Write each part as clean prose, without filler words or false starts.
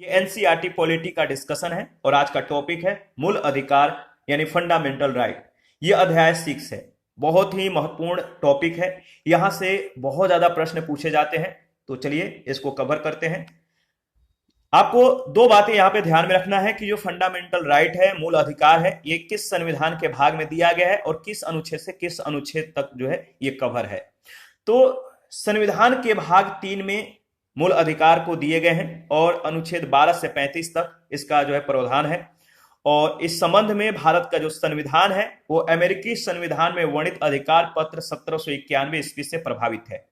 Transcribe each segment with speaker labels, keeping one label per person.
Speaker 1: ये NCERT polity का discussion है और आज का टॉपिक है मूल अधिकार यानी फंडामेंटल राइट। ये अध्याय 6 है। बहुत ही महत्वपूर्ण टॉपिक है। यहां से बहुत ज्यादा प्रश्न पूछे जाते हैं, तो चलिए इसको कवर करते हैं। आपको दो बातें यहां पे ध्यान में रखना है कि जो फंडामेंटल राइट है, मूल अधिकार है, ये किस संविधान के भाग में दिया गया है और किस अनुच्छेद से किस अनुच्छेद तक जो है ये कवर है। तो संविधान के भाग 3 में मूल अधिकार को दिए गए हैं और अनुच्छेद 12 से 35 तक इसका जो है प्रावधान है। और इस संबंध में भारत का जो संविधान है वो अमेरिकी संविधान में वर्णित अधिकार पत्र 1791 ईस्वी से प्रभावित है।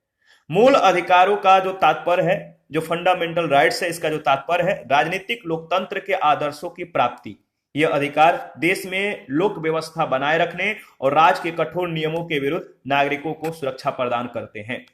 Speaker 1: मूल अधिकारों का जो तात्पर्य है, जो फंडामेंटल राइट्स है, इसका जो तात्पर्य है राजनीतिक लोकतंत्र के आदर्शों की प्राप्ति। यह अधिकार देश में लोक व्यवस्था बनाए रखने और राज्य के कठोर नियमों के विरुद्ध नागरिकों को सुरक्षा प्रदान करते हैं।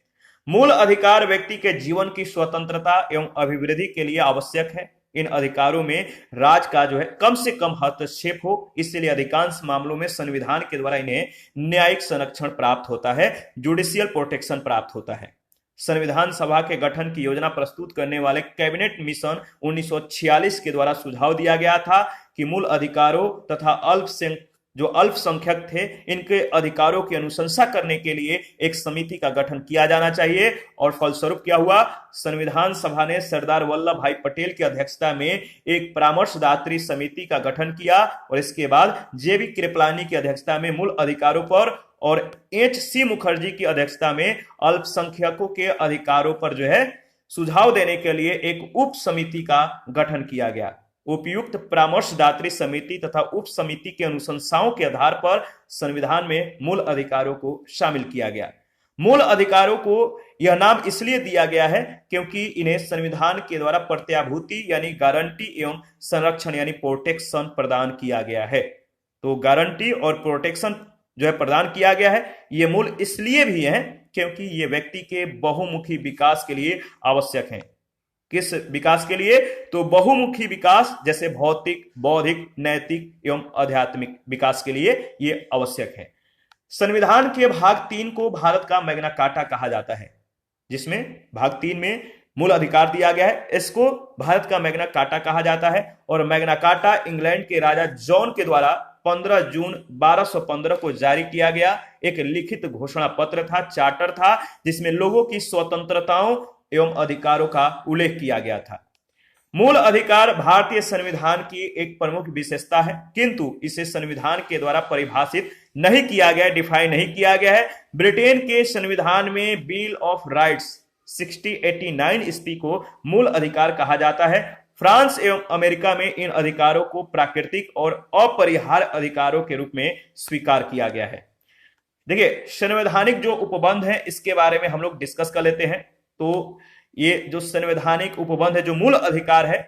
Speaker 1: मूल अधिकार व्यक्ति के जीवन की स्वतंत्रता एवं अभिवृद्धि के लिए आवश्यक है। इन अधिकारों में राज्य का जो है कम से कम हस्तक्षेप हो, इसलिए अधिकांश मामलों में संविधान के द्वारा इन्हें न्यायिक संरक्षण प्राप्त होता है, जुडिशियल प्रोटेक्शन प्राप्त होता है। संविधान सभा के गठन की योजना प्रस्तुत करने वाले कैबिनेट मिशन 1946 के द्वारा सुझाव दिया गया था कि मूल अधिकारों तथा जो अल्पसंख्यक थे, इनके अधिकारों की अनुशंसा करने के लिए एक समिति का गठन किया जाना चाहिए। और फलस्वरूप क्या हुआ, संविधान सभा ने सरदार वल्लभ भाई पटेल की अध्यक्षता में एक परामर्शदात्री समिति का गठन किया और इसके बाद जेबी कृपलानी की अध्यक्षता में मूल अधिकारों पर और एच.सी. मुखर्जी की अध्यक्षता में अल्पसंख्यकों के अधिकारों पर जो है सुझाव देने के लिए एक उप समिति का गठन किया गया। उपयुक्त परामर्शदात्री समिति तथा उप समिति की अनुशंसाओं के आधार पर संविधान में मूल अधिकारों को शामिल किया गया। मूल अधिकारों को यह नाम इसलिए दिया गया है क्योंकि इन्हें संविधान के द्वारा प्रत्याभूति यानी गारंटी एवं संरक्षण यानी प्रोटेक्शन प्रदान किया गया है। तो गारंटी और प्रोटेक्शन जो है प्रदान किया गया है, ये मूल इसलिए भी है क्योंकि ये व्यक्ति के बहुमुखी विकास के लिए आवश्यक है। किस विकास के लिए? तो बहुमुखी विकास, जैसे भौतिक, बौद्धिक, नैतिक एवं आध्यात्मिक विकास के लिए ये आवश्यक है। संविधान के भाग 3 को भारत का मैग्ना कार्टा कहा जाता है, जिसमें भाग 3 में मूल अधिकार दिया गया है। इसको भारत का मैग्ना कार्टा कहा जाता है और मैग्ना कार्टा इंग्लैंड के राजा जॉन के द्वारा 15 जून 1215 को जारी किया गया एक लिखित घोषणा पत्र था, चार्टर था, जिसमें लोगों की स्वतंत्रताओं एवं अधिकारों का उल्लेख किया गया था। मूल अधिकार भारतीय संविधान की एक प्रमुख विशेषता है, किंतु इसे संविधान के द्वारा परिभाषित नहीं किया गया, डिफाइन नहीं किया गया है। ब्रिटेन के संविधान में बिल ऑफ राइट्स 1689 ईस्वी को मूल अधिकार कहा जाता है। फ्रांस एवं अमेरिका में इन अधिकारों को प्राकृतिक और अपरिहार्य अधिकारों के रूप में स्वीकार किया गया है। देखिए, संवैधानिक जो उपबंध है इसके बारे में हम लोग डिस्कस कर लेते हैं। तो ये जो संवैधानिक उपबंध है, जो मूल अधिकार है,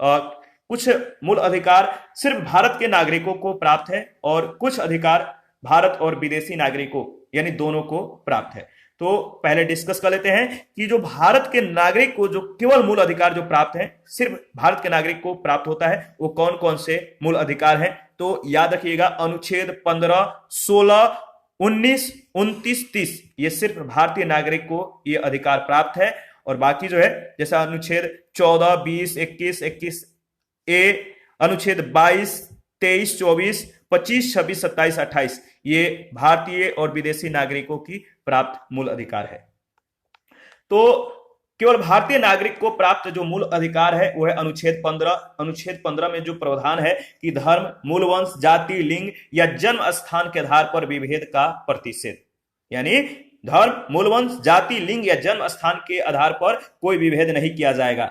Speaker 1: कुछ मूल अधिकार सिर्फ भारत के नागरिकों को प्राप्त है और कुछ अधिकार भारत और विदेशी नागरिकों यानी दोनों को प्राप्त है। तो पहले डिस्कस कर लेते हैं कि जो भारत के नागरिक को जो केवल मूल अधिकार जो प्राप्त है, सिर्फ भारत के नागरिक को प्राप्त होता है, वो कौन कौन से मूल अधिकार हैं। तो याद रखिएगा, अनुच्छेद 15, 16, 19, 29, 30 ये सिर्फ भारतीय नागरिक को ये अधिकार प्राप्त है। और बाकी जो है, जैसा अनुच्छेद 14, 20, 21 ए, अनुच्छेद 22, 23, 24, 25, 26, 27, 28 ये भारतीय और विदेशी नागरिकों की प्राप्त मूल अधिकार है। तो केवल भारतीय नागरिक को प्राप्त जो मूल अधिकार है वो है अनुच्छेद 15। अनुच्छेद 15 में जो प्रावधान है कि धर्म, मूल वंश, जाति, लिंग या जन्म स्थान के आधार पर विभेद का प्रतिषेध, यानी धर्म, मूल वंश, जाति, लिंग या जन्म स्थान के आधार पर कोई विभेद नहीं किया जाएगा।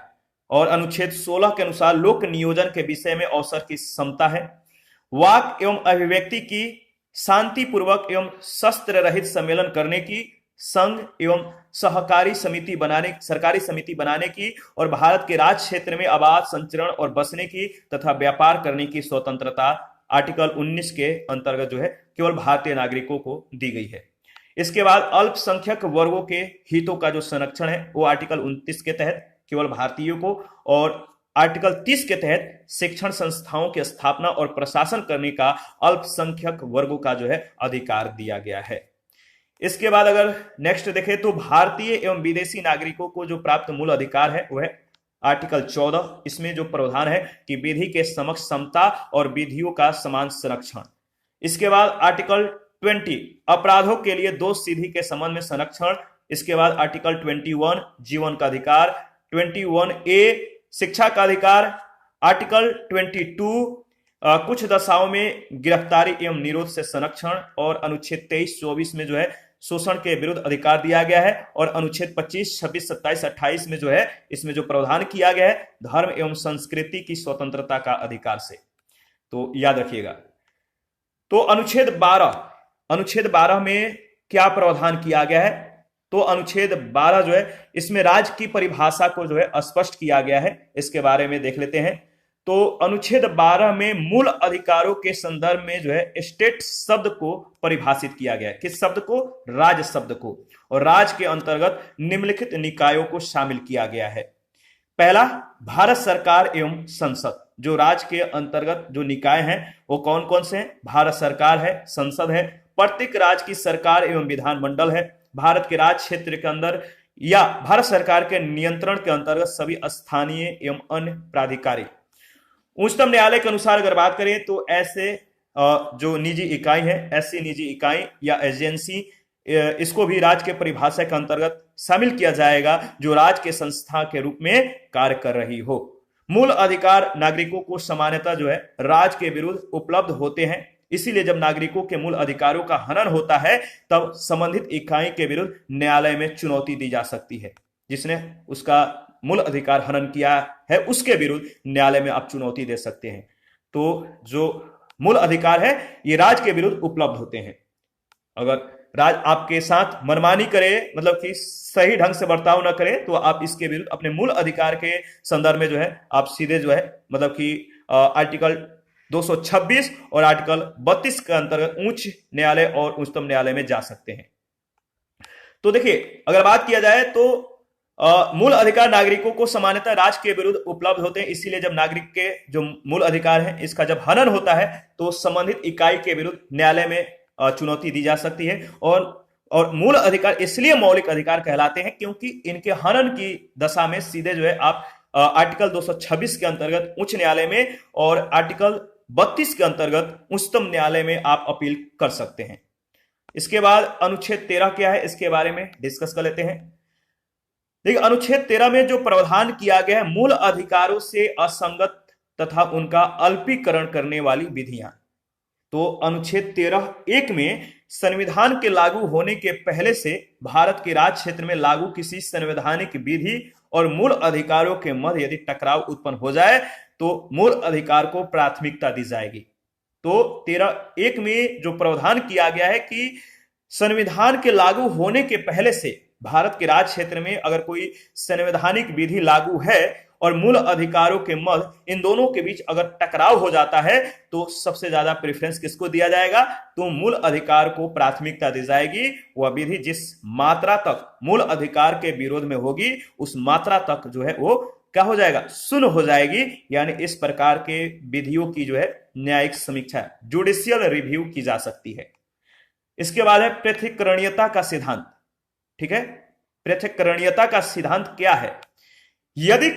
Speaker 1: और अनुच्छेद 16 के अनुसार लोक नियोजन के विषय में अवसर की समता है। वाक एवं अभिव्यक्ति की शांतिपूर्वक एवं शस्त्र रहित सम्मेलन करने की, संघ एवं सहकारी समिति बनाने, सरकारी समिति बनाने की और भारत के राज क्षेत्र में आवास, संचरण और बसने की तथा व्यापार करने की स्वतंत्रता आर्टिकल 19 के अंतर्गत जो है केवल भारतीय नागरिकों को दी गई है। इसके बाद अल्पसंख्यक वर्गों के हितों का जो संरक्षण है वो आर्टिकल 29 के तहत केवल भारतीयों को और आर्टिकल 30 के तहत शिक्षण संस्थाओं की स्थापना और प्रशासन करने का अल्पसंख्यक वर्गों का जो है अधिकार दिया गया है। इसके बाद अगर नेक्स्ट देखें तो भारतीय एवं विदेशी नागरिकों को जो प्राप्त मूल अधिकार है वह आर्टिकल 14, इसमें जो प्रावधान है कि विधि के समक्ष समता और विधियों का समान संरक्षण। इसके बाद आर्टिकल 20, अपराधों के लिए दोष सिद्धि के संबंध में संरक्षण। इसके बाद आर्टिकल 21, जीवन का अधिकार। 21A, शिक्षा का अधिकार। आर्टिकल 22, कुछ दशाओं में गिरफ्तारी एवं निरोध से संरक्षण। और अनुच्छेद 23-24 में जो है शोषण के विरुद्ध अधिकार दिया गया है। और अनुच्छेद 25, 26, 27, 28 में जो है इसमें जो प्रावधान किया गया है धर्म एवं संस्कृति की स्वतंत्रता का अधिकार से, तो याद रखिएगा। तो अनुच्छेद 12 में क्या प्रावधान किया गया है? तो अनुच्छेद 12 जो है इसमें राज्य की परिभाषा को जो है स्पष्ट किया गया है, इसके बारे में देख लेते हैं। तो अनुच्छेद 12 में मूल अधिकारों के संदर्भ में जो है स्टेट शब्द को परिभाषित किया गया है। किस शब्द को? राज्य शब्द को। और राज्य के अंतर्गत निम्नलिखित निकायों को शामिल किया गया है। पहला, भारत सरकार एवं संसद। जो राज्य के अंतर्गत जो निकाय हैं वो कौन कौन से हैं? भारत सरकार है, संसद है, प्रत्येक राज्य की सरकार एवं विधानमंडल है, भारत के राज्य क्षेत्र के अंदर या भारत सरकार के नियंत्रण के अंतर्गत सभी स्थानीय एवं अन्य प्राधिकारी। उच्चतम न्यायालय के अनुसार अगर बात करें तो ऐसे जो निजी इकाई है, ऐसी निजी इकाई या एजेंसी, इसको भी राज्य के परिभाषा के अंतर्गत शामिल किया जाएगा जो राज्य के संस्था के रूप में कार्य कर रही हो। मूल अधिकार नागरिकों को सामान्यतः जो है राज्य के विरुद्ध उपलब्ध होते हैं, इसीलिए जब नागरिकों के मूल अधिकारों का हनन होता है तब संबंधित इकाई के विरुद्ध न्यायालय में चुनौती दी जा सकती है। जिसने उसका मूल अधिकार हनन किया है उसके विरुद्ध न्यायालय में आप चुनौती दे सकते हैं। तो जो मूल अधिकार है ये राज्य के विरुद्ध उपलब्ध होते हैं। अगर राज्य आपके साथ मनमानी करे, मतलब कि सही ढंग से बर्ताव न करे, तो आप इसके विरुद्ध अपने मूल अधिकार के संदर्भ में जो है आप सीधे जो है मतलब कि आर्टिकल 226 और आर्टिकल 32 के अंतर्गत उच्च न्यायालय और उच्चतम न्यायालय में जा सकते हैं। तो देखिए, अगर बात किया जाए तो मूल अधिकार नागरिकों को सामान्यतः राज्य के विरुद्ध उपलब्ध होते हैं, इसीलिए जब नागरिक के जो मूल अधिकार है इसका जब हनन होता है तो संबंधित इकाई के विरुद्ध न्यायालय में चुनौती दी जा सकती है। और मूल अधिकार इसलिए मौलिक अधिकार कहलाते हैं क्योंकि इनके हनन की दशा में सीधे जो है आप आर्टिकल 226 के अंतर्गत उच्च न्यायालय में और आर्टिकल 32 के अंतर्गत उच्चतम न्यायालय में आप अपील कर सकते हैं। इसके बाद अनुच्छेद 13 क्या है, इसके बारे में डिस्कस कर लेते हैं। देखिए, अनुच्छेद 13 में जो प्रावधान किया गया है मूल अधिकारों से असंगत तथा उनका अल्पीकरण करने वाली विधियां। तो अनुच्छेद 13(1) में संविधान के लागू होने के पहले से भारत के राज्य क्षेत्र में लागू किसी संवैधानिक विधि और मूल अधिकारों के मध्य यदि टकराव उत्पन्न हो जाए तो मूल अधिकार को प्राथमिकता दी जाएगी। तो 13(1) में जो प्रावधान किया गया है कि संविधान के लागू होने के पहले से भारत के राज्य क्षेत्र में अगर कोई संवैधानिक विधि लागू है और मूल अधिकारों के मध्य इन दोनों के बीच अगर टकराव हो जाता है तो सबसे ज्यादा प्रेफरेंस किसको दिया जाएगा? तो मूल अधिकार को प्राथमिकता दी जाएगी। वह विधि जिस मात्रा तक मूल अधिकार के विरोध में होगी उस मात्रा तक जो है वो क्या हो जाएगा? शून्य हो जाएगी। यानी इस प्रकार के विधियों की जो है न्यायिक समीक्षा, जुडिशियल रिव्यू की जा सकती है। इसके बाद है पृथक्करणीयता का सिद्धांत। ठीक है, पृथक्करणीयता का सिद्धांत क्या है? यदि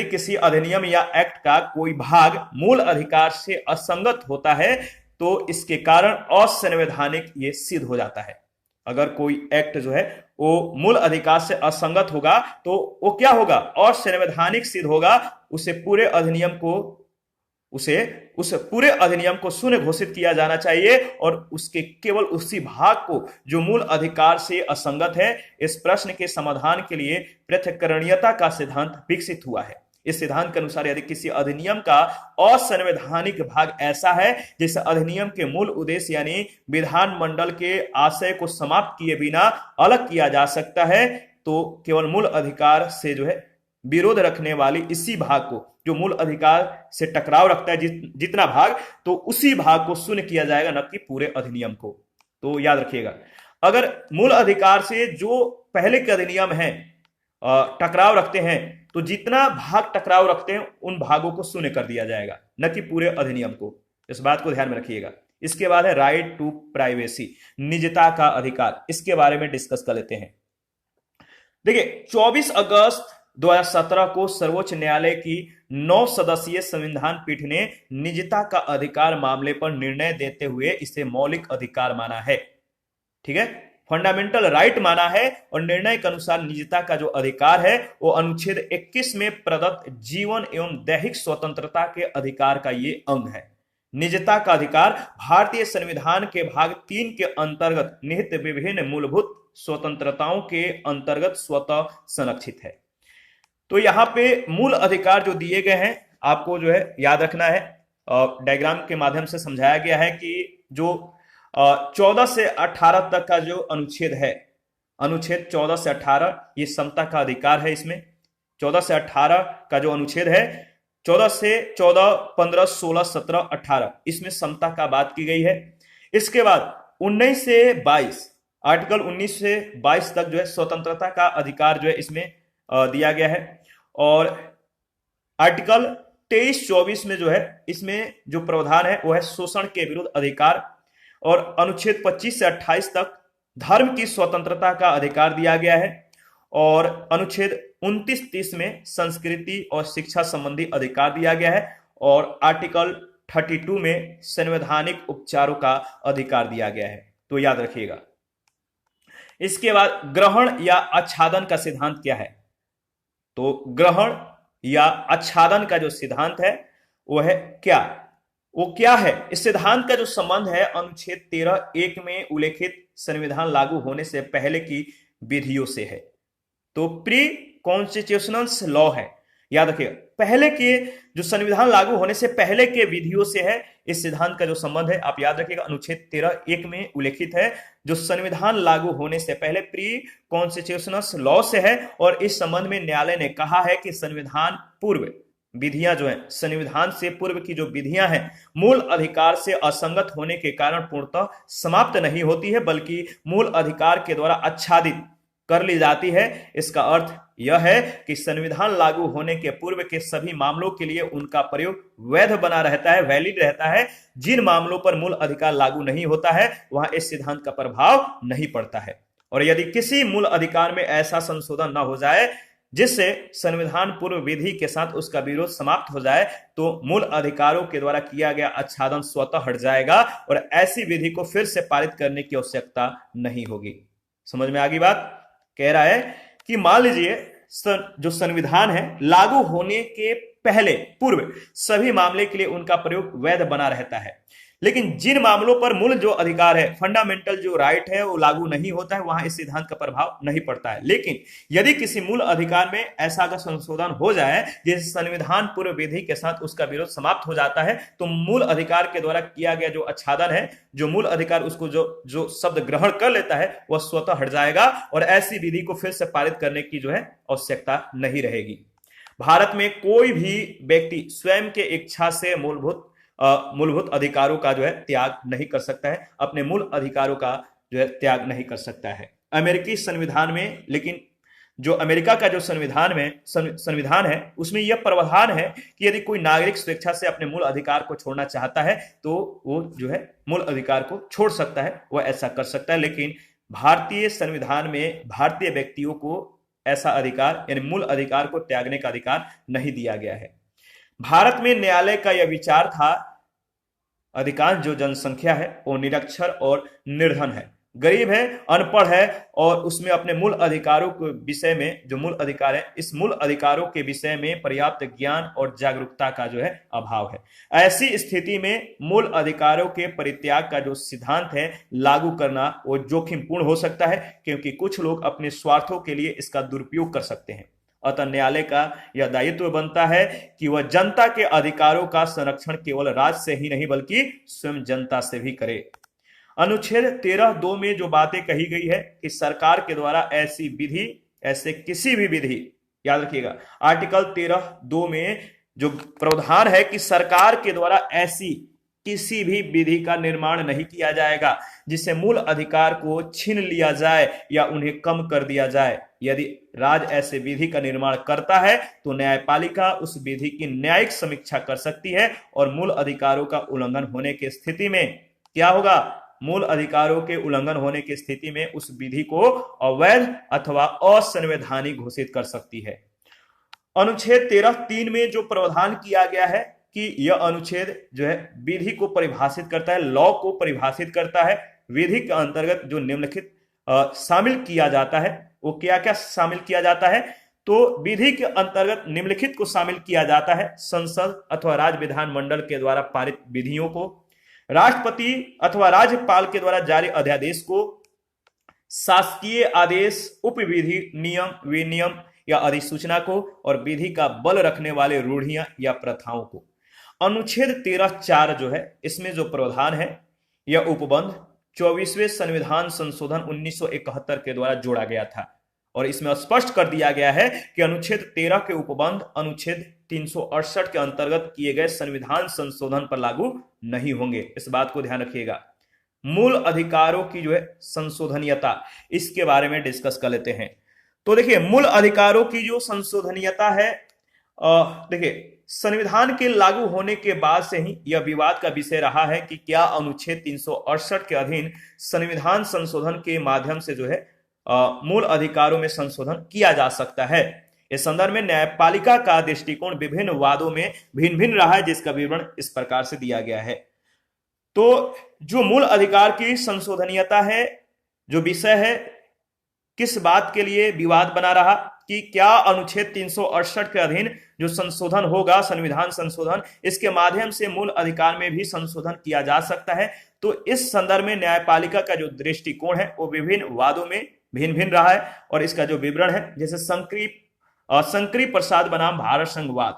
Speaker 1: किसी अधिनियम या एक्ट का कोई भाग मूल अधिकार से असंगत होता है तो इसके कारण असंवैधानिक ये सिद्ध हो जाता है। अगर कोई एक्ट जो है वो मूल अधिकार से असंगत होगा तो वो क्या होगा? असंवैधानिक सिद्ध होगा। उस पूरे अधिनियम को शून्य घोषित किया जाना चाहिए और उसके केवल उसी भाग को जो मूल अधिकार से असंगत है। इस प्रश्न के समाधान के लिए पृथक्करणीयता का सिद्धांत विकसित हुआ है। इस सिद्धांत के अनुसार यदि किसी अधिनियम का असंवैधानिक भाग ऐसा है जिसे अधिनियम के मूल उद्देश्य यानी विधानमंडल के आशय को समाप्त किए बिना अलग किया जा सकता है तो केवल मूल अधिकार से जो है विरोध रखने वाली इसी भाग को, जो मूल अधिकार से टकराव रखता है जितना भाग, तो उसी भाग को शून्य किया जाएगा, न कि पूरे अधिनियम को। तो याद रखिएगा, अगर मूल अधिकार से जो पहले के अधिनियम हैं टकराव रखते हैं तो जितना भाग टकराव रखते हैं उन भागों को शून्य कर दिया जाएगा, न कि पूरे अधिनियम को। इस बात को ध्यान में रखिएगा। इसके बाद है राइट टू प्राइवेसी, निजता का अधिकार। इसके बारे में डिस्कस कर लेते हैं। देखिए, 24 अगस्त 2017 को सर्वोच्च न्यायालय की 9 सदस्यीय संविधान पीठ ने निजता का अधिकार मामले पर निर्णय देते हुए इसे मौलिक अधिकार माना है। ठीक है, फंडामेंटल राइट माना है और निर्णय के अनुसार निजता का जो अधिकार है वो अनुच्छेद 21 में प्रदत्त जीवन एवं दैहिक स्वतंत्रता के अधिकार का ये अंग है। निजता का अधिकार भारतीय संविधान के भाग 3 के अंतर्गत निहित विभिन्न मूलभूत स्वतंत्रताओं के अंतर्गत स्वतः संरक्षित है। तो यहाँ पे मूल अधिकार जो दिए गए हैं आपको जो है याद रखना है। डायग्राम के माध्यम से समझाया गया है कि जो 14 से 18 तक का जो अनुच्छेद है, अनुच्छेद 14 से 18 ये समता का अधिकार है। इसमें 14 से 18 का जो अनुच्छेद है, 14 से 14, 15, 16, 17, 18 इसमें समता का बात की गई है। इसके बाद 19 से 22, आर्टिकल 19 से 22 तक जो है स्वतंत्रता का अधिकार जो है इसमें दिया गया है। और आर्टिकल 23-24 में जो है इसमें जो प्रावधान है वो है शोषण के विरुद्ध अधिकार। और अनुच्छेद 25 से 28 तक धर्म की स्वतंत्रता का अधिकार दिया गया है। और अनुच्छेद 29-30 में संस्कृति और शिक्षा संबंधी अधिकार दिया गया है। और आर्टिकल 32 में संवैधानिक उपचारों का अधिकार दिया गया है। तो याद रखिएगा। इसके बाद ग्रहण या आच्छादन का सिद्धांत क्या है? तो ग्रहण या आच्छादन का जो सिद्धांत है वो है क्या? वो क्या है? इस सिद्धांत का जो संबंध है अनुच्छेद 13(1) में उल्लेखित संविधान लागू होने से पहले की विधियों से है। तो प्री कॉन्स्टिट्यूशनल लॉ है, याद रखिएगा। पहले के जो संविधान लागू होने से पहले के विधियों से है इस सिद्धांत का जो संबंध है, आप याद रखिएगा। अनुच्छेद 13(1) में उल्लेखित है जो संविधान लागू होने से पहले प्री कॉन्स्टिट्यूशनल लॉ से है। और इस संबंध में न्यायालय ने कहा है कि संविधान पूर्व विधियां जो है, संविधान से पूर्व की जो विधियां हैं मूल अधिकार से असंगत होने के कारण पूर्णतः समाप्त नहीं होती है, बल्कि मूल अधिकार के द्वारा आच्छादित कर ली जाती है। इसका अर्थ यह है कि संविधान लागू होने के पूर्व के सभी मामलों के लिए उनका प्रयोग वैध बना रहता है, वैलिड रहता है। जिन मामलों पर मूल अधिकार लागू नहीं होता है वहां इस सिद्धांत का प्रभाव नहीं पड़ता है। और यदि किसी मूल अधिकार में ऐसा संशोधन न हो जाए जिससे संविधान पूर्व विधि के साथ उसका विरोध समाप्त हो जाए तो मूल अधिकारों के द्वारा किया गया आच्छादन स्वतः हट जाएगा और ऐसी विधि को फिर से पारित करने की आवश्यकता नहीं होगी। समझ में आ गई बात? कह रहा है कि मान लीजिए जो संविधान है लागू होने के पहले पूर्व सभी मामले के लिए उनका प्रयोग वैध बना रहता है, लेकिन जिन मामलों पर मूल जो अधिकार है, फंडामेंटल जो राइट है वो लागू नहीं होता है, वहां इस सिद्धांत का प्रभाव नहीं पड़ता है। लेकिन यदि किसी मूल अधिकार में ऐसा अगर संशोधन हो जाए जैसे संविधान पूर्व विधि के साथ उसका विरोध समाप्त हो जाता है तो मूल अधिकार के द्वारा किया गया जो आच्छादन है, जो मूल अधिकार उसको जो शब्द ग्रहण कर लेता है वह स्वतः हट जाएगा और ऐसी विधि को फिर से पारित करने की जो है आवश्यकता नहीं रहेगी। भारत में कोई भी व्यक्ति स्वयं के इच्छा से मूलभूत अधिकारों का जो है त्याग नहीं कर सकता है, अपने मूल अधिकारों का जो है त्याग नहीं कर सकता है। अमेरिकी संविधान में, लेकिन जो अमेरिका का जो संविधान है उसमें यह प्रावधान है कि यदि कोई नागरिक स्वेच्छा से अपने मूल अधिकार को छोड़ना चाहता है तो वो जो है मूल अधिकार को छोड़ सकता है, वह ऐसा कर सकता है। लेकिन भारतीय संविधान में भारतीय व्यक्तियों को ऐसा अधिकार यानी मूल अधिकार को त्यागने का अधिकार नहीं दिया गया है। भारत में न्यायालय का यह विचार था अधिकांश जो जनसंख्या है वो निरक्षर और निर्धन है, गरीब है, अनपढ़ है और उसमें अपने मूल अधिकारों के विषय में जो मूल अधिकार है इस मूल अधिकारों के विषय में पर्याप्त ज्ञान और जागरूकता का जो है अभाव है। ऐसी स्थिति में मूल अधिकारों के परित्याग का जो सिद्धांत है लागू करना वो जोखिमपूर्ण हो सकता है, क्योंकि कुछ लोग अपने स्वार्थों के लिए इसका दुरुपयोग कर सकते हैं। अतः न्यायालय का यह दायित्व बनता है कि वह जनता के अधिकारों का संरक्षण केवल राज्य से ही नहीं बल्कि स्वयं जनता से भी करे। अनुच्छेद 13(2) में जो बातें कही गई है कि सरकार के द्वारा ऐसी विधि, ऐसे किसी भी विधि, याद रखिएगा आर्टिकल 13(2) में जो प्रावधान है कि सरकार के द्वारा ऐसी किसी भी विधि का निर्माण नहीं किया जाएगा जिससे मूल अधिकार को छीन लिया जाए या उन्हें कम कर दिया जाए। यदि राज्य ऐसे विधि का निर्माण करता है तो न्यायपालिका उस विधि की न्यायिक समीक्षा कर सकती है और मूल अधिकारों का उल्लंघन होने की स्थिति में क्या होगा? मूल अधिकारों के उल्लंघन होने की स्थिति में उस विधि को अवैध अथवा असंवैधानिक घोषित कर सकती है। अनुच्छेद 13(3) में जो प्रावधान किया गया है कि यह अनुच्छेद जो है विधि को परिभाषित करता है, लॉ को परिभाषित करता है। विधि के अंतर्गत जो निम्नलिखित शामिल किया जाता है, वो क्या क्या शामिल किया जाता है? तो विधि के अंतर्गत निम्नलिखित को शामिल किया जाता है: संसद अथवा राज्य विधानमंडल के द्वारा पारित विधियों को, राष्ट्रपति अथवा राज्यपाल के द्वारा जारी अध्यादेश को, शासकीय आदेश, उपविधि, नियम, विनियम या अधिसूचना को, और विधि का बल रखने वाले रूढ़ियां या प्रथाओं को। अनुच्छेद 13(4) जो है, इसमें जो प्रावधान है, यह उपबंध 24वें संविधान संशोधन 1971 के द्वारा जोड़ा गया था, और इसमें स्पष्ट कर दिया गया है कि अनुच्छेद 13 के उपबंध अनुच्छेद 368 के अंतर्गत किए गए संविधान संशोधन पर लागू नहीं होंगे। इस बात को ध्यान रखिएगा। मूल अधिकारों की जो है संशोधनीयता, इसके बारे में डिस्कस कर लेते हैं। तो देखिए, मूल अधिकारों की जो संशोधनीयता है, देखिए, संविधान के लागू होने के बाद से ही यह विवाद का विषय रहा है कि क्या अनुच्छेद 368 के अधीन संविधान संशोधन के माध्यम से जो है मूल अधिकारों में संशोधन किया जा सकता है। इस संदर्भ में न्यायपालिका का दृष्टिकोण विभिन्न वादों में भिन्न भिन्न रहा है, जिसका विवरण इस प्रकार से दिया गया है। तो जो मूल अधिकार की संशोधनीयता है, जो विषय है, किस बात के लिए विवाद बना रहा कि क्या अनुच्छेद 368 के अधीन जो संशोधन होगा, संविधान संशोधन, इसके माध्यम से मूल अधिकार में भी संशोधन किया जा सकता है। तो इस संदर्भ में न्यायपालिका का जो दृष्टिकोण है वो विभिन्न वादों में भिन्न भिन्न रहा है, और इसका जो विवरण है, जैसे शंकरी प्रसाद बनाम भारत संघवाद,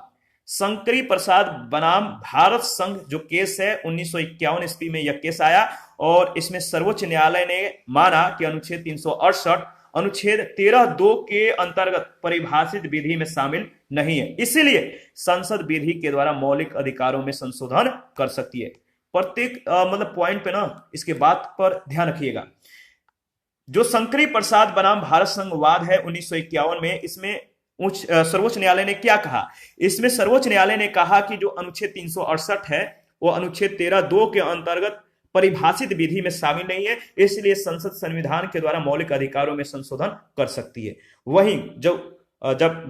Speaker 1: शंकरी प्रसाद बनाम भारत संघ जो केस है 1951 ईस्वी में यह केस आया, और इसमें सर्वोच्च न्यायालय ने माना कि अनुच्छेद 368 अनुच्छेद 13(2) के अंतर्गत परिभाषित विधि में शामिल नहीं है, इसीलिए संसद विधि के द्वारा मौलिक अधिकारों में संशोधन कर सकती है। प्रत्येक मतलब पॉइंट पे ना इसके बात पर ध्यान रखिएगा। जो शंकरी प्रसाद बनाम भारत संघवाद है 1951 में, इसमें सर्वोच्च न्यायालय ने क्या कहा? इसमें सर्वोच्च न्यायालय ने कहा कि जो अनुच्छेद 368 है वो अनुच्छेद 13(2) के अंतर्गत परिभाषित विधि में शामिल नहीं है, इसलिए संसद संविधान के द्वारा मौलिक अधिकारों में संशोधन कर सकती है। वहीं जब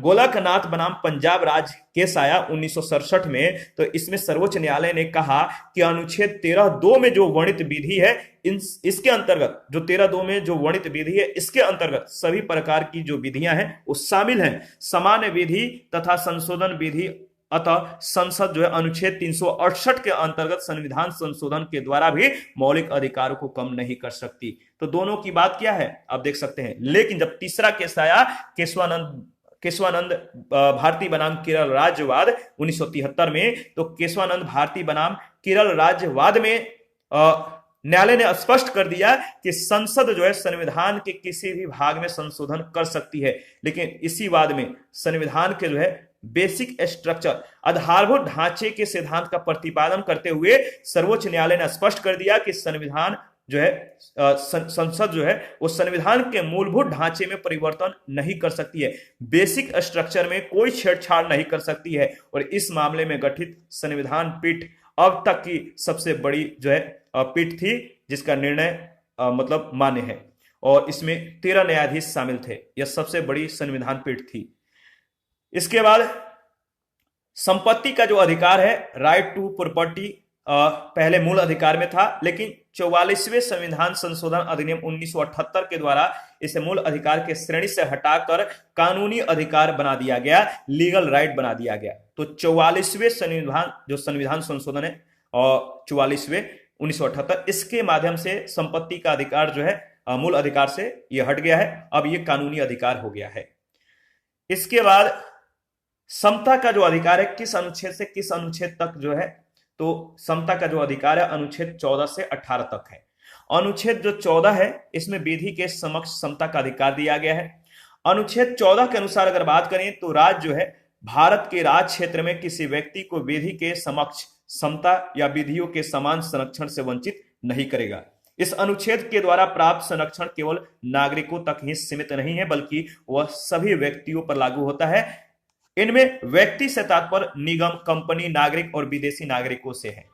Speaker 1: गोलकनाथ बनाम पंजाब राज्य केस आया 1967 में, तो इसमें सर्वोच्च न्यायालय ने कहा कि अनुच्छेद 13(2) में जो वर्णित विधि है, इसके अंतर्गत जो 13(2) में जो वर्णित विधि है, इसके अंतर्गत सभी प्रकार की जो विधियां हैं वो शामिल हैं। सामान्य विधि तथा संशोधन विधि, अतः संसद जो है अनुच्छेद 368 के अंतर्गत संविधान संशोधन के द्वारा भी मौलिक अधिकारों को कम नहीं कर सकती। तो दोनों की बात क्या है आप देख सकते हैं। लेकिन जब तीसरा केस आया, केशवानंद भारती बनाम केरल राज्यवाद 1973 में, तो केशवानंद भारती बनाम केरल राज्यवाद में न्यायालय ने स्पष्ट कर दिया कि संसद जो है संविधान के किसी भी भाग में संशोधन कर सकती है, लेकिन इसी वाद में संविधान के जो है बेसिक स्ट्रक्चर, आधारभूत ढांचे के सिद्धांत का प्रतिपादन करते हुए सर्वोच्च न्यायालय ने स्पष्ट कर दिया कि संविधान जो है संसद जो है वो संविधान के मूलभूत ढांचे में परिवर्तन नहीं कर सकती है, बेसिक स्ट्रक्चर में कोई छेड़छाड़ नहीं कर सकती है। और इस मामले में गठित संविधान पीठ अब तक की सबसे बड़ी जो है पीठ थी, जिसका निर्णय मतलब मान्य है, और इसमें 13 न्यायाधीश शामिल थे। यह सबसे बड़ी संविधान पीठ थी। इसके बाद संपत्ति का जो अधिकार है, राइट टू प्रॉपर्टी, पहले मूल अधिकार में था, लेकिन 44वें संविधान संशोधन अधिनियम 1978 के द्वारा इसे मूल अधिकार के श्रेणी से हटाकर कानूनी अधिकार बना दिया गया, लीगल राइट बना दिया गया। तो 44वें संविधान जो संविधान संशोधन है और 44वें 1978, इसके माध्यम से संपत्ति का अधिकार जो है मूल अधिकार से यह हट गया है, अब यह कानूनी अधिकार हो गया है। इसके बाद समता का जो अधिकार है, किस अनुच्छेद से किस अनुच्छेद तक जो है, तो समता का जो अधिकार है अनुच्छेद 14 से 18 तक है। अनुच्छेद जो 14 है, इसमें विधि के समक्ष समता का अधिकार दिया गया है। अनुच्छेद 14 के अनुसार अगर बात करें तो राज्य जो है भारत के राज क्षेत्र में किसी व्यक्ति को विधि के समक्ष समता या विधियों के समान संरक्षण से वंचित नहीं करेगा। इस अनुच्छेद के द्वारा प्राप्त संरक्षण केवल नागरिकों तक ही सीमित नहीं है, बल्कि वह सभी व्यक्तियों पर लागू होता है। इनमें व्यक्ति से तात्पर्य निगम, कंपनी, नागरिक और विदेशी नागरिकों से है।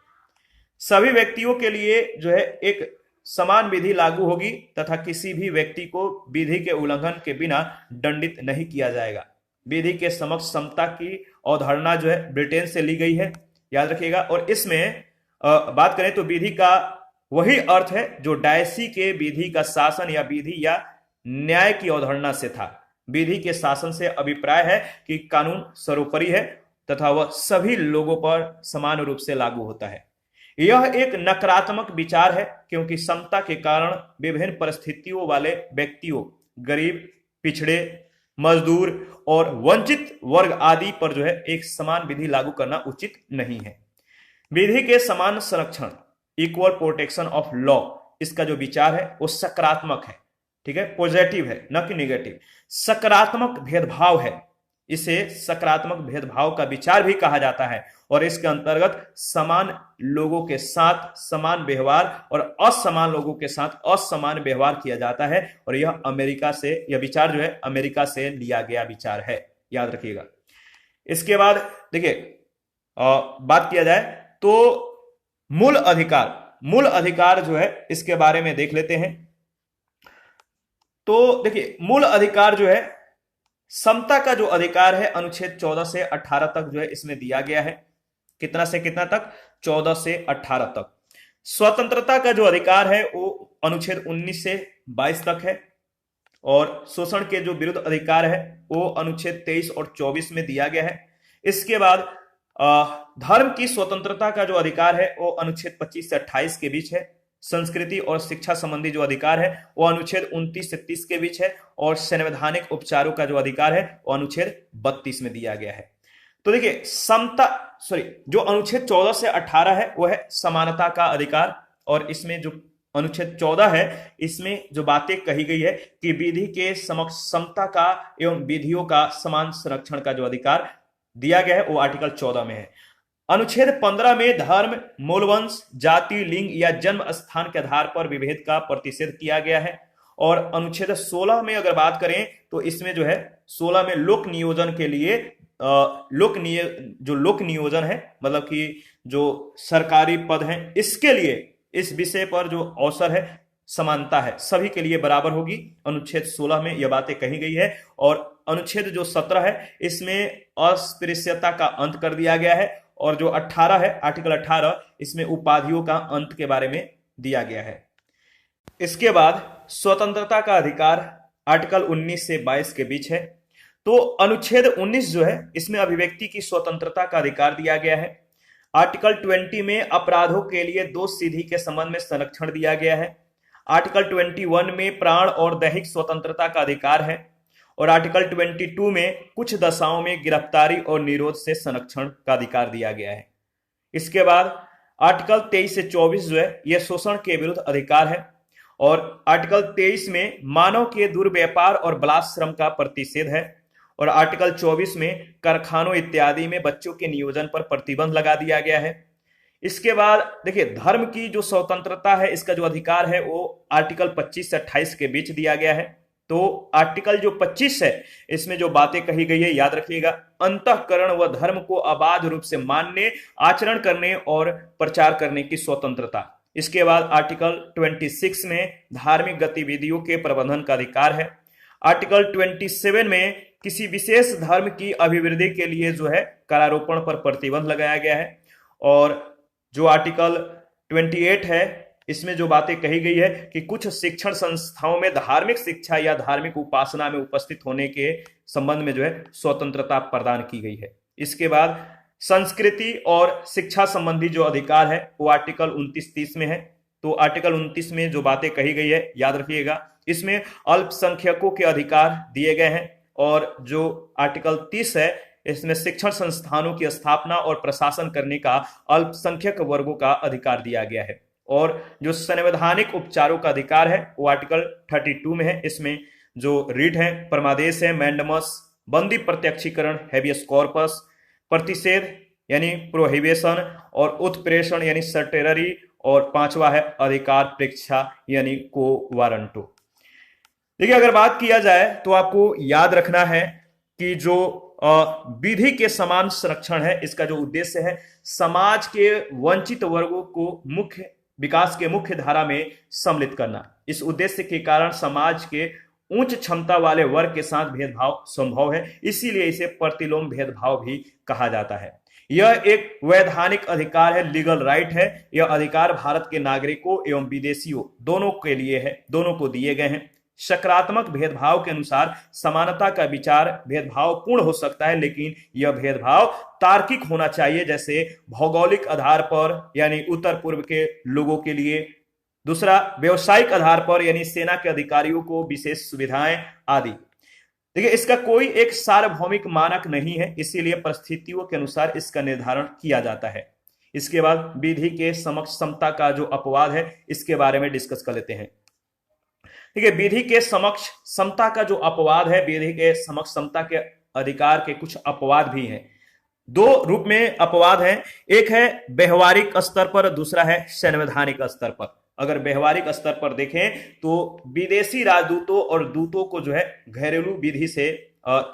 Speaker 1: सभी व्यक्तियों के लिए जो है एक समान विधि लागू होगी तथा किसी भी व्यक्ति को विधि के उल्लंघन के बिना दंडित नहीं किया जाएगा। विधि के समक्ष समता की अवधारणा जो है ब्रिटेन से ली गई है, याद रखिएगा। और इसमें बात करें तो विधि का वही अर्थ है जो डायसी के विधि का शासन या विधि या न्याय की अवधारणा से था। विधि के शासन से अभिप्राय है कि कानून सर्वोपरि है तथा वह सभी लोगों पर समान रूप से लागू होता है। यह एक नकारात्मक विचार है क्योंकि समता के कारण विभिन्न परिस्थितियों वाले व्यक्तियों, गरीब, पिछड़े, मजदूर और वंचित वर्ग आदि पर जो है एक समान विधि लागू करना उचित नहीं है। विधि के समान संरक्षण, इक्वल प्रोटेक्शन ऑफ लॉ, इसका जो विचार है वो सकारात्मक है, ठीक है, पॉजिटिव है, न कि नेगेटिव। सकारात्मक भेदभाव है, इसे सकारात्मक भेदभाव का विचार भी कहा जाता है और इसके अंतर्गत समान लोगों के साथ समान व्यवहार और असमान लोगों के साथ असमान व्यवहार किया जाता है। और यह अमेरिका से, यह विचार जो है अमेरिका से लिया गया विचार है, याद रखिएगा। इसके बाद देखिए बात किया जाए तो मूल अधिकार जो है इसके बारे में देख लेते हैं। तो देखिए मूल अधिकार जो है समता का जो अधिकार है अनुच्छेद 14 से 18 तक जो है इसमें दिया गया है। कितना से कितना तक? 14 से 18 तक। स्वतंत्रता का जो अधिकार है वो अनुच्छेद 19 से 22 तक है और शोषण के जो विरुद्ध अधिकार है वो अनुच्छेद 23 और 24 में दिया गया है। इसके बाद धर्म की स्वतंत्रता का जो अधिकार है वो अनुच्छेद 25 से 28 के बीच है। संस्कृति और शिक्षा संबंधी जो अधिकार है वो अनुच्छेद 29 से 30 के बीच है और संवैधानिक उपचारों का जो अधिकार है वो अनुच्छेद 32 में दिया गया है। तो देखिए जो अनुच्छेद 14 से 18 है वो है समानता का अधिकार और इसमें जो अनुच्छेद 14 है इसमें जो बातें कही गई है कि विधि के समक्ष समता का एवं विधियों का समान संरक्षण का जो अधिकार दिया गया है वो आर्टिकल 14 में है। अनुच्छेद 15 में धर्म, मूलवंश, जाति, लिंग या जन्म स्थान के आधार पर विभेद का प्रतिषेध किया गया है। और अनुच्छेद 16 में अगर बात करें तो इसमें जो है 16 में लोक नियोजन के लिए लोक नियोजन है, मतलब कि जो सरकारी पद हैं इसके लिए इस विषय पर जो अवसर है समानता है, सभी के लिए बराबर होगी। अनुच्छेद 16 में यह बातें कही गई है। और अनुच्छेद जो 17 है इसमें अस्पृश्यता का अंत कर दिया गया है और जो 18 है आर्टिकल 18 इसमें उपाधियों का अंत के बारे में दिया गया है। इसके बाद स्वतंत्रता का अधिकार आर्टिकल 19 से 22 के बीच है। तो अनुच्छेद 19 जो है इसमें अभिव्यक्ति की स्वतंत्रता का अधिकार दिया गया है। आर्टिकल 20 में अपराधों के लिए दोष सिद्धि के संबंध में संरक्षण दिया गया है। आर्टिकल 21 में प्राण और दैहिक स्वतंत्रता का अधिकार है और आर्टिकल 22 में कुछ दशाओं में गिरफ्तारी और निरोध से संरक्षण का अधिकार दिया गया है। इसके बाद आर्टिकल 23 से 24 जो है यह शोषण के विरुद्ध अधिकार है और आर्टिकल 23 में मानव के दुर्व्यापार और बलात्श्रम का प्रतिषेध है और आर्टिकल 24 में कारखानों इत्यादि में बच्चों के नियोजन पर प्रतिबंध लगा दिया गया है। इसके बाद देखिए धर्म की जो स्वतंत्रता है इसका जो अधिकार है वो आर्टिकल 25 से 28 के बीच दिया गया है। तो आर्टिकल जो 25 है इसमें जो बातें कही गई है याद रखिएगा, अंतःकरण व धर्म को अबाध रूप से मानने, आचरण करने और प्रचार करने की स्वतंत्रता। इसके बाद आर्टिकल 26 में धार्मिक गतिविधियों के प्रबंधन का अधिकार है। आर्टिकल 27 में किसी विशेष धर्म की अभिवृद्धि के लिए जो है करारोपण पर प्रतिबंध लगाया गया है। और जो आर्टिकल 28 है इसमें जो बातें कही गई है कि कुछ शिक्षण संस्थाओं में धार्मिक शिक्षा या धार्मिक उपासना में उपस्थित होने के संबंध में जो है स्वतंत्रता प्रदान की गई है। इसके बाद संस्कृति और शिक्षा संबंधी जो अधिकार है वो आर्टिकल 29-30 में है। तो आर्टिकल 29 में जो बातें कही गई है याद रखिएगा, इसमें अल्पसंख्यकों के अधिकार दिए गए हैं। और जो आर्टिकल 30 है इसमें शिक्षण संस्थानों की स्थापना और प्रशासन करने का अल्पसंख्यक वर्गों का अधिकार दिया गया है। और जो संवैधानिक उपचारों का अधिकार है वो आर्टिकल 32 में है। इसमें जो रीट है, परमादेश है, मैंडमस, बंदी प्रत्यक्षीकरण, हेबियस कॉर्पस, प्रतिषेध यानी प्रोहिबिशन और उत्प्रेषण यानी सर्टेररी, और पांचवा है अधिकार प्रेक्षा यानी को वारंटो। देखिए अगर बात किया जाए तो आपको याद रखना है कि जो विधि के समान संरक्षण है इसका जो उद्देश्य है समाज के वंचित वर्गों को मुख्य विकास के मुख्य धारा में सम्मिलित करना। इस उद्देश्य के कारण समाज के उच्च क्षमता वाले वर्ग के साथ भेदभाव संभव है, इसीलिए इसे प्रतिलोम भेदभाव भी कहा जाता है। यह एक वैधानिक अधिकार है, लीगल राइट है। यह अधिकार भारत के नागरिकों एवं विदेशियों दोनों के लिए है, दोनों को दिए गए हैं। सकारात्मक भेदभाव के अनुसार समानता का विचार भेदभावपूर्ण हो सकता है, लेकिन यह भेदभाव तार्किक होना चाहिए, जैसे भौगोलिक आधार पर यानी उत्तर पूर्व के लोगों के लिए, दूसरा व्यवसायिक आधार पर यानी सेना के अधिकारियों को विशेष सुविधाएं आदि। देखिए, इसका कोई एक सार्वभौमिक मानक नहीं है, इसीलिए परिस्थितियों के अनुसार इसका निर्धारण किया जाता है। इसके बाद विधि के समक्ष समता का जो अपवाद है, इसके बारे में डिस्कस कर लेते हैं। ठीक है, विधि के समक्ष समता का जो अपवाद है, विधि के समक्ष समता के अधिकार के कुछ अपवाद भी हैं। दो रूप में अपवाद हैं, एक है व्यवहारिक स्तर पर, दूसरा है संवैधानिक स्तर पर। अगर व्यवहारिक स्तर पर देखें तो विदेशी राजदूतों और दूतों को जो है घरेलू विधि से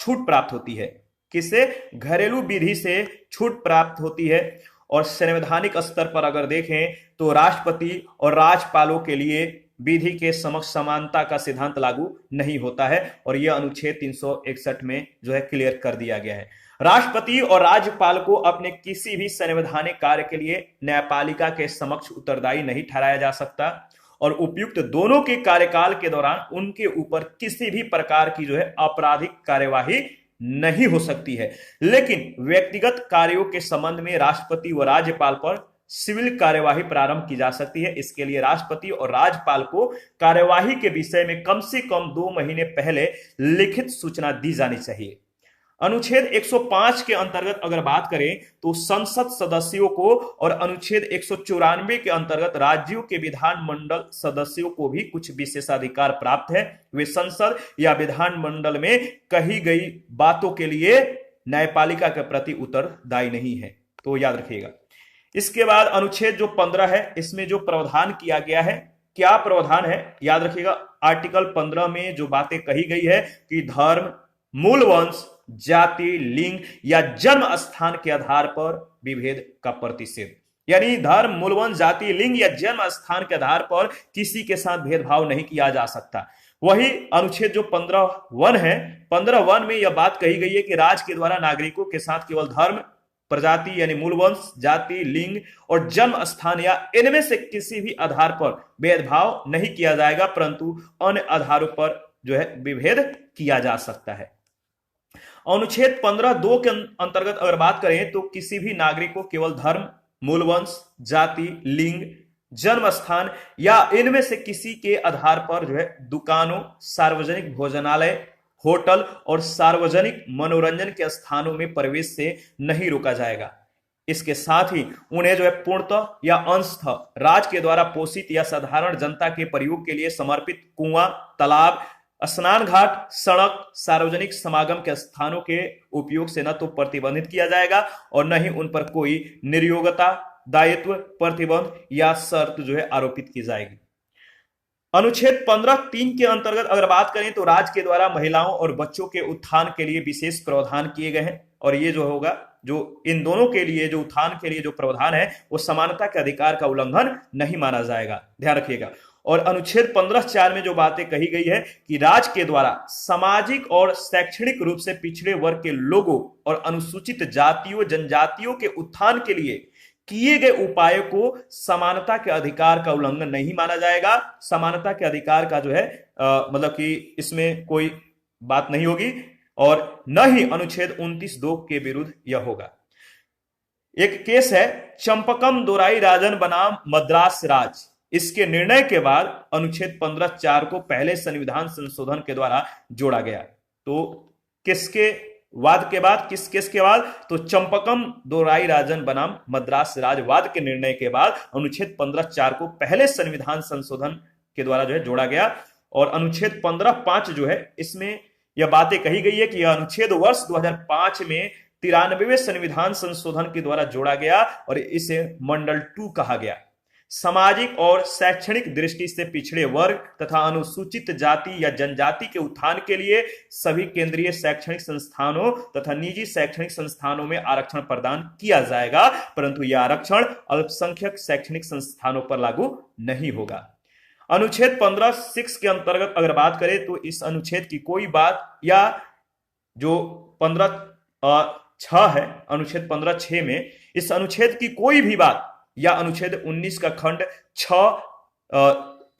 Speaker 1: छूट प्राप्त होती है। किससे? घरेलू विधि से छूट प्राप्त होती है। और संवैधानिक स्तर पर अगर देखें तो राष्ट्रपति और राज्यपालों के लिए विधि के समक्ष समानता का सिद्धांत लागू नहीं होता है, और यह अनुच्छेद 361 में जो है क्लियर कर दिया गया है। राष्ट्रपति और राज्यपाल को अपने किसी भी संवैधानिक कार्य के लिए न्यायपालिका के समक्ष उत्तरदायी नहीं ठहराया जा सकता, और उपयुक्त दोनों के कार्यकाल के दौरान उनके ऊपर किसी भी प्रकार की जो है आपराधिक कार्यवाही नहीं हो सकती है। लेकिन व्यक्तिगत कार्यों के संबंध में राष्ट्रपति व राज्यपाल पर सिविल कार्यवाही प्रारंभ की जा सकती है। इसके लिए राष्ट्रपति और राज्यपाल को कार्यवाही के विषय में कम से कम 2 महीने पहले लिखित सूचना दी जानी चाहिए। अनुच्छेद 105 के अंतर्गत अगर बात करें तो संसद सदस्यों को, और अनुच्छेद 194 के अंतर्गत राज्यों के विधानमंडल सदस्यों को भी कुछ विशेषाधिकार प्राप्त है। वे संसद या विधानमंडल में कही गई बातों के लिए न्यायपालिका के प्रति उत्तरदायी नहीं है, तो याद रखिएगा। इसके बाद अनुच्छेद जो 15 है, इसमें जो प्रावधान किया गया है, क्या प्रावधान है याद रखिएगा। आर्टिकल 15 में जो बातें कही गई है कि धर्म, मूल वंश, जाति, लिंग या जन्म स्थान के आधार पर विभेद का प्रतिषेध, यानी धर्म, मूल वंश, जाति, लिंग या जन्म स्थान के आधार पर किसी के साथ भेदभाव नहीं किया जा सकता। वही अनुच्छेद जो 15(1) है, 15(1) में यह बात कही गई है कि राज्य के द्वारा नागरिकों के साथ केवल धर्म, प्रजाति यानी मूल वंश, जाति, लिंग और जन्म स्थान या इनमें से किसी भी आधार पर भेदभाव नहीं किया जाएगा, परंतु अन्य आधारों पर जो है विभेद किया जा सकता है। अनुच्छेद 15(2) के अंतर्गत अगर बात करें तो किसी भी नागरिक को केवल धर्म, मूल वंश, जाति, लिंग, जन्म स्थान या इनमें से किसी के आधार पर जो है दुकानों, सार्वजनिक भोजनालय, होटल और सार्वजनिक मनोरंजन के स्थानों में प्रवेश से नहीं रोका जाएगा। इसके साथ ही उन्हें जो है पूर्णतः या अंशतः राज्य के द्वारा पोषित या साधारण जनता के प्रयोग के लिए समर्पित कुआं, तालाब, स्नान घाट, सड़क, सार्वजनिक समागम के स्थानों के उपयोग से न तो प्रतिबंधित किया जाएगा और न ही उन पर कोई निर्योग्यता, दायित्व, प्रतिबंध या शर्त जो है आरोपित की जाएगी। अनुच्छेद 15(3) के अंतर्गत अगर बात करें तो राज्य के द्वारा महिलाओं और बच्चों के उत्थान के लिए विशेष प्रावधान किए गए हैं, और ये जो होगा, जो इन दोनों के लिए जो उत्थान के लिए जो प्रावधान है वो समानता के अधिकार का उल्लंघन नहीं माना जाएगा, ध्यान रखिएगा। और अनुच्छेद 15(4) में जो बातें कही गई है कि राज्य के द्वारा सामाजिक और शैक्षणिक रूप से पिछड़े वर्ग के लोगों और अनुसूचित जातियों, जनजातियों के उत्थान के लिए किए गए उपायों को समानता के अधिकार का उल्लंघन नहीं माना जाएगा। समानता के अधिकार का जो है मतलब कि इसमें कोई बात नहीं होगी, और न ही अनुच्छेद 29(2) के विरुद्ध यह होगा। एक केस है चंपकम दोराई राजन बनाम मद्रास राज्य। इसके निर्णय के बाद अनुच्छेद 15(4) को पहले संविधान संशोधन के द्वारा जोड़ा गया। तो किसके वाद के बाद, किस केस के बाद? तो चंपकम दोराई राजन बनाम मद्रास राज्य वाद के निर्णय के बाद अनुच्छेद 15(4) को पहले संविधान संशोधन के द्वारा जो है जोड़ा गया। और अनुच्छेद 15(5) जो है, इसमें यह बातें कही गई है कि यह अनुच्छेद वर्ष 2005 में 93वें संविधान संशोधन के द्वारा जोड़ा गया और इसे मंडल 2 कहा गया। सामाजिक और शैक्षणिक दृष्टि से पिछड़े वर्ग तथा अनुसूचित जाति या जनजाति के उत्थान के लिए सभी केंद्रीय शैक्षणिक संस्थानों तथा निजी शैक्षणिक संस्थानों में आरक्षण प्रदान किया जाएगा, परंतु यह आरक्षण अल्पसंख्यक शैक्षणिक संस्थानों पर लागू नहीं होगा। अनुच्छेद 15(6) के अंतर्गत अगर बात करें तो इस अनुच्छेद की कोई बात या जो 15(6) है, अनुच्छेद 15(6) में इस अनुच्छेद की कोई भी बात या अनुच्छेद 19 का खंड 6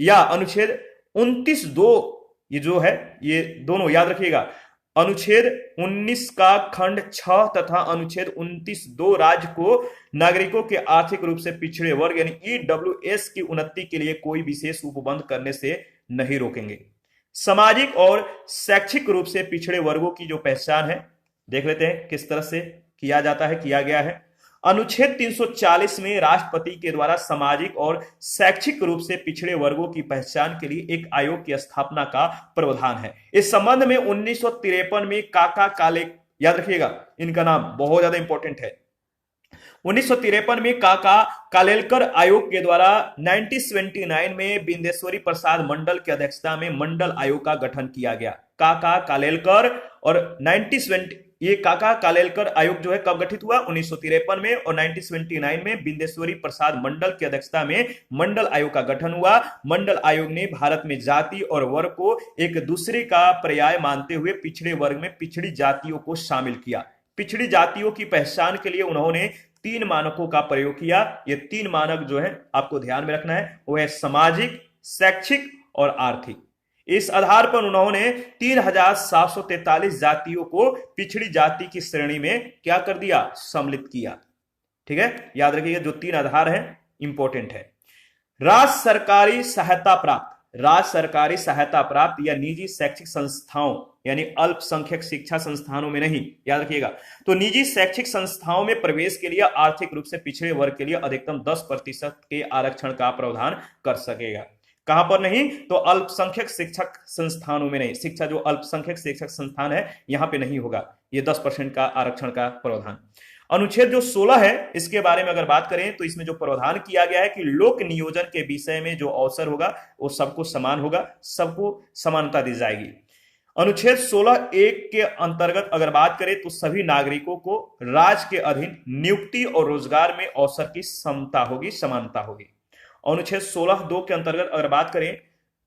Speaker 1: या अनुच्छेद 29(2), ये जो है ये दोनों याद रखिएगा, अनुच्छेद 19 का खंड 6 तथा अनुच्छेद 29(2) राज्य को नागरिकों के आर्थिक रूप से पिछड़े वर्ग यानी ईडब्ल्यूएस की उन्नति के लिए कोई विशेष उपबंध करने से नहीं रोकेंगे। सामाजिक और शैक्षिक रूप से पिछड़े वर्गों की जो पहचान है, देख लेते हैं किस तरह से किया जाता है, किया गया है। अनुच्छेद 340 में राष्ट्रपति के द्वारा सामाजिक और शैक्षिक रूप से पिछड़े वर्गों की पहचान के लिए एक आयोग की स्थापना का प्रावधान है। इस संबंध में 1953 में काका काले, याद रखिएगा इनका नाम बहुत ज्यादा इंपॉर्टेंट है, 1953 में काका कालेलकर आयोग के द्वारा 1979 में बिंदेश्वरी प्रसाद मंडल की अध्यक्षता में मंडल आयोग का गठन किया गया। काका कालेलकर और 1920 ये काका कालेलकर आयोग जो है कब गठित हुआ, 1953 में, और 1979 में बिंदेश्वरी प्रसाद मंडल की अध्यक्षता में मंडल आयोग का गठन हुआ। मंडल आयोग ने भारत में जाति और वर्ग को एक दूसरे का पर्याय मानते हुए पिछड़े वर्ग में पिछड़ी जातियों को शामिल किया। पिछड़ी जातियों की पहचान के लिए उन्होंने 3 मानकों का प्रयोग किया। ये 3 मानक जो है आपको ध्यान में रखना है, वो है सामाजिक, शैक्षिक और आर्थिक। इस आधार पर उन्होंने 3743 जातियों को पिछड़ी जाति की श्रेणी में क्या कर दिया, सम्मिलित किया। ठीक है, याद रखिएगा जो 3 आधार हैं इंपॉर्टेंट है। राज्य सरकारी सहायता प्राप्त, राज्य सरकारी सहायता प्राप्त या निजी शैक्षिक संस्थाओं यानी अल्पसंख्यक शिक्षा संस्थानों में नहीं, याद रखिएगा। तो निजी शैक्षिक संस्थाओं में प्रवेश के लिए आर्थिक रूप से पिछड़े वर्ग के लिए अधिकतम 10% के आरक्षण का प्रावधान कर सकेगा। कहां पर नहीं, तो अल्पसंख्यक शिक्षक संस्थानों में नहीं, शिक्षा जो अल्पसंख्यक शिक्षक संस्थान है यहां पे नहीं होगा ये 10% का आरक्षण का प्रावधान। अनुच्छेद जो 16 है इसके बारे में अगर बात करें तो इसमें जो प्रावधान किया गया है कि लोक नियोजन के विषय में जो अवसर होगा वो सबको समान होगा, सबको समानता दी जाएगी। अनुच्छेद 16(1) के अंतर्गत अगर बात करें तो सभी नागरिकों को राज्य के अधीन नियुक्ति और रोजगार में अवसर की समता होगी, समानता होगी। अनुच्छेद 16(2) के अंतर्गत अगर बात करें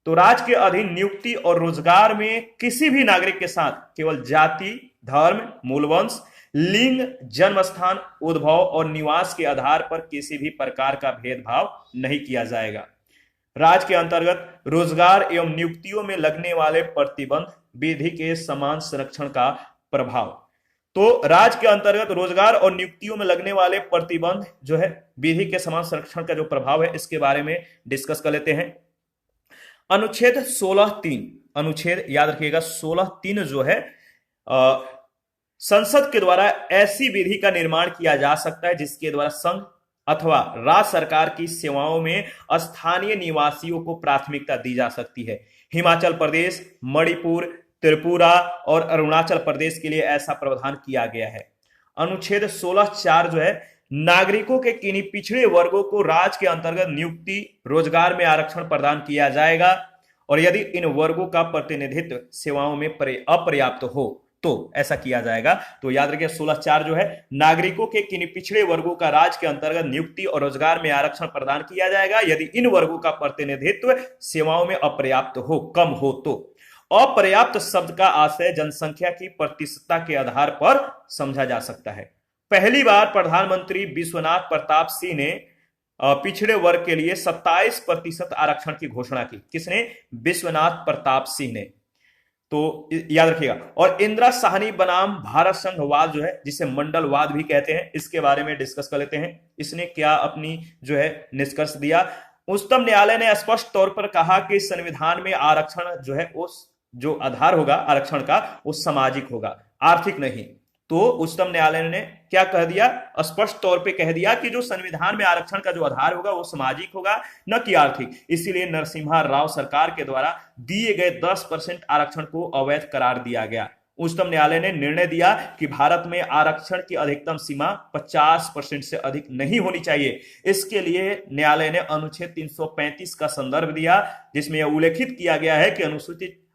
Speaker 1: तो राज्य के अधीन नियुक्ति और रोजगार में किसी भी नागरिक के साथ केवल जाति, धर्म, मूलवंश, लिंग, जन्म स्थान, उद्भव और निवास के आधार पर किसी भी प्रकार का भेदभाव नहीं किया जाएगा। राज्य के अंतर्गत रोजगार एवं नियुक्तियों में लगने वाले प्रतिबंध, विधि के समान संरक्षण का प्रभाव। तो राज्य के अंतर्गत रोजगार और नियुक्तियों में लगने वाले प्रतिबंध जो है, विधि के समान संरक्षण का जो प्रभाव है, इसके बारे में डिस्कस कर लेते हैं। अनुच्छेद 16(3), अनुच्छेद याद रखिएगा 16(3) जो है संसद के द्वारा ऐसी विधि का निर्माण किया जा सकता है जिसके द्वारा संघ अथवा राज्य सरकार की सेवाओं में स्थानीय निवासियों को प्राथमिकता दी जा सकती है। हिमाचल प्रदेश, मणिपुर, त्रिपुरा और अरुणाचल प्रदेश के लिए ऐसा प्रावधान किया गया है। अनुच्छेद 16(4) जो है नागरिकों के किन्हीं पिछड़े वर्गों को राज्य के अंतर्गत नियुक्ति, रोजगार में आरक्षण प्रदान किया जाएगा और यदि इन वर्गों का प्रतिनिधित्व सेवाओं में अपर्याप्त हो तो ऐसा किया जाएगा। तो याद रखिए 16(4) जो है नागरिकों के किन्हीं पिछड़े वर्गों का राज्य के अंतर्गत नियुक्ति और रोजगार में आरक्षण प्रदान किया जाएगा यदि इन वर्गों का प्रतिनिधित्व सेवाओं में अपर्याप्त हो, कम हो तो। अपर्याप्त शब्द का आशय जनसंख्या की प्रतिशतता के आधार पर समझा जा सकता है। पहली बार प्रधानमंत्री विश्वनाथ प्रताप सिंह ने पिछड़े वर्ग के लिए 27% आरक्षण की घोषणा की। किसने? विश्वनाथ प्रताप सिंह ने। तो याद रखिएगा। और इंदिरा साहनी बनाम भारत संघवाद जो है, जिसे मंडलवाद भी कहते हैं, इसके बारे में डिस्कस कर लेते हैं। इसने क्या अपनी जो है निष्कर्ष दिया। उच्चतम न्यायालय ने स्पष्ट तौर पर कहा कि संविधान में आरक्षण जो है उस जो आधार होगा आरक्षण का वो सामाजिक होगा, आर्थिक नहीं। तो उच्चतम न्यायालय ने क्या कह दिया? स्पष्ट तौर पे कह दिया कि जो संविधान में आरक्षण का जो आधार होगा वो सामाजिक होगा, न कि आर्थिक। इसीलिए नरसिम्हा राव सरकार के द्वारा दिए गए 10% आरक्षण को अवैध करार दिया गया। उच्चतम न्यायालय ने निर्णय दिया कि भारत में आरक्षण की अधिकतम सीमा 50% से अधिक नहीं होनी चाहिए। इसके लिए न्यायालय ने अनुच्छेद 335 का संदर्भ दिया, जिसमें यह उल्लेखित किया गया है कि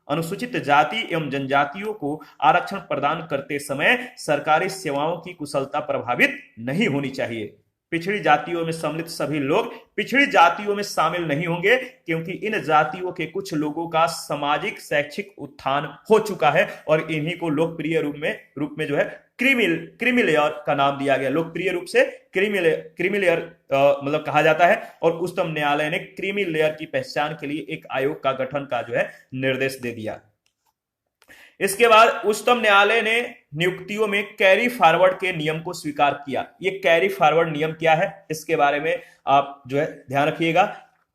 Speaker 1: अनुसूचित जाति एवं जनजातियों को आरक्षण प्रदान करते समय सरकारी सेवाओं की कुशलता प्रभावित नहीं होनी चाहिए। पिछड़ी जातियों में सम्मिलित सभी लोग पिछड़ी जातियों में शामिल नहीं होंगे, क्योंकि इन जातियों के कुछ लोगों का सामाजिक शैक्षिक उत्थान हो चुका है और इन्हीं को लोकप्रिय रूप में जो है क्रीमी लेयर का नाम दिया गया। लोकप्रिय रूप से क्रीमी लेयर मतलब कहा जाता है। और उच्चतम न्यायालय ने क्रीमी लेयर की पहचान के लिए एक आयोग का गठन का जो है निर्देश दे दिया। इसके बाद उच्चतम न्यायालय ने नियुक्तियों में कैरी फॉरवर्ड के नियम को स्वीकार किया। ये कैरी फॉरवर्ड नियम क्या है, इसके बारे में आप जो है ध्यान रखिएगा।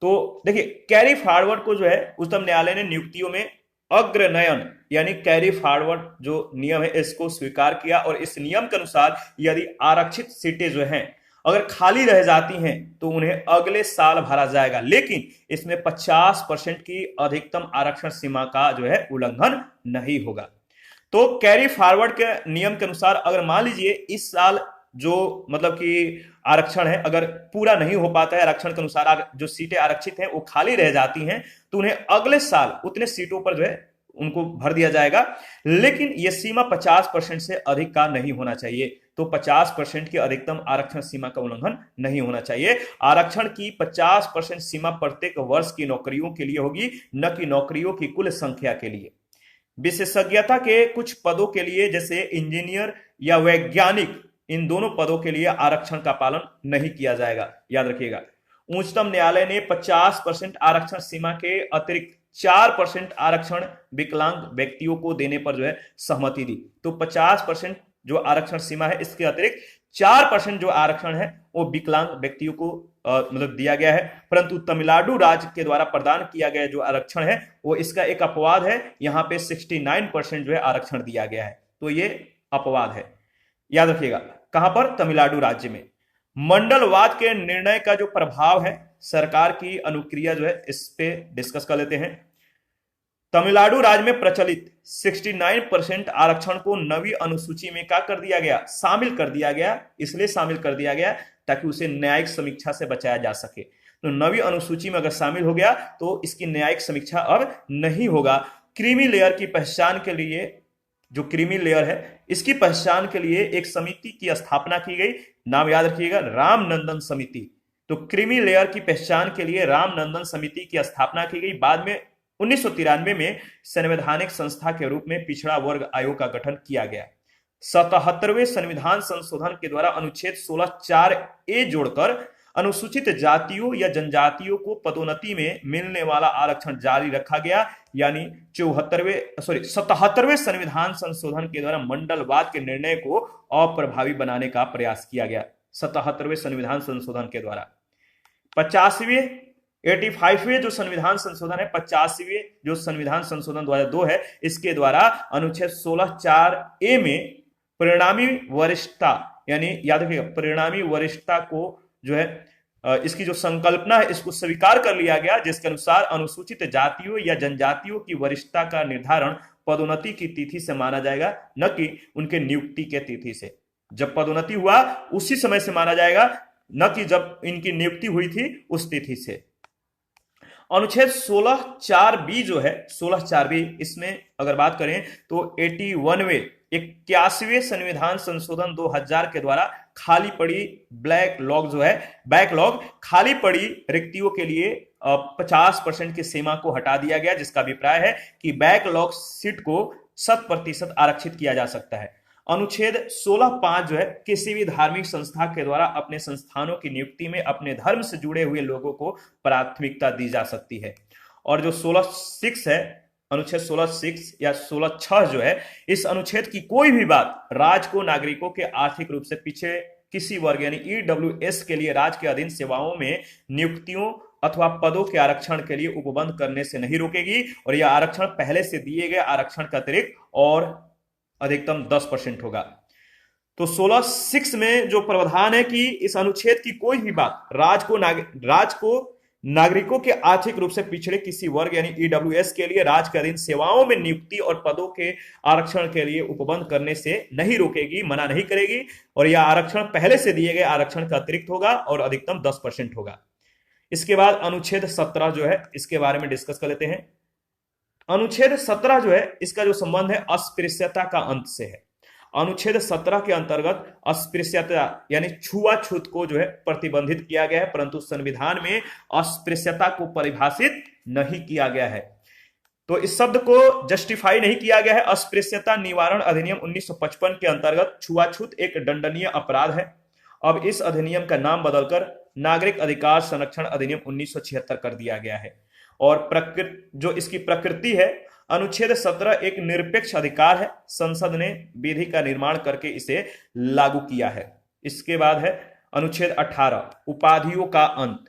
Speaker 1: तो देखिए, कैरी फॉरवर्ड को जो है उच्चतम न्यायालय ने नियुक्तियों में अग्रनयन यानी कैरी फॉरवर्ड जो नियम है इसको स्वीकार किया। और इस नियम के अनुसार यदि आरक्षित सीटें जो हैं अगर खाली रह जाती हैं तो उन्हें अगले साल भरा जाएगा, लेकिन इसमें 50% की अधिकतम आरक्षण सीमा का जो है उल्लंघन नहीं होगा। तो कैरी फॉरवर्ड के नियम के अनुसार अगर मान लीजिए इस साल जो मतलब कि आरक्षण है अगर पूरा नहीं हो पाता है, आरक्षण के अनुसार जो सीटें आरक्षित हैं वो खाली रह जाती हैं, तो उन्हें अगले साल उतने सीटों पर जो है उनको भर दिया जाएगा, लेकिन यह सीमा 50% से अधिक का नहीं होना चाहिए। तो 50% की अधिकतम आरक्षण सीमा का उल्लंघन नहीं होना चाहिए। आरक्षण की 50% सीमा प्रत्येक वर्ष की नौकरियों के लिए होगी, न कि नौकरियों की कुल संख्या के लिए। विशेषज्ञता के कुछ पदों के लिए जैसे इंजीनियर या वैज्ञानिक, इन दोनों पदों के लिए आरक्षण का पालन नहीं किया जाएगा, याद रखिएगा। उच्चतम न्यायालय ने 50% आरक्षण सीमा के अतिरिक्त 4% आरक्षण विकलांग व्यक्तियों को देने पर जो है सहमति दी। तो 50% जो आरक्षण सीमा है इसके अतिरिक्त 4% जो आरक्षण है वो विकलांग व्यक्तियों को मतलब दिया गया है। परंतु तमिलनाडु राज्य के द्वारा प्रदान किया गया जो आरक्षण है वो इसका एक अपवाद है। यहाँ पे 69% जो है आरक्षण दिया गया है, तो ये अपवाद है, याद रखिएगा। कहां पर? तमिलनाडु राज्य में। मंडलवाद के निर्णय का जो प्रभाव है सरकार की अनुक्रिया जो है इस पे डिस्कस कर लेते हैं। तमिलनाडु राज्य में प्रचलित 69% आरक्षण को नवी अनुसूची में क्या कर दिया गया? शामिल कर दिया गया। इसलिए शामिल कर दिया गया ताकि उसे न्यायिक समीक्षा से बचाया जा सके। तो नवी अनुसूची में अगर शामिल हो गया तो इसकी न्यायिक समीक्षा अब नहीं होगा। क्रीमी लेयर की पहचान के लिए, जो क्रीमी लेयर है इसकी पहचान के लिए एक समिति की स्थापना की गई। नाम याद रखिएगा, रामनंदन समिति। तो क्रीमी लेयर की पहचान के लिए रामनंदन समिति की स्थापना की गई। बाद में 1993 में संवैधानिक संस्था के रूप में पिछड़ा वर्ग आयोग का गठन किया गया। 77वें संविधान संशोधन के द्वारा अनुच्छेद 16(4)(a) जोड़कर अनुसूचित जातियों या जनजातियों को पदोन्नति में मिलने वाला आरक्षण जारी रखा गया। यानी 77वें संविधान संशोधन के द्वारा मंडलवाद के निर्णय को अप्रभावी बनाने का प्रयास किया गया। 77वें संविधान संशोधन के द्वारा 85वें जो संविधान संशोधन है, 85वें जो संविधान संशोधन 2002 है, इसके द्वारा अनुच्छेद 16(4)(a) में परिणामी वरिष्ठता, यानी याद रखिएगा परिणामी वरिष्ठता को जो है इसकी जो संकल्पना है इसको स्वीकार कर लिया गया, जिसके अनुसार अनुसूचित जातियों या जनजातियों की वरिष्ठता का निर्धारण पदोन्नति की तिथि से माना जाएगा, न कि उनके नियुक्ति के तिथि से। जब पदोन्नति हुआ उसी समय से माना जाएगा, न कि जब इनकी नियुक्ति हुई थी उस तिथि से। अनुच्छेद 16(4)(b) जो है 16(4)(b), इसमें अगर बात करें तो 81वें संविधान संशोधन 2000 के द्वारा खाली पड़ी बैकलॉग खाली पड़ी रिक्तियों के लिए 50% की सीमा को हटा दिया गया, जिसका अभिप्राय है कि बैकलॉग सीट को 100% आरक्षित किया जा सकता है। अनुच्छेद 16(5) जो है किसी भी धार्मिक संस्था के द्वारा अपने संस्थानों की नियुक्ति में अपने धर्म से जुड़े हुए लोगों को प्राथमिकता दी जा सकती है। और जो 16(6) है, अनुच्छेद 16(6) या 16(6) जो है, इस अनुच्छेद की कोई भी बात राज्य को नागरिकों के आर्थिक रूप से पीछे किसी वर्ग यानी EWS के लिए राज्य के अधीन सेवाओं में नियुक्तियों अथवा पदों के आरक्षण के लिए उपबंध करने से नहीं रोकेगी। और यह आरक्षण पहले से दिए गए आरक्षण का अतिरिक्त और अधिकतम 10% होगा। तो 16(6) में जो प्रावधान है कि इस अनुच्छेद की कोई भी बात राज्य को नागरिकों के आर्थिक रूप से पिछड़े किसी वर्ग यानी EWS के लिए राज्य के अधीन सेवाओं में नियुक्ति और पदों के आरक्षण के लिए उपबंध करने से नहीं रोकेगी, मना नहीं करेगी। और यह आरक्षण पहले से दिए गए आरक्षण का अतिरिक्त होगा और अधिकतम 10% होगा। इसके बाद अनुच्छेद 17 जो है, इसके बारे में डिस्कस कर लेते हैं। अनुच्छेद 17 जो है, इसका जो संबंध है अस्पृश्यता का अंत से है। अनुच्छेद 17 के अंतर्गत अस्पृश्यता यानी छुआछूत को जो है प्रतिबंधित किया गया है, परंतु संविधान में अस्पृश्यता को परिभाषित नहीं किया गया है। तो इस शब्द को जस्टिफाई नहीं किया गया है। अस्पृश्यता निवारण अधिनियम 1955 के अंतर्गत छुआछूत एक दंडनीय अपराध है। अब इस अधिनियम का नाम बदलकर नागरिक अधिकार संरक्षण अधिनियम 1976 कर दिया गया है। और जो इसकी प्रकृति है, अनुच्छेद 17 एक निरपेक्ष अधिकार है। संसद ने विधि का निर्माण करके इसे लागू किया है। इसके बाद है अनुच्छेद 18 उपाधियों का अंत।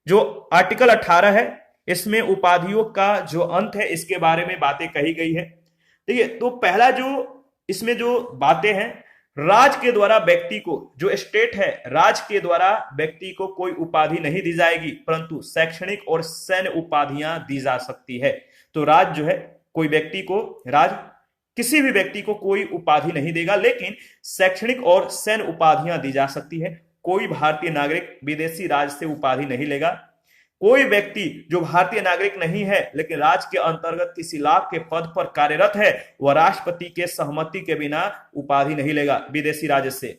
Speaker 1: जो आर्टिकल 18 है, इसमें उपाधियों का जो अंत है इसके बारे में बातें कही गई है। देखिए, तो पहला जो इसमें जो बातें हैं, राज्य के द्वारा व्यक्ति को, जो स्टेट है, राज्य के द्वारा व्यक्ति को कोई उपाधि नहीं दी जाएगी, परंतु शैक्षणिक और सैन्य उपाधियां दी जा सकती है। तो राज्य जो है कोई व्यक्ति को, राज्य किसी भी व्यक्ति को कोई उपाधि नहीं देगा, लेकिन शैक्षणिक और सैन्य उपाधियां दी जा सकती है। कोई भारतीय नागरिक विदेशी राज्य से उपाधि नहीं लेगा। कोई व्यक्ति जो भारतीय नागरिक नहीं है लेकिन राज्य के अंतर्गत किसी लाभ के पद पर कार्यरत है, वह राष्ट्रपति के सहमति के बिना उपाधि नहीं लेगा विदेशी राज्य से।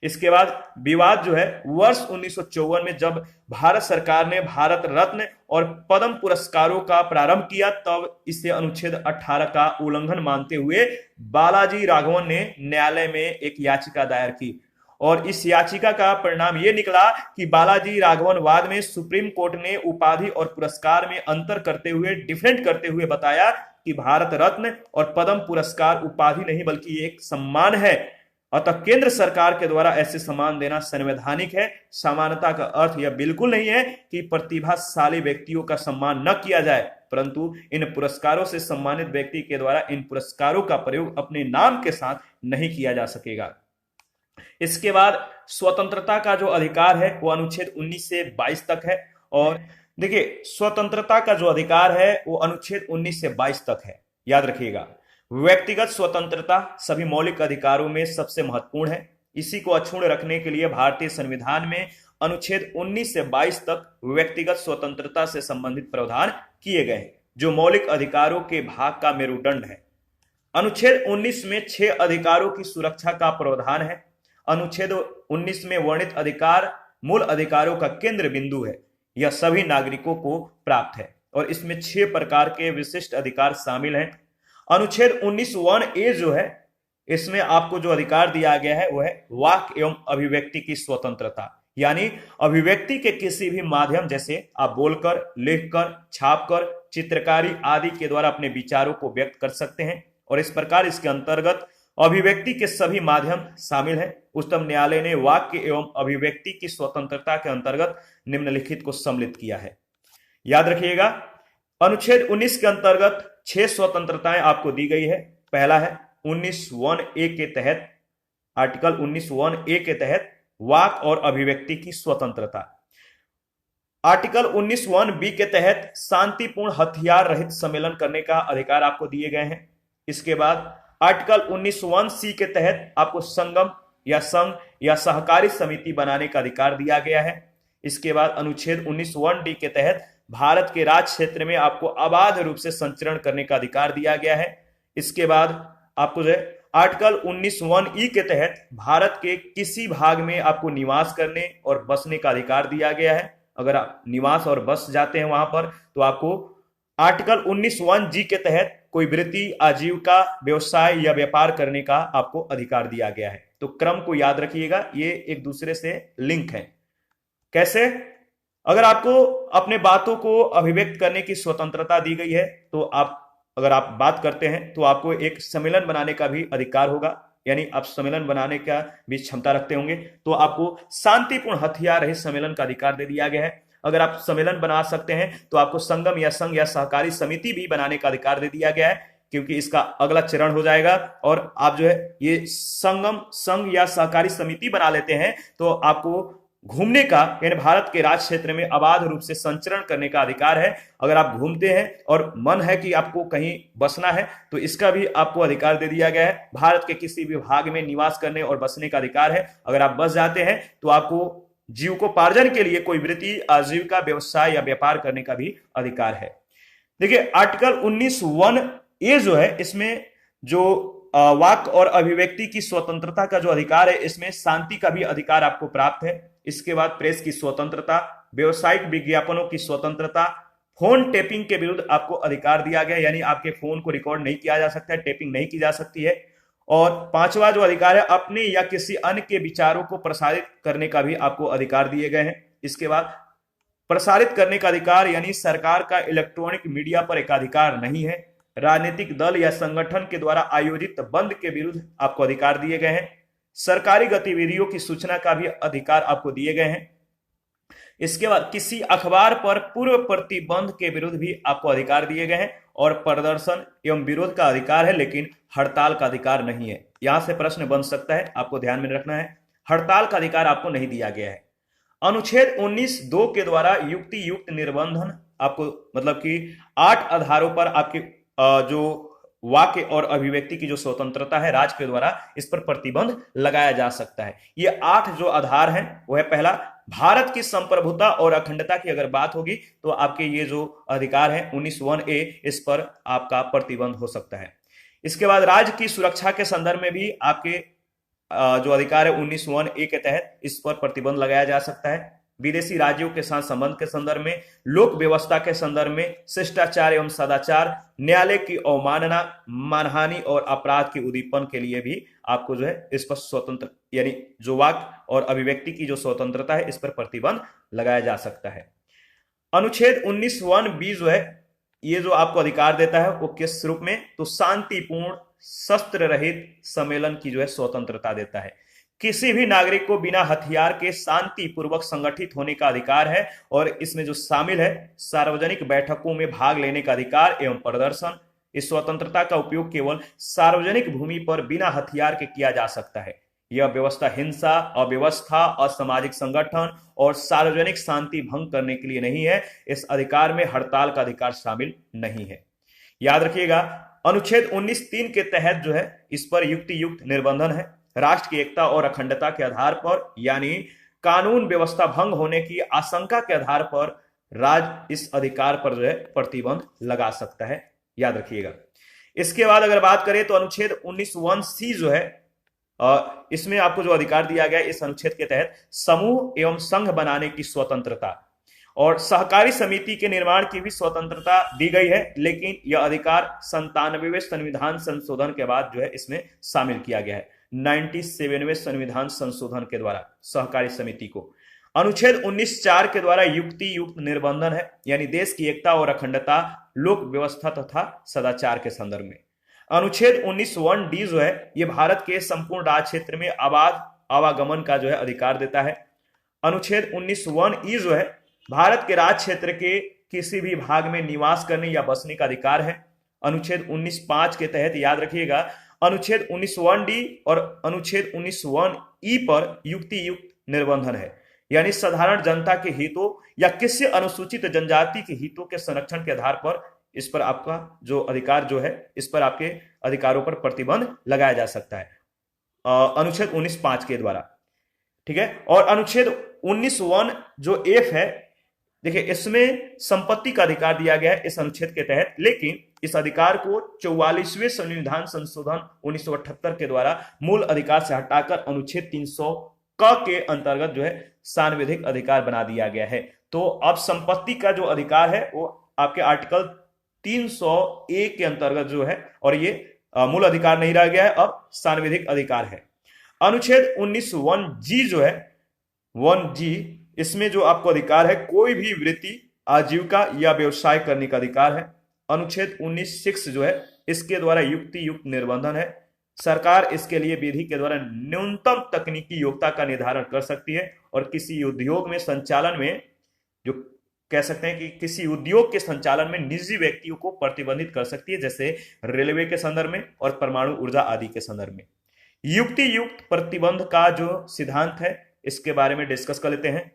Speaker 1: इसके बाद विवाद जो है, वर्ष 1954 में जब भारत सरकार ने भारत रत्न और पद्म पुरस्कारों का प्रारंभ किया, तब इसे अनुच्छेद 18 का उल्लंघन मानते हुए बालाजी राघवन ने न्यायालय में एक याचिका दायर की। और इस याचिका का परिणाम यह निकला कि बालाजी राघवन वाद में सुप्रीम कोर्ट ने उपाधि और पुरस्कार में अंतर करते हुए, डिफरेंट करते हुए बताया कि भारत रत्न और पद्म पुरस्कार उपाधि नहीं बल्कि एक सम्मान है। अतः केंद्र सरकार के द्वारा ऐसे सम्मान देना संवैधानिक है। समानता का अर्थ यह बिल्कुल नहीं है कि प्रतिभाशाली व्यक्तियों का सम्मान न किया जाए, परंतु इन पुरस्कारों से सम्मानित व्यक्ति के द्वारा इन पुरस्कारों का प्रयोग अपने नाम के साथ नहीं किया जा सकेगा। इसके बाद स्वतंत्रता का जो अधिकार है वो अनुच्छेद 19 से 22 तक है। और देखिए, स्वतंत्रता का जो अधिकार है वो अनुच्छेद 19 से 22 तक है। याद रखिएगा, व्यक्तिगत स्वतंत्रता सभी मौलिक अधिकारों में सबसे महत्वपूर्ण है। इसी को अक्षुण्ण रखने के लिए भारतीय संविधान में अनुच्छेद 19 से 22 तक व्यक्तिगत स्वतंत्रता से संबंधित प्रावधान किए गए हैं, जो मौलिक अधिकारों के भाग का मेरुदंड है। अनुच्छेद 19 में 6 अधिकारों की सुरक्षा का प्रावधान है। अनुच्छेद 19 में वर्णित अधिकार मूल अधिकारों का केंद्र बिंदु है। यह सभी नागरिकों को प्राप्त है और इसमें 6 प्रकार के विशिष्ट अधिकार शामिल हैं। अनुच्छेद 19(1)(a) जो है, इसमें आपको जो अधिकार दिया गया है वह है वाक एवं अभिव्यक्ति की स्वतंत्रता। यानी अभिव्यक्ति के किसी भी माध्यम, जैसे आप बोलकर, लिखकर, छापकर, चित्रकारी आदि के द्वारा अपने विचारों को व्यक्त कर सकते हैं। और इस प्रकार इसके अंतर्गत अभिव्यक्ति के सभी माध्यम शामिल हैं। उच्चतम न्यायालय ने वाक्य एवं अभिव्यक्ति की स्वतंत्रता के अंतर्गत निम्नलिखित को सम्मिलित किया है। याद रखिएगा, अनुच्छेद 19 के अंतर्गत 6 स्वतंत्रताएं आपको दी गई है। पहला है 19(1)(a) के तहत, आर्टिकल 19(1)(a) के तहत वाक और अभिव्यक्ति की स्वतंत्रता। आर्टिकल 19(1)(b) के तहत शांतिपूर्ण हथियार रहित सम्मेलन करने का अधिकार आपको दिए गए हैं। इसके बाद आर्टिकल 19(1)(c) के तहत आपको संगम या संघ या सहकारी समिति बनाने का अधिकार दिया गया है। इसके बाद अनुच्छेद 19(1)(d) के तहत भारत के राज क्षेत्र में आपको अबाध रूप से संचरण करने का अधिकार दिया गया है। इसके बाद आपको जो है आर्टिकल 19(1)(e) के तहत भारत के किसी भाग में आपको निवास करने और बसने का अधिकार दिया गया है। अगर आप निवास और बस जाते हैं वहां पर, तो आपको आर्टिकल 19(1)(g) के तहत कोई वृत्ति, आजीविका, व्यवसाय या व्यापार करने का आपको अधिकार दिया गया है। तो क्रम को याद रखिएगा, ये एक दूसरे से लिंक है। कैसे? अगर आपको अपने बातों को अभिव्यक्त करने की स्वतंत्रता दी गई है, तो अगर आप बात करते हैं तो आपको एक सम्मेलन बनाने का भी अधिकार होगा, यानी आप सम्मेलन बनाने का भी क्षमता रखते होंगे। तो आपको शांतिपूर्ण हथियार रहित सम्मेलन का अधिकार दे दिया गया है। अगर आप सम्मेलन बना सकते हैं तो आपको संगम या संघ या सहकारी समिति भी बनाने का अधिकार दे दिया गया है, क्योंकि इसका अगला चरण हो जाएगा। और आप जो है ये संगम, संघ या सहकारी समिति बना लेते हैं तो आपको घूमने का, यानी भारत के राज क्षेत्र में अबाध रूप से संचरण करने का अधिकार है। अगर आप घूमते हैं और मन है कि आपको कहीं बसना है तो इसका भी आपको अधिकार दे दिया गया है। भारत के किसी भी भाग में निवास करने और बसने का अधिकार है। अगर आप बस जाते हैं तो आपको जीविकोपार्जन के लिए कोई वृत्ति, आजीविका, व्यवसाय या व्यापार करने का भी अधिकार है। देखिए, आर्टिकल 19(1)(a) जो है, इसमें जो वाक और अभिव्यक्ति की स्वतंत्रता का जो अधिकार है, इसमें शांति का भी अधिकार आपको प्राप्त है। इसके बाद प्रेस की स्वतंत्रता, व्यवसायिक विज्ञापनों की स्वतंत्रता, फोन टेपिंग के विरुद्ध आपको अधिकार दिया गया, यानी आपके फोन को रिकॉर्ड नहीं किया जा सकता है, टेपिंग नहीं की जा सकती है। और पांचवा जो अधिकार है, अपने या किसी अन्य के विचारों को प्रसारित करने का भी आपको अधिकार दिए गए हैं। इसके बाद प्रसारित करने का अधिकार, यानी सरकार का इलेक्ट्रॉनिक मीडिया पर एकाधिकार नहीं है। राजनीतिक दल या संगठन के द्वारा आयोजित बंद के विरुद्ध आपको अधिकार दिए गए हैं। सरकारी गतिविधियों की सूचना का भी अधिकार आपको दिए गए हैं। इसके बाद किसी अखबार पर पूर्व प्रतिबंध के विरुद्ध भी आपको अधिकार दिए गए हैं। और प्रदर्शन एवं विरोध का अधिकार है, लेकिन हड़ताल का अधिकार नहीं है। यहां से प्रश्न बन सकता है, आपको ध्यान में रखना है, हड़ताल का अधिकार आपको नहीं दिया गया है। अनुच्छेद 19(2) के द्वारा युक्ति युक्त निर्बंधन आपको, मतलब कि 8 आधारों पर आपके जो वाक्य और अभिव्यक्ति की जो स्वतंत्रता है, राज्य के द्वारा इस पर प्रतिबंध लगाया जा सकता है। ये 8 जो आधार हैं वो है, पहला, भारत की संप्रभुता और अखंडता की अगर बात होगी तो आपके ये जो अधिकार है 19(1)(a), इस पर आपका प्रतिबंध हो सकता है। इसके बाद राज्य की सुरक्षा के संदर्भ में भी आपके जो अधिकार है 19(1)(a) के तहत इस पर प्रतिबंध लगाया जा सकता है। विदेशी राज्यों के साथ संबंध के संदर्भ में, लोक व्यवस्था के संदर्भ में, शिष्टाचार एवं सदाचार, न्यायालय की अवमानना, मानहानि और अपराध के उद्दीपन के लिए भी आपको जो है इस पर स्वतंत्र, यानी जो वाक और अभिव्यक्ति की जो स्वतंत्रता है, इस पर प्रतिबंध लगाया जा सकता है। अनुच्छेद 19(1)(b) जो है, ये जो आपको अधिकार देता है वो किस रूप में, तो शांतिपूर्ण शस्त्र रहित सम्मेलन की जो है स्वतंत्रता देता है। किसी भी नागरिक को बिना हथियार के शांतिपूर्वक संगठित होने का अधिकार है। और इसमें जो शामिल है, सार्वजनिक बैठकों में भाग लेने का अधिकार एवं प्रदर्शन। इस स्वतंत्रता का उपयोग केवल सार्वजनिक भूमि पर बिना हथियार के किया जा सकता है। यह व्यवस्था हिंसा, अव्यवस्था, असामाजिक संगठन और सार्वजनिक शांति भंग करने के लिए नहीं है। इस अधिकार में हड़ताल का अधिकार शामिल नहीं है। याद रखिएगा, अनुच्छेद 19(3) के तहत जो है इस पर युक्ति युक्त निर्बंधन है। राष्ट्र की एकता और अखंडता के आधार पर, यानी कानून व्यवस्था भंग होने की आशंका के आधार पर राज्य इस अधिकार पर जो है प्रतिबंध लगा सकता है। याद रखिएगा। इसके बाद अगर बात करें तो अनुच्छेद 19(1)(c) जो है, इसमें आपको जो अधिकार दिया गया है इस अनुच्छेद के तहत, समूह एवं संघ बनाने की स्वतंत्रता और सहकारी समिति के निर्माण की भी स्वतंत्रता दी गई है। लेकिन यह अधिकार 97वें संविधान संशोधन के बाद जो है इसमें शामिल किया गया है। 97वें संविधान संशोधन के द्वारा सहकारी समिति को अनुच्छेद 19(4) के द्वारा युक्ति युक्त निर्बंधन है, यानी देश की एकता और अखंडता, लोक व्यवस्था तथा सदाचार के संदर्भ में। अनुच्छेद 19(1)(d) जो है, यह भारत के संपूर्ण राज्य क्षेत्र में अबाध आवागमन का जो है अधिकार देता है। अनुच्छेद 19(1)(e) जो है, भारत के राज्य क्षेत्र के किसी भी भाग में निवास करने या बसने का अधिकार है। अनुच्छेद 19(5) के तहत, याद रखिएगा, अनुच्छेद 19(1)(d) और अनुच्छेद 19(1)(e) पर युक्ति युक्त निर्बंधन है, यानी साधारण जनता के हितों या किसी अनुसूचित जनजाति के हितों के संरक्षण के आधार पर इस पर आपका जो अधिकार जो है, इस पर आपके अधिकारों पर प्रतिबंध लगाया जा सकता है अनुच्छेद 19(5) के द्वारा। ठीक है। और अनुच्छेद 19(1) जो F है, देखिए इसमें संपत्ति का अधिकार दिया गया है इस अनुच्छेद के तहत, लेकिन इस अधिकार को 44वें संविधान संशोधन 1978 के द्वारा मूल अधिकार से हटाकर अनुच्छेद 300 क के अंतर्गत जो है सांविधिक अधिकार बना दिया गया है। तो अब संपत्ति का जो अधिकार है वो आपके आर्टिकल 300A के अंतर्गत जो है, और ये मूल अधिकार नहीं रह गया है, अब सांविधिक अधिकार है। अनुच्छेद 19(1)(g) जो है, 1G, इसमें जो आपको अधिकार है, कोई भी वृत्ति, आजीविका या व्यवसाय करने का अधिकार है। अनुच्छेद 19(6) जो है, इसके द्वारा युक्ति युक्त निर्बंधन है। सरकार इसके लिए विधि के द्वारा न्यूनतम तकनीकी योग्यता का निर्धारण कर सकती है और किसी उद्योग में संचालन में, जो कह सकते हैं कि किसी उद्योग के संचालन में निजी व्यक्तियों को प्रतिबंधित कर सकती है, जैसे रेलवे के संदर्भ में और परमाणु ऊर्जा आदि के संदर्भ में। युक्ति युक्त प्रतिबंध का जो सिद्धांत है, इसके बारे में डिस्कस कर लेते हैं।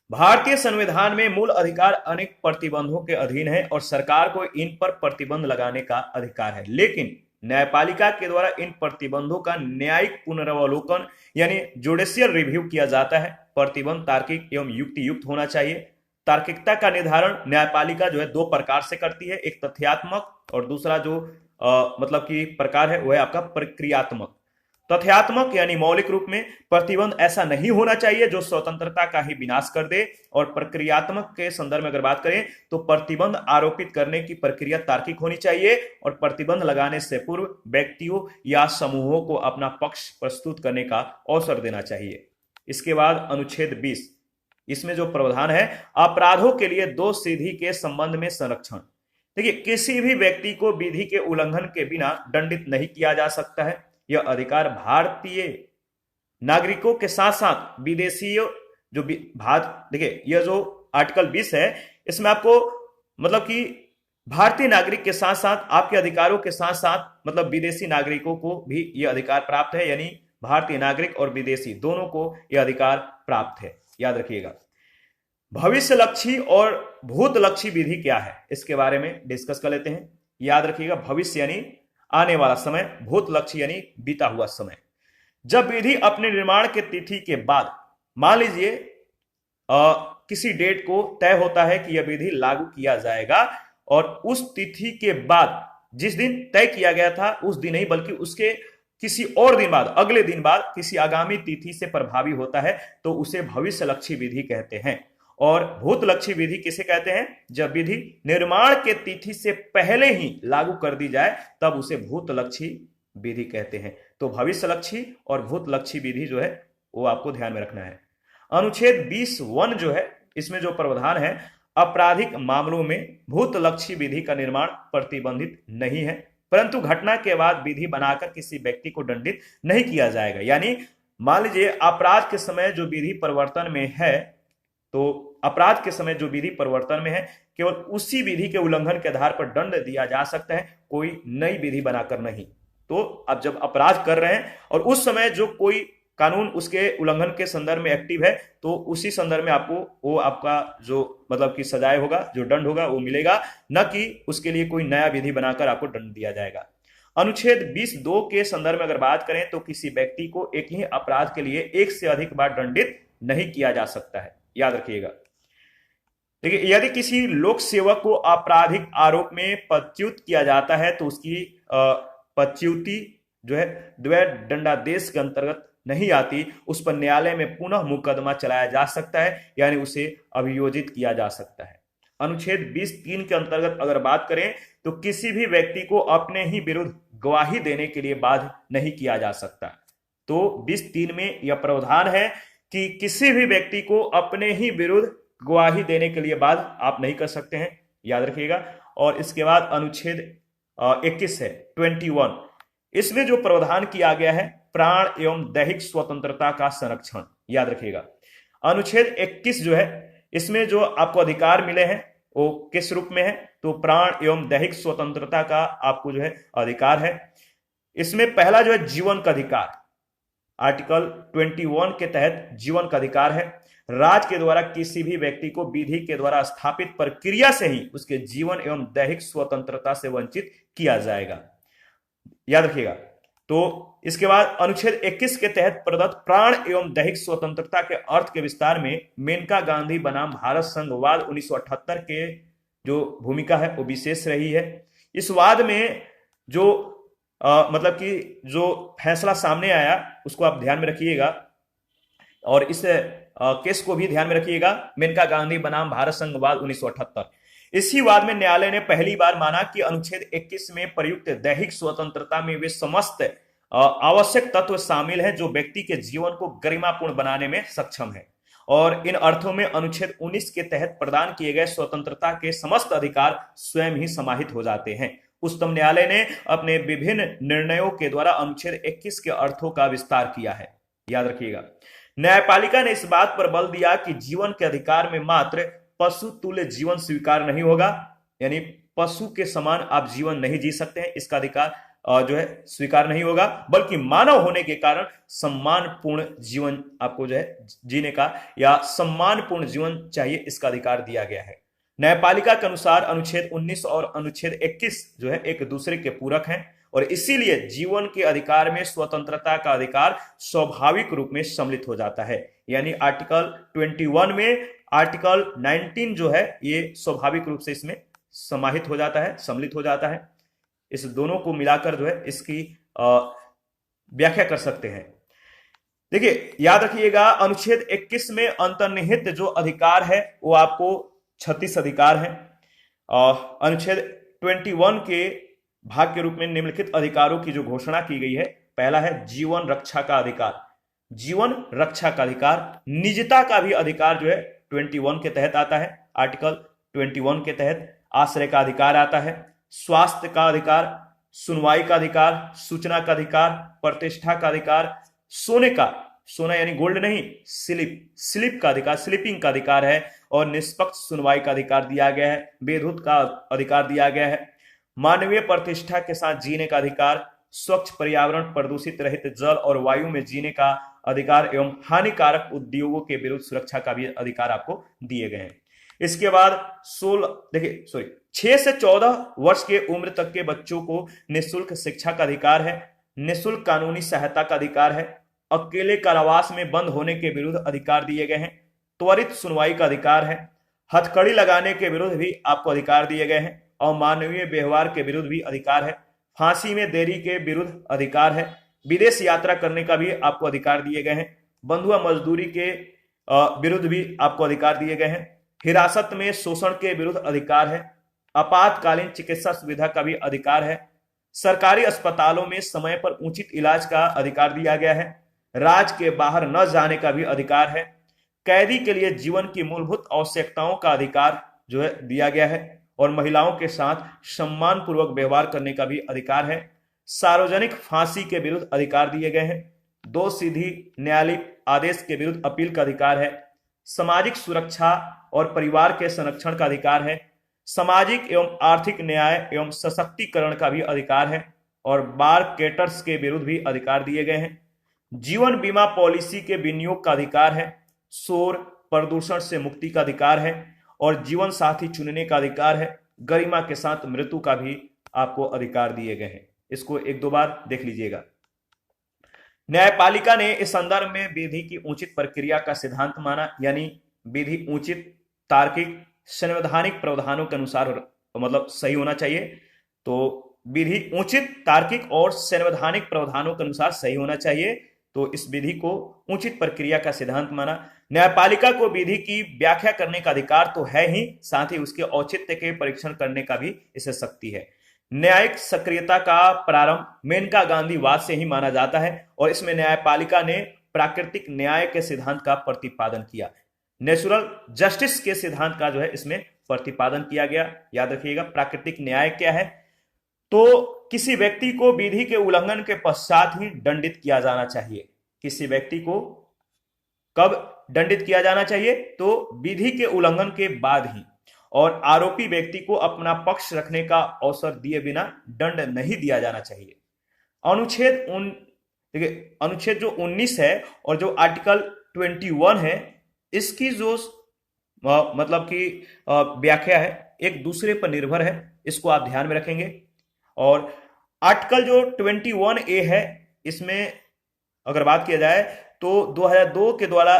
Speaker 1: भारतीय संविधान में मूल अधिकार अनेक प्रतिबंधों के अधीन है और सरकार को इन पर प्रतिबंध लगाने का अधिकार है, लेकिन न्यायपालिका के द्वारा इन प्रतिबंधों का न्यायिक पुनरावलोकन यानी जुडिशियल रिव्यू किया जाता है। प्रतिबंध तार्किक एवं युक्ति युक्त होना चाहिए। तार्किकता का निर्धारण न्यायपालिका जो है 2 प्रकार से करती है, एक तथ्यात्मक और दूसरा जो मतलब कि प्रकार है वो है आपका प्रक्रियात्मक। तथ्यात्मक यानी मौलिक रूप में प्रतिबंध ऐसा नहीं होना चाहिए जो स्वतंत्रता का ही विनाश कर दे। और प्रक्रियात्मक के संदर्भ में अगर बात करें तो प्रतिबंध आरोपित करने की प्रक्रिया तार्किक होनी चाहिए और प्रतिबंध लगाने से पूर्व व्यक्तियों या समूहों को अपना पक्ष प्रस्तुत करने का अवसर देना चाहिए। इसके बाद अनुच्छेद 20, इसमें जो प्रावधान है अपराधों के लिए दोष सिद्धि के संबंध में संरक्षण। देखिए, किसी भी व्यक्ति को विधि के उल्लंघन के बिना दंडित नहीं किया जा सकता है। यह अधिकार भारतीय नागरिकों के साथ साथ विदेशियों जो भारत, देखिए यह जो आर्टिकल 20 है इसमें आपको मतलब कि भारतीय नागरिक के साथ साथ आपके अधिकारों के साथ साथ मतलब विदेशी नागरिकों को भी यह अधिकार प्राप्त है, यानी भारतीय नागरिक और विदेशी दोनों को यह अधिकार प्राप्त है। याद रखिएगा। भविष्य लक्षी और भूत लक्षी विधि क्या है, इसके बारे में डिस्कस कर लेते हैं। याद रखिएगा, भविष्य यानी आने वाला समय, भूत लक्षी यानी बीता हुआ समय। जब विधि अपने निर्माण के तिथि के बाद, मान लीजिए किसी डेट को तय होता है कि यह विधि लागू किया जाएगा और उस तिथि के बाद जिस दिन तय किया गया था उस दिन नहीं बल्कि उसके किसी और दिन बाद, अगले दिन बाद किसी आगामी तिथि से प्रभावी होता है तो उसे भविष्य लक्षी विधि कहते हैं। और भूत लक्षी विधि किसे कहते हैं? जब विधि निर्माण के तिथि से पहले ही लागू कर दी जाए तब उसे भूत लक्षी विधि कहते हैं। तो भविष्य लक्षी और भूत लक्षी विधि जो है वो आपको ध्यान में रखना है। अनुच्छेद 20(1) जो है इसमें जो प्रावधान है, आपराधिक मामलों में भूत लक्षी विधि का निर्माण प्रतिबंधित नहीं है, परंतु घटना के बाद विधि बनाकर किसी व्यक्ति को दंडित नहीं किया जाएगा। यानी मान लीजिए अपराध के समय जो विधि परिवर्तन में है, तो अपराध के समय जो विधि परिवर्तन में है केवल उसी विधि के उल्लंघन के आधार पर दंड दिया जा सकता है, कोई नई विधि बनाकर नहीं। तो अब जब अपराध कर रहे हैं और उस समय जो कोई कानून उसके उल्लंघन के संदर्भ में एक्टिव है तो उसी संदर्भ में आपको वो आपका जो मतलब कि सजाए होगा, जो दंड होगा वो मिलेगा, न कि उसके लिए कोई नया विधि बनाकर आपको दंड दिया जाएगा। अनुच्छेद 20(2) के संदर्भ में अगर बात करें तो किसी व्यक्ति को एक ही अपराध के लिए एक से अधिक बार दंडित नहीं किया जा सकता है। याद रखिएगा। देखिए, यदि किसी लोक सेवक को आपराधिक आरोप में पदच्युत किया जाता है तो उसकी पदच्युति जो है द्वैध दंडादेश के अंतर्गत नहीं आती, उस पर न्यायालय में पुनः मुकदमा चलाया जा सकता है, यानी उसे अभियोजित किया जा सकता है। अनुच्छेद 20(3) के अंतर्गत अगर बात करें तो किसी भी व्यक्ति को अपने ही विरुद्ध गवाही देने के लिए बाध्य नहीं किया जा सकता। तो 20(3) में यह प्रावधान है कि किसी भी व्यक्ति को अपने ही विरुद्ध गवाही देने के लिए बाध्य आप नहीं कर सकते हैं। याद रखिएगा। और इसके बाद अनुच्छेद 21 है 21, इसमें जो प्रावधान किया गया है प्राण एवं दैहिक स्वतंत्रता का संरक्षण। याद रखिएगा। अनुच्छेद 21 जो है इसमें जो आपको अधिकार मिले हैं वो किस रूप में है? तो प्राण एवं दैहिक स्वतंत्रता का आपको जो है अधिकार है। इसमें पहला जो है जीवन का अधिकार, आर्टिकल 21 के तहत जीवन का अधिकार है। राज्य के द्वारा किसी भी व्यक्ति को विधि के द्वारा स्थापित प्रक्रिया से ही उसके जीवन एवं दैहिक स्वतंत्रता से वंचित किया जाएगा। याद रखिएगा। तो इसके बाद अनुच्छेद 21 के तहत प्रदत्त प्राण एवं दैहिक स्वतंत्रता के अर्थ के विस्तार में मेनका गांधी बनाम भारत संघवाद 1978 के जो भूमिका है वो विशेष रही है। इस वाद में जो मतलब कि जो फैसला सामने आया उसको आप ध्यान में रखिएगा और इस केस को भी ध्यान में रखिएगा। मेनका गांधी बनाम भारत संघवाद 1978। इसी वाद में न्यायालय ने पहली बार माना कि अनुच्छेद 21 में प्रयुक्त दैहिक स्वतंत्रता में वे समस्त आवश्यक तत्व शामिल हैं जो व्यक्ति के जीवन को गरिमापूर्ण बनाने में सक्षम है, और इन अर्थों में अनुच्छेद 19 के तहत प्रदान किए गए स्वतंत्रता के समस्त अधिकार स्वयं ही समाहित हो जाते हैं। उच्चतम न्यायालय ने अपने विभिन्न निर्णयों के द्वारा अनुच्छेद 21 के अर्थों का विस्तार किया है। याद रखिएगा। न्यायपालिका ने इस बात पर बल दिया कि जीवन के अधिकार में मात्र पशु तुल्य जीवन स्वीकार नहीं होगा, यानी पशु के समान आप जीवन नहीं जी सकते हैं, इसका अधिकार जो है स्वीकार नहीं होगा, बल्कि मानव होने के कारण सम्मानपूर्ण जीवन आपको जो है जीने का या सम्मानपूर्ण जीवन चाहिए, इसका अधिकार दिया गया है। न्यायपालिका के अनुसार अनुच्छेद 19 और अनुच्छेद 21 जो है एक दूसरे के पूरक हैं और इसीलिए जीवन के अधिकार में स्वतंत्रता का अधिकार स्वाभाविक रूप में सम्मिलित हो जाता है। यानी आर्टिकल 21 में आर्टिकल 19 जो है ये स्वाभाविक रूप से इसमें समाहित हो जाता है, सम्मिलित हो जाता है। इस दोनों को मिलाकर जो है इसकी व्याख्या कर सकते हैं। देखिए याद रखिएगा, अनुच्छेद 21 में अंतर्निहित जो अधिकार है वो आपको 36 अधिकार है। अनुच्छेद 21 के भाग के रूप में निम्नलिखित अधिकारों की जो घोषणा की गई है, पहला है जीवन रक्षा का अधिकार, जीवन रक्षा का अधिकार। निजता का भी अधिकार जो है 21 के तहत आता है, आर्टिकल 21 के तहत। आश्रय का अधिकार आता है, स्वास्थ्य का अधिकार, सुनवाई का अधिकार, सूचना का अधिकार, प्रतिष्ठा का अधिकार, सोने का, सोना यानी गोल्ड नहीं, स्लिप का अधिकार, स्लीपिंग का अधिकार है, और निष्पक्ष सुनवाई का अधिकार दिया गया है, बेधुत का अधिकार दिया गया है, मानवीय प्रतिष्ठा के साथ जीने का अधिकार, स्वच्छ पर्यावरण, प्रदूषित रहित जल और वायु में जीने का अधिकार एवं हानिकारक उद्योगों के विरुद्ध सुरक्षा का भी अधिकार आपको दिए गए हैं। इसके बाद 6 से 14 वर्ष के उम्र तक के बच्चों को निःशुल्क शिक्षा का अधिकार है, निःशुल्क कानूनी सहायता का अधिकार है, अकेले कारावास में बंद होने के विरुद्ध अधिकार दिए गए हैं, त्वरित सुनवाई का अधिकार है, हथकड़ी लगाने के विरुद्ध भी आपको अधिकार दिए गए हैं, और मानवीय व्यवहार के विरुद्ध भी अधिकार है, फांसी में देरी के विरुद्ध अधिकार है, विदेश यात्रा करने का भी आपको अधिकार दिए गए हैं, बंधुआ मजदूरी के विरुद्ध भी आपको अधिकार दिए गए हैं, हिरासत में शोषण के विरुद्ध अधिकार है, आपातकालीन चिकित्सा सुविधा का भी अधिकार है, सरकारी अस्पतालों में समय पर उचित इलाज का अधिकार दिया गया है, राज्य के बाहर न जाने का भी अधिकार है, कैदी के लिए जीवन की मूलभूत आवश्यकताओं का अधिकार जो है दिया गया है, और महिलाओं के साथ सम्मान पूर्वक व्यवहार करने का भी अधिकार है, सार्वजनिक फांसी के विरुद्ध अधिकार दिए गए हैं, दो सीधी न्यायालयिक आदेश के विरुद्ध अपील का अधिकार है, सामाजिक सुरक्षा और परिवार के संरक्षण का अधिकार है, सामाजिक एवं आर्थिक न्याय एवं सशक्तिकरण का भी अधिकार है, और मार्केटर्स के विरुद्ध भी अधिकार दिए गए हैं, जीवन बीमा पॉलिसी के विनियोग का अधिकार है, शोर प्रदूषण से मुक्ति का अधिकार है, और जीवन साथी चुनने का अधिकार है, गरिमा के साथ मृत्यु का भी आपको अधिकार दिए गए हैं। इसको एक दो बार देख लीजिएगा। न्यायपालिका ने इस संदर्भ में विधि की उचित प्रक्रिया का सिद्धांत माना, यानी विधि उचित, तार्किक, संवैधानिक प्रावधानों के अनुसार मतलब सही होना चाहिए। तो विधि उचित, तार्किक और संवैधानिक प्रावधानों के अनुसार सही होना चाहिए, तो इस विधि को उचित प्रक्रिया का सिद्धांत माना। न्यायपालिका को विधि की व्याख्या करने का अधिकार तो है ही, साथ ही उसके औचित्य के परीक्षण करने का भी इसे शक्ति है। न्यायिक सक्रियता का प्रारंभ मेनका गांधी वाद से ही माना जाता है, और इसमें न्यायपालिका ने प्राकृतिक न्याय के सिद्धांत का प्रतिपादन किया, नेचुरल जस्टिस के सिद्धांत का जो है इसमें प्रतिपादन किया गया। याद रखिएगा, प्राकृतिक न्याय क्या है, तो किसी व्यक्ति को विधि के उल्लंघन के पश्चात ही दंडित किया जाना चाहिए। किसी व्यक्ति को कब दंडित किया जाना चाहिए, तो विधि के उल्लंघन के बाद ही, और आरोपी व्यक्ति को अपना पक्ष रखने का अवसर दिए बिना दंड नहीं दिया जाना चाहिए। अनुच्छेद जो 19 है और जो आर्टिकल 21 है, इसकी जो मतलब कि व्याख्या है एक दूसरे पर निर्भर है, इसको आप ध्यान में रखेंगे। और आर्टिकल जो 21A है, इसमें अगर बात किया जाए तो 2002 के द्वारा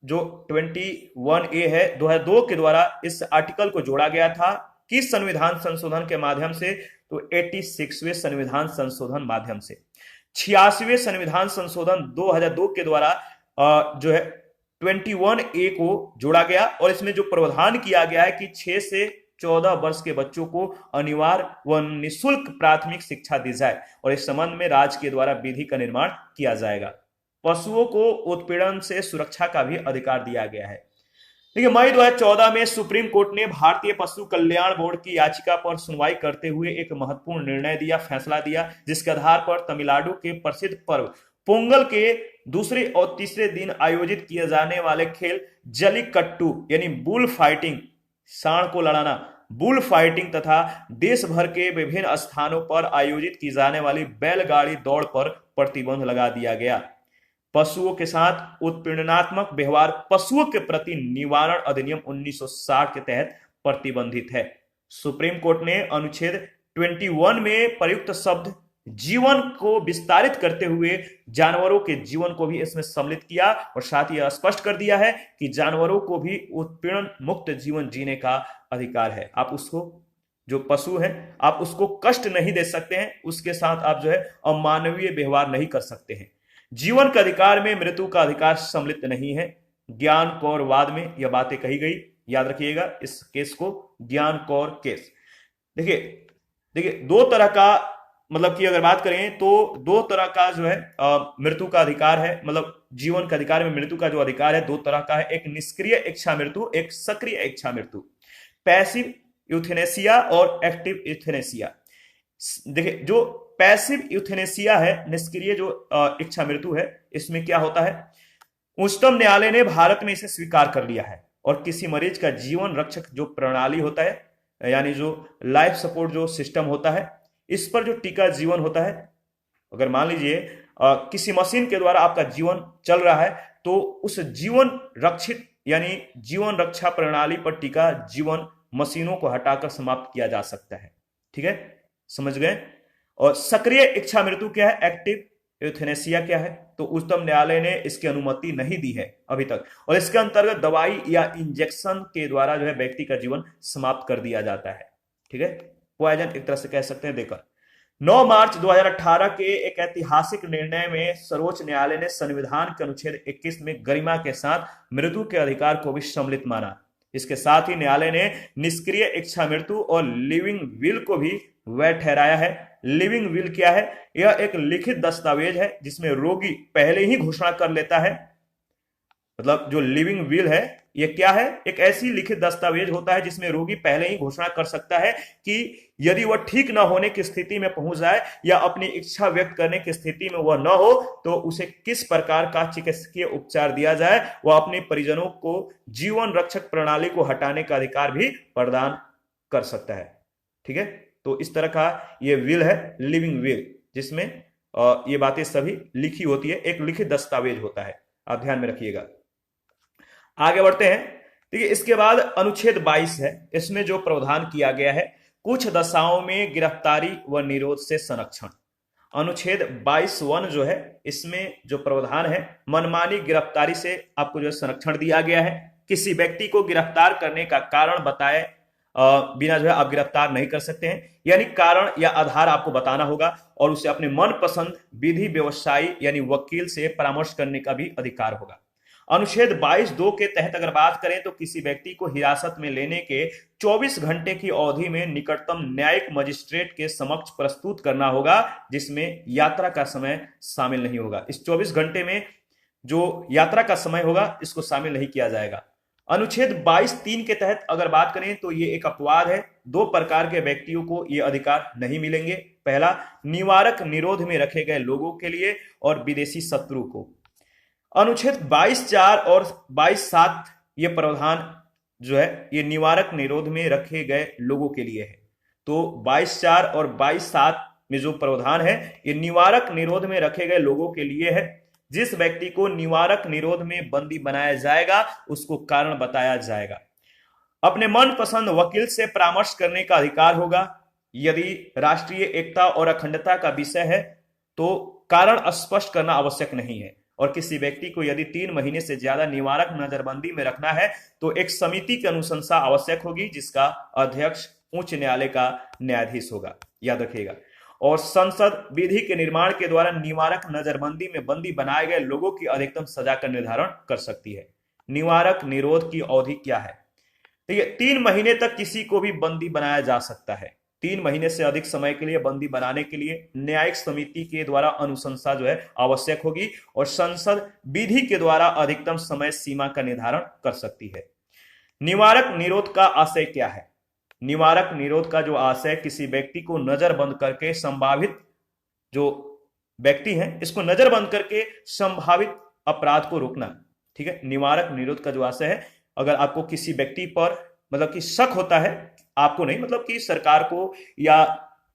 Speaker 1: जो 21A है, 2002 के द्वारा इस आर्टिकल को जोड़ा गया था किस संविधान संशोधन के माध्यम से, तो 86वें संविधान संशोधन माध्यम से। 86वें संविधान संशोधन 2002 के द्वारा जो है 21A को जोड़ा गया, और इसमें जो प्रावधान किया गया है कि 6 से 14 वर्ष के बच्चों को अनिवार्य व निःशुल्क प्राथमिक शिक्षा दी जाए, और इस संबंध में राज्य के द्वारा विधि का निर्माण किया जाएगा। पशुओं को उत्पीड़न से सुरक्षा का भी अधिकार दिया गया है। देखिए, मई 2014 में सुप्रीम कोर्ट ने भारतीय पशु कल्याण बोर्ड की याचिका पर सुनवाई करते हुए एक महत्वपूर्ण निर्णय दिया, फैसला दिया, जिसके आधार पर तमिलनाडु के प्रसिद्ध पर्व पोंगल के दूसरे और तीसरे दिन आयोजित किए जाने वाले खेल जलीकट्टू यानी बुल फाइटिंग, सांड को लड़ाना, बुल फाइटिंग तथा देश भर के विभिन्न स्थानों पर आयोजित की जाने वाली बैलगाड़ी दौड़ पर प्रतिबंध लगा दिया गया। पशुओं के साथ उत्पीड़नात्मक व्यवहार पशुओं के प्रति निवारण अधिनियम 1960 के तहत प्रतिबंधित है। सुप्रीम कोर्ट ने अनुच्छेद 21 में प्रयुक्त शब्द जीवन को विस्तारित करते हुए जानवरों के जीवन को भी इसमें सम्मिलित किया, और साथ ही स्पष्ट कर दिया है कि जानवरों को भी उत्पीड़न मुक्त जीवन जीने का अधिकार है। आप उसको जो पशु है आप उसको कष्ट नहीं दे सकते हैं, उसके साथ आप जो है अमानवीय व्यवहार नहीं कर सकते हैं। जीवन के अधिकार में मृत्यु का अधिकार सम्मिलित नहीं है। ज्ञान कौरवाद में यह बातें कही गई, याद रखिएगा इस केस को, ज्ञान कौर केस। देखिए देखिए दो तरह का, मतलब कि अगर बात करें तो दो तरह का जो है मृत्यु का अधिकार है, मतलब जीवन के अधिकार में मृत्यु का जो अधिकार है दो तरह का है, एक निष्क्रिय इच्छा मृत्यु, एक सक्रिय इच्छा मृत्यु, पैसिव यूथेनेसिया और एक्टिव यूथेनेसिया। देखिए जो पैसिव यूथेनेसिया है, निष्क्रिय जो इच्छा मृत्यु है, इसमें क्या होता है, उच्चतम न्यायालय ने भारत में इसे स्वीकार कर लिया है और किसी मरीज का जीवन रक्षक जो प्रणाली होता है, यानी जो लाइफ सपोर्ट जो सिस्टम होता है, इस पर जो टीका जीवन होता है, अगर मान लीजिए किसी मशीन के द्वारा आपका जीवन चल रहा है तो उस जीवन रक्षित यानी जीवन रक्षा प्रणाली पर टीका जीवन मशीनों को हटाकर समाप्त किया जा सकता है। ठीक है, समझ गए। और सक्रिय इच्छा मृत्यु क्या है, एक्टिव यूथेनेसिया क्या है, तो उच्चतम न्यायालय ने इसकी अनुमति नहीं दी है अभी तक, और इसके अंतर्गत दवाई या इंजेक्शन के द्वारा जो है व्यक्ति का जीवन समाप्त कर दिया जाता है। ठीक है, पॉइजन एक तरह से कह सकते हैं देकर। 9 मार्च 2018 के एक ऐतिहासिक निर्णय में सर्वोच्च न्यायालय ने संविधान के अनुच्छेद 21 में गरिमा के साथ मृत्यु के अधिकार को भी सम्मिलित माना। इसके साथ ही न्यायालय ने निष्क्रिय इच्छा मृत्यु और लिविंग विल को भी वैध ठहराया है। लिविंग विल क्या है, यह एक लिखित दस्तावेज है जिसमें रोगी पहले ही घोषणा कर लेता है, मतलब जो लिविंग विल है ये क्या है, एक ऐसी लिखित दस्तावेज होता है जिसमें रोगी पहले ही घोषणा कर सकता है कि यदि वह ठीक न होने की स्थिति में पहुंच जाए या अपनी इच्छा व्यक्त करने की स्थिति में वह न हो तो उसे किस प्रकार का चिकित्सकीय उपचार दिया जाए। वह अपने परिजनों को जीवन रक्षक प्रणाली को हटाने का अधिकार भी प्रदान कर सकता है। ठीक है, तो इस तरह का ये विल है, लिविंग विल, जिसमें ये बातें सभी लिखी होती है, एक लिखित दस्तावेज होता है, आप ध्यान में रखिएगा। आगे बढ़ते हैं। देखिए इसके बाद अनुच्छेद 22 है, इसमें जो प्रावधान किया गया है, कुछ दशाओं में गिरफ्तारी व निरोध से संरक्षण। अनुच्छेद 22(1) जो है, इसमें जो प्रावधान है, मनमानी गिरफ्तारी से आपको जो संरक्षण दिया गया है। किसी व्यक्ति को गिरफ्तार करने का कारण बताए बिना जो है आप गिरफ्तार नहीं कर सकते हैं, यानी कारण या आधार आपको बताना होगा और उसे अपने मनपसंद विधि व्यवसायी यानी वकील से परामर्श करने का भी अधिकार होगा। अनुच्छेद 22(2) के तहत अगर बात करें तो किसी व्यक्ति को हिरासत में लेने के 24 घंटे की अवधि में निकटतम न्यायिक मजिस्ट्रेट के समक्ष प्रस्तुत करना होगा, जिसमें यात्रा का समय शामिल नहीं होगा। इस 24 घंटे में जो यात्रा का समय होगा इसको शामिल नहीं किया जाएगा। अनुच्छेद 22(3) के तहत अगर बात करें तो ये एक अपवाद है, 2 प्रकार के व्यक्तियों को ये अधिकार नहीं मिलेंगे। पहला, निवारक निरोध में रखे गए लोगों के लिए और विदेशी शत्रु को। अनुच्छेद 22(4) और 22(7) ये प्रावधान जो है ये निवारक निरोध में रखे गए लोगों के लिए है। तो 22(4) और 22(7) में जो प्रावधान है ये निवारक निरोध में रखे गए लोगों के लिए है। जिस व्यक्ति को निवारक निरोध में बंदी बनाया जाएगा उसको कारण बताया जाएगा। अपने मनपसंद वकील से परामर्श करने का अधिकार होगा। यदि राष्ट्रीय एकता और अखंडता का विषय है तो कारण स्पष्ट करना आवश्यक नहीं है। और किसी व्यक्ति को यदि 3 महीने से ज्यादा निवारक नजरबंदी में रखना है तो एक समिति की अनुशंसा आवश्यक होगी, जिसका अध्यक्ष उच्च न्यायालय का न्यायाधीश होगा, याद रखिएगा। और संसद विधि के निर्माण के द्वारा निवारक नजरबंदी में बंदी बनाए गए लोगों की अधिकतम सजा का निर्धारण कर सकती है। निवारक निरोध की अवधि क्या है? देखिए 3 महीने तक किसी को भी बंदी बनाया जा सकता है। 3 महीने से अधिक समय के लिए बंदी बनाने के लिए न्यायिक समिति के द्वारा अनुशंसा जो है आवश्यक होगी और संसद विधि के द्वारा अधिकतम समय सीमा का निर्धारण कर सकती है। निवारक निरोध का आशय क्या है? निवारक निरोध का जो आशय किसी व्यक्ति को नजरबंद करके संभावित जो व्यक्ति है इसको नजरबंद करके संभावित अपराध को रोकना। ठीक है, निवारक निरोध का जो आशय है, अगर आपको किसी व्यक्ति पर मतलब कि शक होता है, आपको नहीं मतलब कि सरकार को या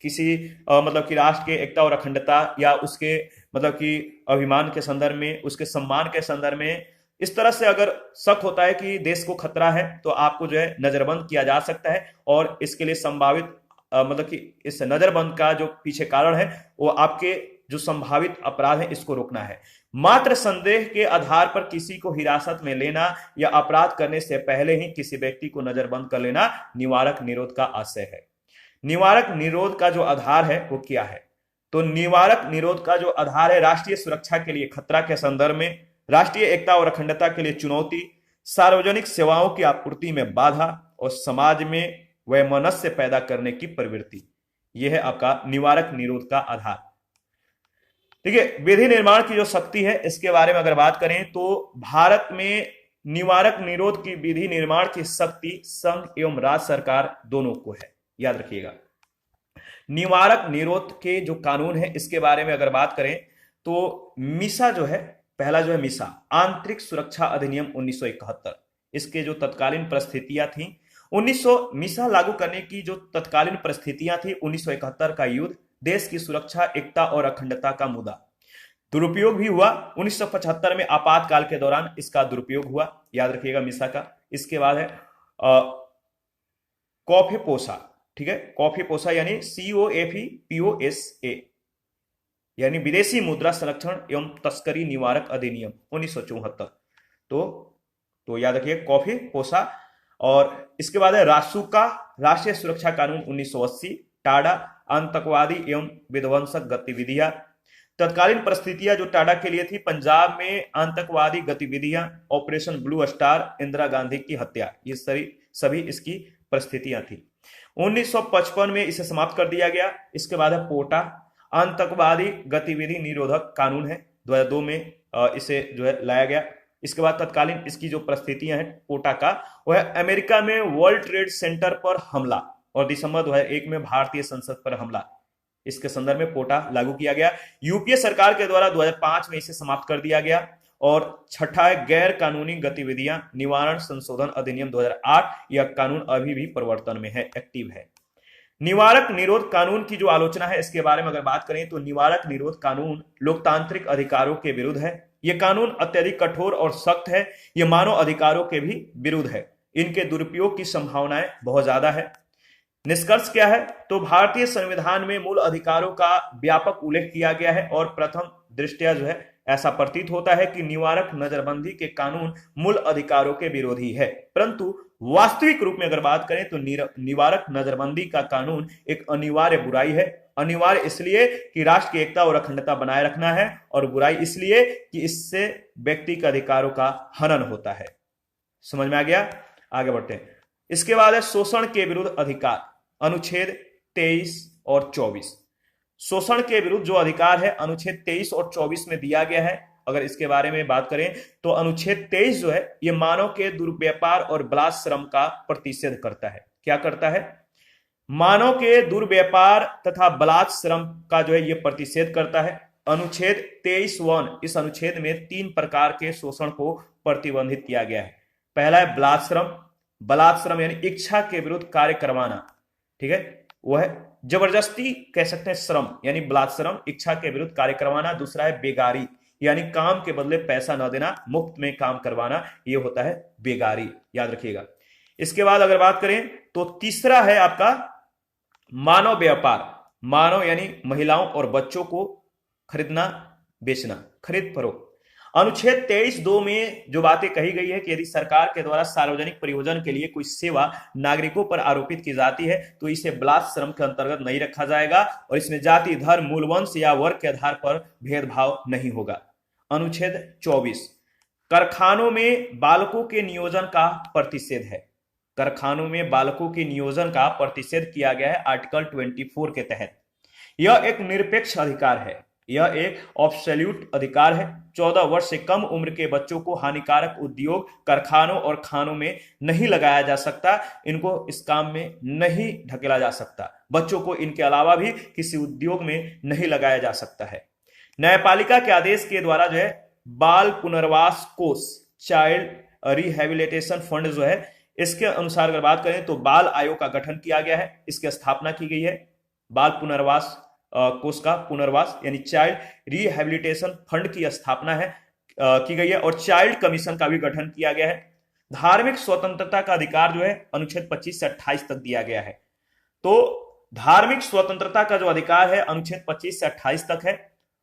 Speaker 1: किसी मतलब कि राष्ट्र के एकता और अखंडता या उसके मतलब कि अभिमान के संदर्भ में, उसके सम्मान के संदर्भ में इस तरह से अगर शक होता है कि देश को खतरा है तो आपको जो है नजरबंद किया जा सकता है। और इसके लिए संभावित मतलब कि इस नजरबंद का जो पीछे कारण है वो आपके जो संभावित अपराध है इसको रोकना है। मात्र संदेह के आधार पर किसी को हिरासत में लेना या अपराध करने से पहले ही किसी व्यक्ति को नजरबंद कर लेना निवारक निरोध का आशय है। निवारक निरोध का जो आधार है वो क्या है? तो निवारक निरोध का जो आधार है, राष्ट्रीय सुरक्षा के लिए खतरा के संदर्भ में, राष्ट्रीय एकता और अखंडता के लिए चुनौती, सार्वजनिक सेवाओं की आपूर्ति में बाधा और समाज में वैमनस्य पैदा करने की प्रवृत्ति। यह है आपका निवारक निरोध का आधार। ठीक है, विधि निर्माण की जो शक्ति है इसके बारे में अगर बात करें तो भारत में निवारक निरोध की विधि निर्माण की शक्ति संघ एवं राज्य सरकार दोनों को है, याद रखिएगा। निवारक निरोध के जो कानून है इसके बारे में अगर बात करें तो मीसा जो है, पहला जो है मीसा, आंतरिक सुरक्षा अधिनियम 1971, इसके जो तत्कालीन परिस्थितियां थी 1900 मीसा लागू करने की जो तत्कालीन परिस्थितियां थी 1971 का युद्ध, देश की सुरक्षा, एकता और अखंडता का मुद्दा। दुरुपयोग भी हुआ 1975 में, आपातकाल के दौरान इसका दुरुपयोग हुआ, याद रखिएगा मीसा का। इसके बाद है कॉफी पोसा, ठीक है, कॉफी पोसा यानी COFEPOSA यानी विदेशी मुद्रा संरक्षण एवं तस्करी निवारक अधिनियम 1974। तो याद रखिए कॉफी पोसा। और इसके बाद है रासुका, राष्ट्रीय सुरक्षा कानून 1980, टाडा, आतंकवादी एवं विध्वंसक गतिविधियां। तत्कालीन परिस्थितियां जो टाडा के लिए थी, पंजाब में आतंकवादी गतिविधियां, operation blue star, Indira Gandhi की हत्या, ये सभी इसकी परिस्थितियां थी। 1955 में इसे समाप्त कर दिया गया। इसके बाद है पोटा, आतंकवादी गतिविधि निरोधक कानून है, 2002 में इसे जो है लाया गया। इसके बाद तत्कालीन इसकी जो परिस्थितियां हैं पोटा का, वह अमेरिका में वर्ल्ड ट्रेड सेंटर पर हमला और दिसंबर 2001 में भारतीय संसद पर हमला, इसके संदर्भ में पोटा लागू किया गया। यूपीए सरकार के द्वारा 2005 में इसे समाप्त कर दिया गया। और छठा है गैर कानूनी गतिविधियां निवारण संशोधन अधिनियम 2008, यह कानून अभी भी प्रवर्तन में है, एक्टिव है। निवारक निरोध कानून की जो आलोचना है इसके बारे में अगर बात करें तो निवारक निरोध कानून लोकतांत्रिक अधिकारों के विरुद्ध है। यह कानून अत्यधिक कठोर और सख्त है। यह मानव अधिकारों के भी विरुद्ध है। इनके दुरुपयोग की संभावनाएं बहुत ज्यादा है। निष्कर्ष क्या है? तो भारतीय संविधान में मूल अधिकारों का व्यापक उल्लेख किया गया है और प्रथम दृष्टया जो है ऐसा प्रतीत होता है कि निवारक नजरबंदी के कानून मूल अधिकारों के विरोधी है, परंतु वास्तविक रूप में अगर बात करें तो निवारक नजरबंदी का कानून एक अनिवार्य बुराई है। अनिवार्य इसलिए कि राष्ट्र की एकता और अखंडता बनाए रखना है, और बुराई इसलिए कि इससे व्यक्ति के अधिकारों का हनन होता है। समझ में आ गया? आगे बढ़ते हैं। इसके बाद है शोषण के विरुद्ध अधिकार, अनुच्छेद 23 और 24। शोषण के विरुद्ध जो अधिकार है अनुच्छेद 23 और 24 में दिया गया है। अगर इसके बारे में बात करें तो अनुच्छेद 23 जो है ये मानव के दुर्व्यापार और बलात्श्रम का प्रतिषेध करता है। क्या करता है? मानव के दुर्व्यापार तथा बलात्श्रम का जो है ये प्रतिषेध करता है। अनुच्छेद 23(1), इस अनुच्छेद में 3 प्रकार के शोषण को प्रतिबंधित किया गया है। पहला है बलात्श्रम। बलात्श्रम यानी इच्छा के विरुद्ध कार्य करवाना, ठीक है, वह जबरदस्ती कह सकते हैं श्रम, यानी बलात्श्रम, इच्छा के विरुद्ध कार्य करवाना। दूसरा है बेगारी, यानी काम के बदले पैसा न देना, मुफ्त में काम करवाना, यह होता है बेगारी, याद रखिएगा। इसके बाद अगर बात करें तो तीसरा है आपका मानव व्यापार। मानव यानी महिलाओं और बच्चों को खरीदना बेचना, खरीद फरोख्त। अनुच्छेद 23(2) में जो बातें कही गई है कि यदि सरकार के द्वारा सार्वजनिक प्रयोजन के लिए कोई सेवा नागरिकों पर आरोपित की जाती है तो इसे बलात्श्रम के अंतर्गत नहीं रखा जाएगा, और इसमें जाति, धर्म, मूल वंश या वर्ग के आधार पर भेदभाव नहीं होगा। अनुच्छेद 24, कारखानों में बालकों के नियोजन का प्रतिषेध है। कारखानों में बालकों के नियोजन का प्रतिषेध किया गया है आर्टिकल 24 के तहत। यह एक निरपेक्ष अधिकार है, यह एक ऑब्सोल्यूट अधिकार है। 14 वर्ष से कम उम्र के बच्चों को हानिकारक उद्योग, कारखानों और खानों में नहीं लगाया जा सकता। इनको इस काम में नहीं ढकेला जा सकता। बच्चों को इनके अलावा भी किसी उद्योग में नहीं लगाया जा सकता है। न्यायपालिका के आदेश के द्वारा जो है बाल पुनर्वास कोष, चाइल्ड रिहेबिलिटेशन फंड जो है, इसके अनुसार अगर बात करें तो बाल आयोग का गठन किया गया है, इसकी स्थापना की गई है। बाल पुनर्वास कोष का पुनर्वास यानी चाइल्ड रिहेबिलिटेशन फंड की स्थापना है की गई है, और चाइल्ड कमीशन का भी गठन किया गया है। धार्मिक स्वतंत्रता का अधिकार जो है अनुच्छेद 25 से 28 तक दिया गया है। तो धार्मिक स्वतंत्रता का जो अधिकार है अनुच्छेद 25 से 28 तक है।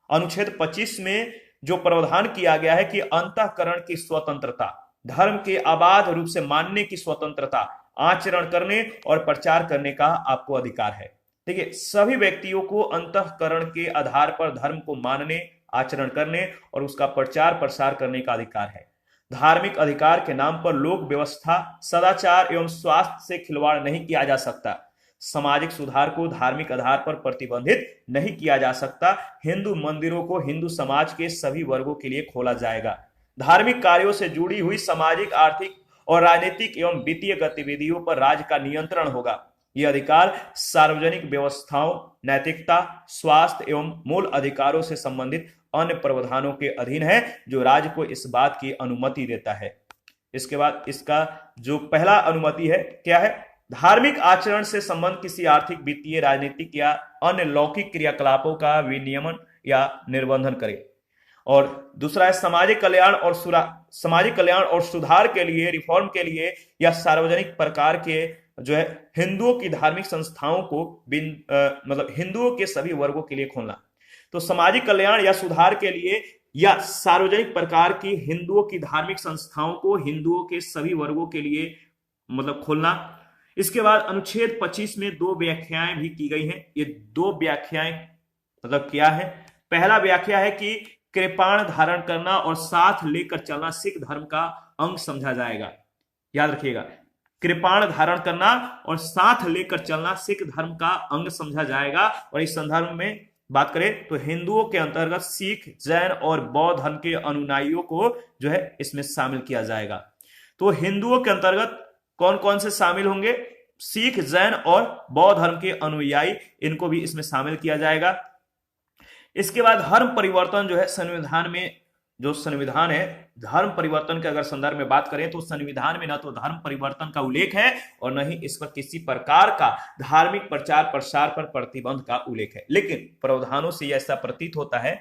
Speaker 1: अनुच्छेद 25 में जो प्रावधान किया गया है कि अंतःकरण की स्वतंत्रता, धर्म के अबाध रूप से मानने की स्वतंत्रता, आचरण करने और प्रचार करने का आपको अधिकार है। देखिए, सभी व्यक्तियों को अंतःकरण के आधार पर धर्म को मानने, आचरण करने और उसका प्रचार प्रसार करने का अधिकार है। धार्मिक अधिकार के नाम पर लोक व्यवस्था, सदाचार एवं स्वास्थ्य से खिलवाड़ नहीं किया जा सकता। सामाजिक सुधार को धार्मिक आधार पर प्रतिबंधित नहीं किया जा सकता। हिंदू मंदिरों को हिंदू समाज के सभी वर्गों के लिए खोला जाएगा। धार्मिक कार्यों से जुड़ी हुई सामाजिक, आर्थिक और राजनीतिक एवं वित्तीय गतिविधियों पर राज्य का नियंत्रण होगा। यह अधिकार सार्वजनिक व्यवस्थाओं, नैतिकता, स्वास्थ्य एवं मूल अधिकारों से संबंधित अन्य प्रावधानों के अधीन है, जो राज्य को इस बात की अनुमति देता है। इसके बाद इसका जो पहला अनुमति है क्या है? धार्मिक आचरण से संबंध किसी आर्थिक, वित्तीय, राजनीतिक या अन्य लौकिक क्रियाकलापों का विनियमन या निर्बंधन करे। और दूसरा है सामाजिक कल्याण और सुधार के लिए, रिफॉर्म के लिए या सार्वजनिक प्रकार के जो है हिंदुओं की धार्मिक संस्थाओं को मतलब हिंदुओं के सभी वर्गों के लिए खोलना। तो सामाजिक कल्याण या सुधार के लिए या सार्वजनिक प्रकार की हिंदुओं की धार्मिक संस्थाओं को हिंदुओं के सभी वर्गों के लिए मतलब खोलना। इसके बाद अनुच्छेद 25 में 2 व्याख्याएं भी की गई हैं। ये 2 व्याख्याएं मतलब क्या है? पहला व्याख्या है कि कृपाण धारण करना और साथ लेकर चलना सिख धर्म का अंग समझा जाएगा। याद रखिएगा, कृपाण धारण करना और साथ लेकर चलना सिख धर्म का अंग समझा जाएगा। और इस संदर्भ में बात करें तो हिंदुओं के अंतर्गत सिख, जैन और बौद्ध धर्म के अनुयायियों को जो है इसमें शामिल किया जाएगा। तो हिंदुओं के अंतर्गत कौन कौन से शामिल होंगे? सिख, जैन और बौद्ध धर्म के अनुयायी, इनको भी इसमें शामिल किया जाएगा। इसके बाद धर्म परिवर्तन जो है संविधान में, जो संविधान है धर्म परिवर्तन के अगर संदर्भ में बात करें तो संविधान में न तो धर्म परिवर्तन का उल्लेख है और न ही इस पर किसी प्रकार का धार्मिक प्रचार प्रसार पर प्रतिबंध का उल्लेख है। लेकिन प्रावधानों से ऐसा प्रतीत होता है,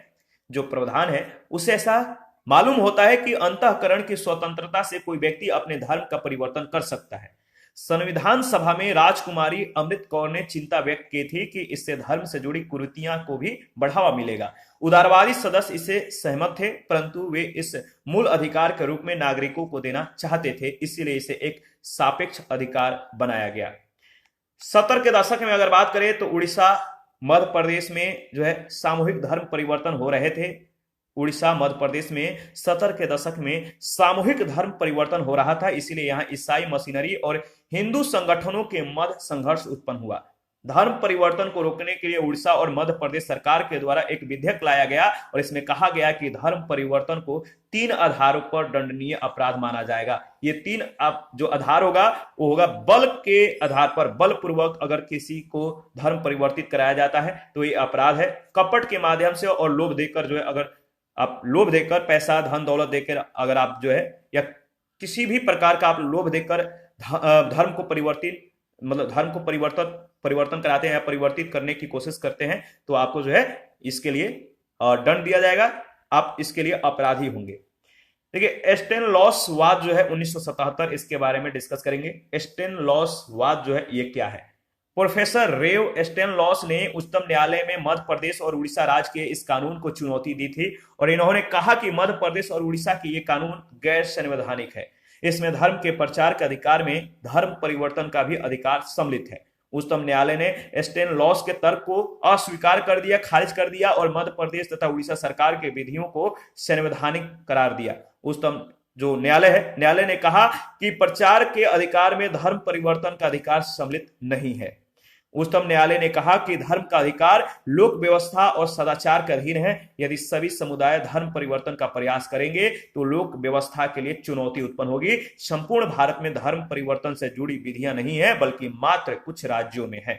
Speaker 1: जो प्रावधान है उससे ऐसा मालूम होता है कि अंतःकरण की स्वतंत्रता से कोई व्यक्ति अपने धर्म का परिवर्तन कर सकता है। संविधान सभा में राजकुमारी अमृत कौर ने चिंता व्यक्त की थी कि इससे धर्म से जुड़ी कुरीतियों को भी बढ़ावा मिलेगा। उदारवादी सदस्य इसे सहमत थे, परंतु वे इस मूल अधिकार के रूप में नागरिकों को देना चाहते थे, इसीलिए इसे एक सापेक्ष अधिकार बनाया गया। 70 के दशक में अगर बात करें तो उड़ीसा, मध्य प्रदेश में जो है सामूहिक धर्म परिवर्तन हो रहे थे। उड़ीसा, मध्य प्रदेश में 70 के दशक में सामूहिक धर्म परिवर्तन हो रहा था, इसीलिए यहाँ ईसाई मशीनरी और हिंदू संगठनों के मध्य संघर्ष उत्पन्न हुआ। धर्म परिवर्तन को रोकने के लिए उड़ीसा और मध्य प्रदेश सरकार के द्वारा एक विधेयक लाया गया और इसमें कहा गया कि धर्म परिवर्तन को 3 आधारों पर दंडनीय अपराध माना जाएगा। ये 3 जो आधार होगा वो होगा बल के आधार पर, बलपूर्वक अगर किसी को धर्म परिवर्तित कराया जाता है तो ये अपराध है। कपट के माध्यम से और लोभ देकर जो है, अगर आप लोभ देकर, पैसा धन दौलत देकर अगर आप जो है या किसी भी प्रकार का आप लोभ देकर धर्म को परिवर्तन कराते हैं या परिवर्तित करने की कोशिश करते हैं तो आपको जो है इसके लिए दंड दिया जाएगा, आप इसके लिए अपराधी होंगे। देखिए, स्टेनलॉस वाद जो है 1977, इसके बारे में डिस्कस करेंगे। स्टेनलॉस वाद जो है ये क्या है? प्रोफेसर रेव स्टेनलॉस ने उच्चतम न्यायालय में मध्य प्रदेश और उड़ीसा राज्य के इस कानून को चुनौती दी थी और इन्होंने कहा कि मध्य प्रदेश और उड़ीसा की ये कानून गैर संवैधानिक है। इसमें धर्म के प्रचार के अधिकार में धर्म परिवर्तन का भी अधिकार सम्मिलित है। उच्चतम न्यायालय ने स्टेनलॉस के तर्क को अस्वीकार कर दिया, खारिज कर दिया और मध्य प्रदेश तथा उड़ीसा सरकार के विधियों को संवैधानिक करार दिया। उच्चतम जो न्यायालय है, न्यायालय ने कहा कि प्रचार के अधिकार में धर्म परिवर्तन का अधिकार सम्मिलित नहीं है। उच्चतम न्यायालय ने कहा कि धर्म का अधिकार लोक व्यवस्था और सदाचार के अधीन है। यदि सभी समुदाय धर्म परिवर्तन का प्रयास करेंगे तो लोक व्यवस्था के लिए चुनौती उत्पन्न होगी। संपूर्ण भारत में धर्म परिवर्तन से जुड़ी विधियां नहीं है, बल्कि मात्र कुछ राज्यों में है।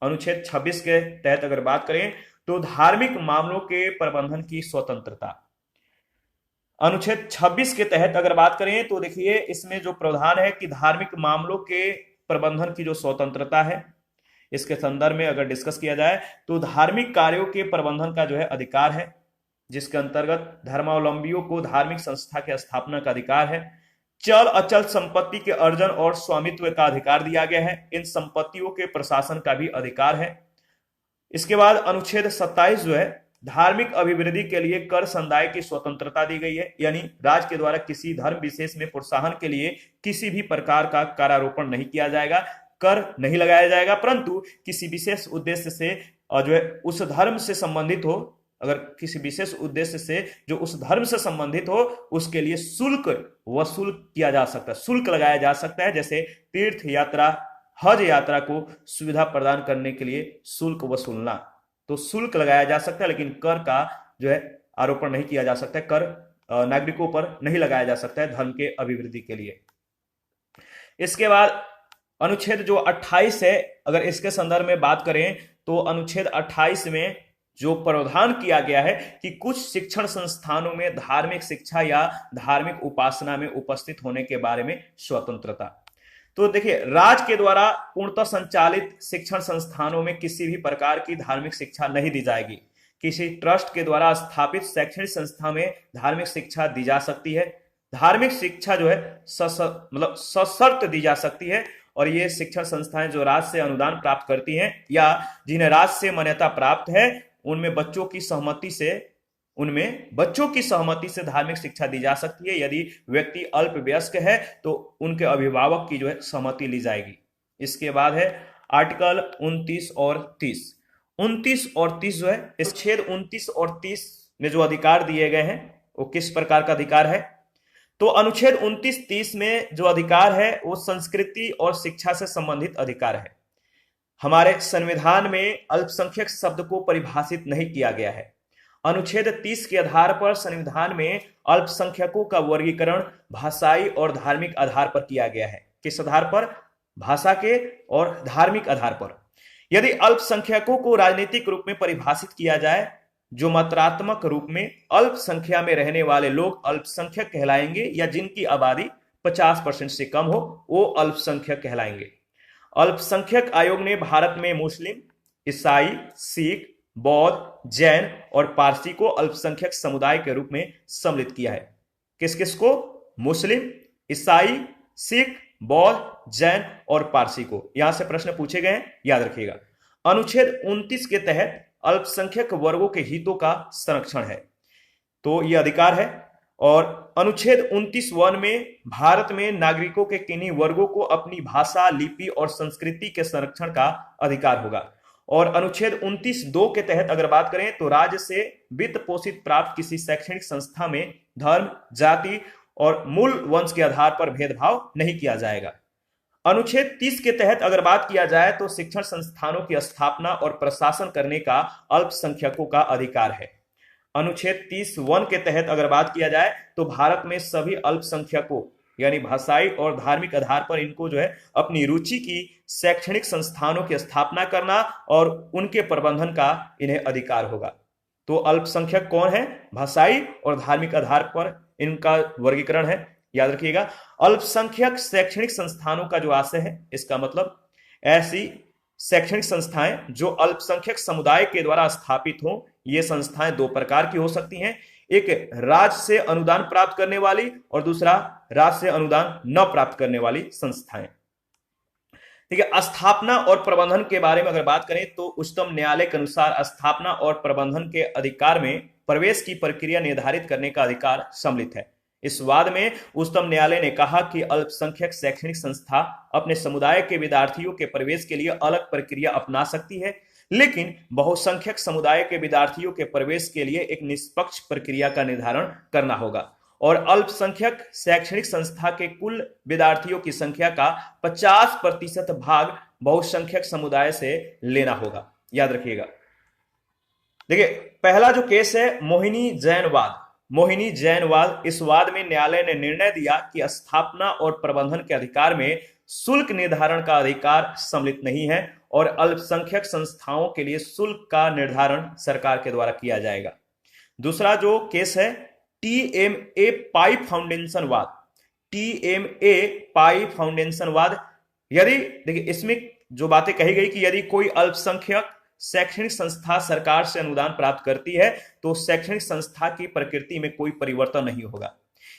Speaker 1: अनुच्छेद 26 के तहत अगर बात करें तो धार्मिक मामलों के प्रबंधन की स्वतंत्रता। अनुच्छेद 26 के तहत अगर बात करें तो देखिए इसमें जो प्रावधान है कि धार्मिक मामलों के प्रबंधन की जो स्वतंत्रता है, इसके संदर्भ में अगर डिस्कस किया जाए तो धार्मिक कार्यों के प्रबंधन का जो है अधिकार है, जिसके अंतर्गत धर्मावलंबियों को धार्मिक संस्था की स्थापना का अधिकार है। चल अचल संपत्ति के अर्जन और स्वामित्व का अधिकार दिया गया है। इन संपत्तियों के प्रशासन का भी अधिकार है। इसके बाद अनुच्छेद 27 जो है धार्मिक अभिवृद्धि के लिए कर संदाय की स्वतंत्रता दी गई है, यानी राज्य के द्वारा किसी धर्म विशेष में प्रोत्साहन के लिए किसी भी प्रकार का करारोपण नहीं किया जाएगा, कर नहीं लगाया जाएगा, परंतु किसी विशेष उद्देश्य से जो है उस धर्म से संबंधित हो, अगर किसी विशेष उद्देश्य से जो उस धर्म से संबंधित हो उसके लिए शुल्क वसूल किया जा सकता है, शुल्क लगाया जा सकता है। जैसे तीर्थ यात्रा, हज यात्रा को सुविधा प्रदान करने के लिए शुल्क वसूलना, तो शुल्क लगाया जा सकता है, लेकिन कर का जो है आरोपण नहीं किया जा सकता है, कर नागरिकों पर नहीं लगाया जा सकता है धर्म के अभिवृद्धि के लिए। इसके बाद अनुच्छेद जो 28 है, अगर इसके संदर्भ में बात करें तो अनुच्छेद 28 में जो प्रावधान किया गया है कि कुछ शिक्षण संस्थानों में धार्मिक शिक्षा या धार्मिक उपासना में उपस्थित होने के बारे में स्वतंत्रता। तो देखिए, राज्य के द्वारा पूर्णतः संचालित शिक्षण संस्थानों में किसी भी प्रकार की धार्मिक शिक्षा नहीं दी जाएगी। किसी ट्रस्ट के द्वारा स्थापित शैक्षणिक संस्था में धार्मिक शिक्षा दी जा सकती है। धार्मिक शिक्षा जो है मतलब सशर्त दी जा सकती है, और ये शिक्षण संस्थाएं जो राज्य से अनुदान प्राप्त करती हैं या जिन्हें राज्य से मान्यता प्राप्त है, उनमें बच्चों की सहमति से धार्मिक शिक्षा दी जा सकती है। यदि व्यक्ति अल्पवयस्क है तो उनके अभिभावक की जो है सहमति ली जाएगी। इसके बाद है आर्टिकल 29 और 30। 29 और 30 जो है, अनुच्छेद 29 और 30 में जो अधिकार दिए गए हैं वो किस प्रकार का अधिकार है? तो अनुच्छेद 29-30 में जो अधिकार है वो संस्कृति और शिक्षा से संबंधित अधिकार है। हमारे संविधान में अल्पसंख्यक शब्द को परिभाषित नहीं किया गया है। अनुच्छेद 30 के आधार पर संविधान में अल्पसंख्यकों का वर्गीकरण भाषाई और धार्मिक आधार पर किया गया है। किस आधार पर? भाषा के और धार्मिक आधार पर। यदि अल्पसंख्यकों को राजनीतिक रूप में परिभाषित किया जाए, जो मात्रात्मक रूप में अल्प संख्या में रहने वाले लोग अल्पसंख्यक कहलाएंगे, या जिनकी आबादी 50% से कम हो वो अल्पसंख्यक कहलाएंगे। अल्पसंख्यक आयोग ने भारत में मुस्लिम, ईसाई, सिख, बौद्ध, जैन और पारसी को अल्पसंख्यक समुदाय के रूप में सम्मिलित किया है। किस किस को? मुस्लिम, ईसाई, सिख, बौद्ध, जैन और पारसी को। यहां से प्रश्न पूछे गए हैं, याद रखिएगा। अनुच्छेद 29 के तहत अल्पसंख्यक वर्गों के हितों का संरक्षण है, तो यह अधिकार है। और अनुच्छेद 29(1) में भारत में नागरिकों के किन्हीं वर्गों को अपनी भाषा, लिपि और संस्कृति के संरक्षण का अधिकार होगा। और अनुच्छेद 29(2) के तहत अगर बात करें तो राज्य से वित्त पोषित प्राप्त किसी शैक्षणिक संस्था में धर्म, जाति और मूल वंश के आधार पर भेदभाव नहीं किया जाएगा। अनुच्छेद 30 के तहत अगर बात किया जाए तो शिक्षण संस्थानों की स्थापना और प्रशासन करने का अल्पसंख्यकों का अधिकार है। अनुच्छेद 30(1) के तहत अगर बात किया जाए तो भारत में सभी अल्पसंख्यकों यानी भाषाई और धार्मिक आधार पर इनको जो है अपनी रुचि की शैक्षणिक संस्थानों की स्थापना करना और उनके प्रबंधन का इन्हें अधिकार होगा। तो अल्पसंख्यक कौन है? भाषाई और धार्मिक आधार पर इनका वर्गीकरण है, याद रखिएगा। अल्पसंख्यक शैक्षणिक संस्थानों का जो आशय है, इसका मतलब ऐसी शैक्षणिक संस्थाएं जो अल्पसंख्यक समुदाय के द्वारा स्थापित हो। ये संस्थाएं दो प्रकार की हो सकती हैं, एक राज्य से अनुदान प्राप्त करने वाली और दूसरा राज्य से अनुदान न प्राप्त करने वाली संस्थाएं। ठीक है, स्थापना और प्रबंधन के बारे में अगर बात करें तो उच्चतम न्यायालय के अनुसार स्थापना और प्रबंधन के अधिकार में प्रवेश की प्रक्रिया निर्धारित करने का अधिकार सम्मिलित है। इस वाद में उच्चतम न्यायालय ने कहा कि अल्पसंख्यक शैक्षणिक संस्था अपने समुदाय के विद्यार्थियों के प्रवेश के लिए अलग प्रक्रिया अपना सकती है, लेकिन बहुसंख्यक समुदाय के विद्यार्थियों के प्रवेश के लिए एक निष्पक्ष प्रक्रिया का निर्धारण करना होगा और अल्पसंख्यक शैक्षणिक संस्था के कुल विद्यार्थियों की संख्या का 50% भाग बहुसंख्यक समुदाय से लेना होगा, याद रखिएगा। देखिए, पहला जो केस है मोहिनी जैनवाद। इस वाद में न्यायालय ने निर्णय दिया कि स्थापना और प्रबंधन के अधिकार में शुल्क निर्धारण का अधिकार सम्मिलित नहीं है और अल्पसंख्यक संस्थाओं के लिए शुल्क का निर्धारण सरकार के द्वारा किया जाएगा। दूसरा जो केस है TMA पाई फाउंडेशन वाद। यदि देखिए, इसमें जो बातें कही गई कि यदि कोई अल्पसंख्यक शैक्षणिक संस्था सरकार से अनुदान प्राप्त करती है तो शैक्षणिक संस्था की प्रकृति में कोई परिवर्तन नहीं होगा।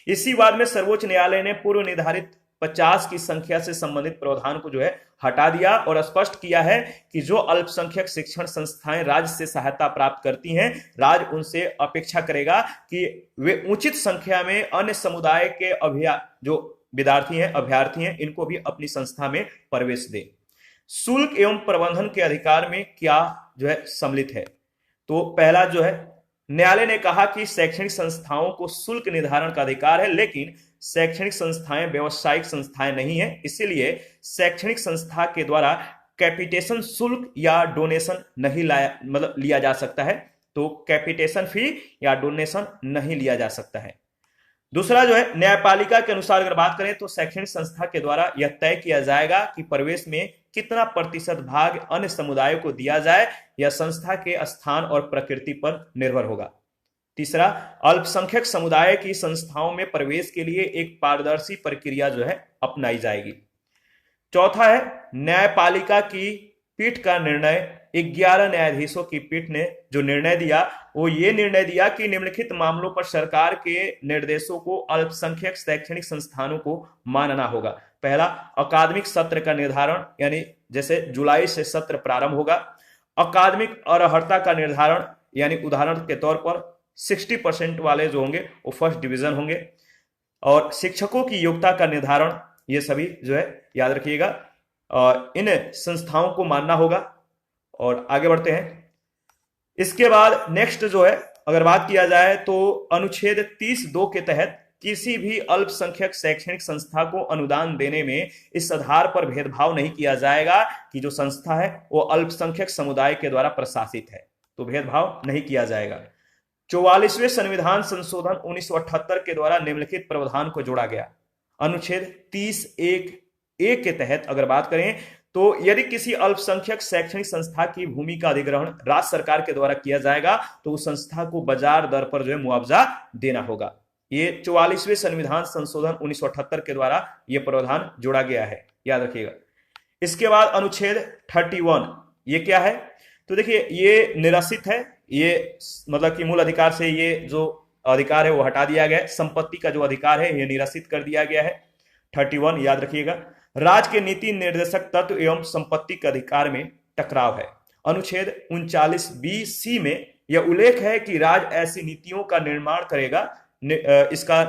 Speaker 1: इसी वाद में सर्वोच्च न्यायालय ने पूर्व निर्धारित 50 की संख्या से संबंधित प्रावधान को जो है हटा दिया और स्पष्ट किया है कि जो अल्पसंख्यक शिक्षण संस्थाएं राज्य से सहायता प्राप्त करती हैं, राज्य उनसे अपेक्षा करेगा कि वे उचित संख्या में अन्य समुदाय के जो विद्यार्थी हैं, अभ्यर्थी हैं, इनको भी अपनी संस्था में प्रवेश दें। शुल्क एवं प्रबंधन के अधिकार में क्या जो है सम्मिलित है? तो पहला जो है, न्यायालय ने कहा कि शैक्षणिक संस्थाओं को शुल्क निर्धारण का अधिकार है, लेकिन शैक्षणिक संस्थाएं व्यावसायिक संस्थाएं नहीं है, इसीलिए शैक्षणिक संस्था के द्वारा कैपिटेशन शुल्क या डोनेशन नहीं लिया जा सकता है। तो कैपिटेशन फी या डोनेशन नहीं लिया जा सकता है। दूसरा जो है, न्यायपालिका के अनुसार अगर बात करें तो शैक्षणिक संस्था के द्वारा यह तय किया जाएगा कि प्रवेश में कितना प्रतिशत भाग अन्य समुदायों को दिया जाए, यह संस्था के स्थान और प्रकृति पर निर्भर होगा। तीसरा, अल्पसंख्यक समुदाय की संस्थाओं में प्रवेश के लिए एक पारदर्शी प्रक्रिया जो है अपनाई जाएगी। चौथा है, न्यायपालिका की पीठ का निर्णय, 11 न्यायाधीशों की पीठ ने जो निर्णय दिया वो ये निर्णय दिया कि निम्नलिखित मामलों पर सरकार के निर्देशों को अल्पसंख्यक शैक्षणिक संस्थानों को मानना होगा। पहला, अकादमिक सत्र का निर्धारण, यानी जैसे जुलाई से सत्र प्रारंभ होगा। अकादमिक अर्हता का निर्धारण, यानी उदाहरण के तौर पर 60% वाले जो होंगे वो फर्स्ट डिवीजन होंगे। और शिक्षकों की योग्यता का निर्धारण, ये सभी जो है याद रखिएगा, इन संस्थाओं को मानना होगा। और आगे बढ़ते हैं। इसके बाद नेक्स्ट जो है, अगर बात किया जाए तो अनुच्छेद 30(2) के तहत किसी भी अल्पसंख्यक शैक्षणिक संस्था को अनुदान देने में इस आधार पर भेदभाव नहीं किया जाएगा कि जो संस्था है वो अल्पसंख्यक समुदाय के द्वारा प्रशासित है, तो भेदभाव नहीं किया जाएगा। 44वें संविधान संशोधन 1978 के द्वारा निम्नलिखित प्रावधान को जोड़ा गया। अनुच्छेद 30(1)(a) के तहत अगर बात करें तो यदि किसी अल्पसंख्यक शैक्षणिक संस्था की भूमि का अधिग्रहण राज्य सरकार के द्वारा किया जाएगा तो उस संस्था को बाजार दर पर जो है मुआवजा देना होगा। ये 44वें संविधान संशोधन 1978 के द्वारा यह प्रावधान जोड़ा गया है, याद रखिएगा। इसके बाद अनुच्छेद 31, ये क्या है? तो देखिए, ये निरसित है, ये मतलब कि मूल अधिकार से ये जो अधिकार है वो हटा दिया गया है। संपत्ति का जो अधिकार है ये निरसित कर दिया गया है। 31 याद रखिएगा। राज्य के नीति निर्देशक तत्व एवं संपत्ति के अधिकार में टकराव है। अनुच्छेद 39(b)(c) में यह उल्लेख है कि राज्य ऐसी नीतियों का निर्माण करेगा, इसका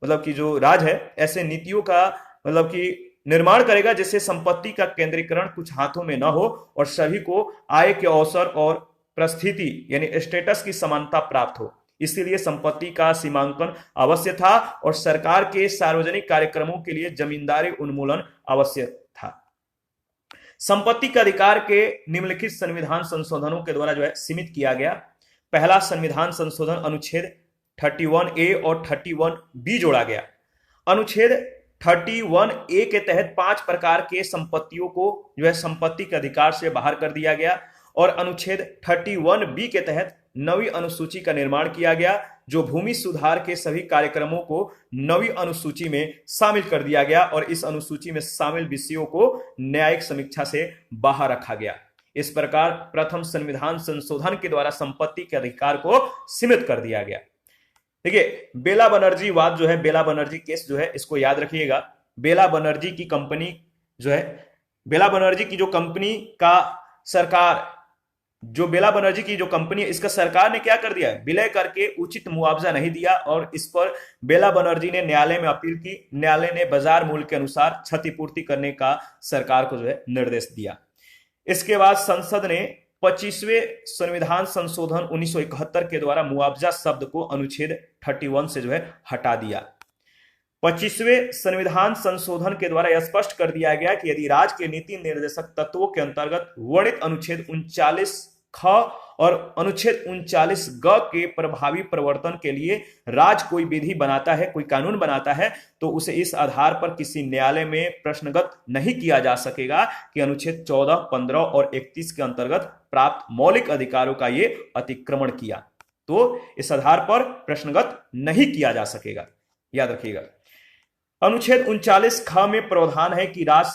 Speaker 1: मतलब कि जो राज्य है ऐसे नीतियों का मतलब कि निर्माण करेगा जिससे संपत्ति का केंद्रीकरण कुछ हाथों में न हो और सभी को आय के अवसर और परिस्थिति यानी स्टेटस की समानता प्राप्त हो। इसीलिए संपत्ति का सीमांकन अवश्य था और सरकार के सार्वजनिक कार्यक्रमों के लिए जमींदारी उन्मूलन आवश्यक था। संपत्ति के अधिकार के निम्नलिखित संविधान संशोधनों के द्वारा जो है सीमित किया गया। पहला संविधान संशोधन अनुच्छेद 31(a) और 31(b) जोड़ा गया। अनुच्छेद 31(a) के तहत 5 प्रकार के संपत्तियों को जो है संपत्ति के अधिकार से बाहर कर दिया गया और अनुच्छेद 31(b) के तहत नवी अनुसूची का निर्माण किया गया, जो भूमि सुधार के सभी कार्यक्रमों को नवी अनुसूची में शामिल कर दिया गया और इस अनुसूची में शामिल विषयों को न्यायिक समीक्षा से बाहर रखा गया। इस प्रकार प्रथम संविधान संशोधन के द्वारा संपत्ति के अधिकार को सीमित कर दिया गया। देखिए, बेला बनर्जी वाद जो है, बेला बनर्जी केस जो है, इसको याद रखिएगा। बेला बनर्जी की कंपनी जो है, बेला बनर्जी की जो कंपनी का सरकार, जो बेला बनर्जी की जो कंपनी है, इसका सरकार ने क्या कर दिया है, विलय करके उचित मुआवजा नहीं दिया और इस पर बेला बनर्जी ने न्यायालय में अपील की। न्यायालय ने बाजार मूल्य के अनुसार क्षतिपूर्ति करने का सरकार को जो है निर्देश दिया। इसके बाद संसद ने 25वें संविधान संशोधन 1971 के द्वारा मुआवजा शब्द को अनुच्छेद 31 से जो है हटा दिया। 25वें संविधान संशोधन के द्वारा यह स्पष्ट कर दिया गया कि यदि राज्य के नीति निर्देशक तत्वों के अंतर्गत वर्णित अनुच्छेद 39(ख) और अनुच्छेद 39(ग) के प्रभावी प्रवर्तन के लिए राज्य कोई विधि बनाता है, कोई कानून बनाता है, तो उसे इस आधार पर किसी न्यायालय में प्रश्नगत नहीं किया जा सकेगा कि अनुच्छेद 14, 15 और 31 के अंतर्गत प्राप्त मौलिक अधिकारों का ये अतिक्रमण किया। तो इस आधार पर प्रश्नगत नहीं किया जा सकेगा, याद रखिएगा। अनुच्छेद 39(ख) में प्रावधान है कि राज्य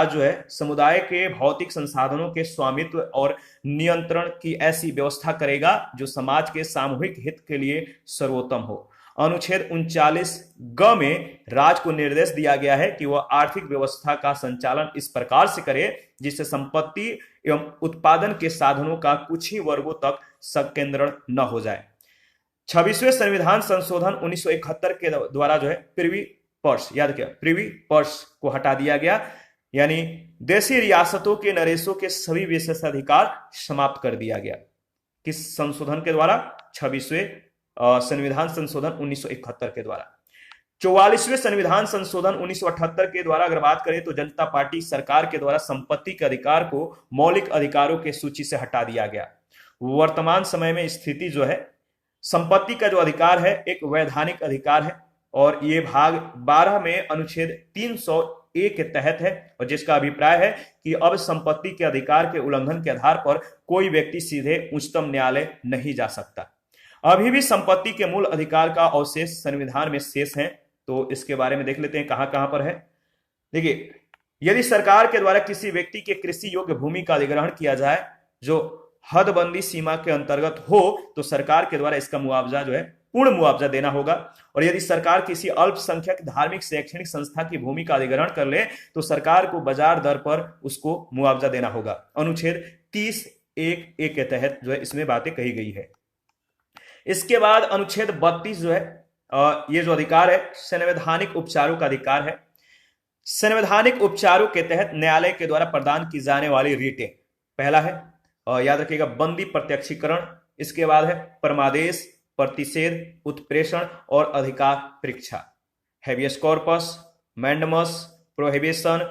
Speaker 1: जो है समुदाय के भौतिक संसाधनों के स्वामित्व और नियंत्रण की ऐसी व्यवस्था करेगा जो समाज के सामूहिक हित के लिए सर्वोत्तम हो। अनुच्छेद 39 ग में राज्य को निर्देश दिया गया है कि वह आर्थिक व्यवस्था का संचालन इस प्रकार से करे जिससे संपत्ति एवं उत्पादन के साधनों का कुछ ही वर्गों तक संकेंद्रण न हो जाए। 26वें संविधान संशोधन 1971 के द्वारा जो है प्रिवी पर्स, याद किया, प्रिवी पर्स को हटा दिया गया, यानी देशी रियासतों के नरेशों के सभी विशेषाधिकार समाप्त कर दिया गया। किस संशोधन के द्वारा? 26वें संविधान संशोधन 1971 के द्वारा। 44वें संविधान संशोधन 1978 के द्वारा अगर बात करें तो जनता पार्टी सरकार के द्वारा संपत्ति के अधिकार को मौलिक अधिकारों के सूची से हटा दिया गया। वर्तमान समय में स्थिति जो है, संपत्ति का जो अधिकार है एक वैधानिक अधिकार है और ये भाग 12 में अनुच्छेद 301 के तहत है, और जिसका अभिप्राय है कि अब संपत्ति के अधिकार के उल्लंघन के आधार पर कोई व्यक्ति सीधे उच्चतम न्यायालय नहीं जा सकता। अभी भी संपत्ति के मूल अधिकार का अवशेष संविधान में शेष है, तो इसके बारे में देख लेते हैं कहां कहां पर है। देखिए, यदि सरकार के द्वारा किसी व्यक्ति के कृषि योग्य भूमि का अधिग्रहण किया जाए जो हदबंदी सीमा के अंतर्गत हो तो सरकार के द्वारा इसका मुआवजा जो है पूर्ण मुआवजा देना होगा। और यदि सरकार किसी अल्पसंख्यक धार्मिक शैक्षणिक संस्था की भूमि का अधिग्रहण कर ले तो सरकार को बाजार दर पर उसको मुआवजा देना होगा। अनुच्छेद 30(1)(a) के तहत जो है इसमें बातें कही गई है। इसके बाद अनुच्छेद 32 जो है ये जो अधिकार है संवैधानिक उपचारों का अधिकार है। संवैधानिक उपचारों के तहत न्यायालय के द्वारा प्रदान की जाने वाली रीटें, पहला है याद रखिएगा बंदी प्रत्यक्षीकरण, इसके बाद है परमादेश, प्रतिषेध, उत्प्रेषण और अधिकार परीक्षा, हैबियस कॉर्पस, मैंडमस, प्रोहिबिशन,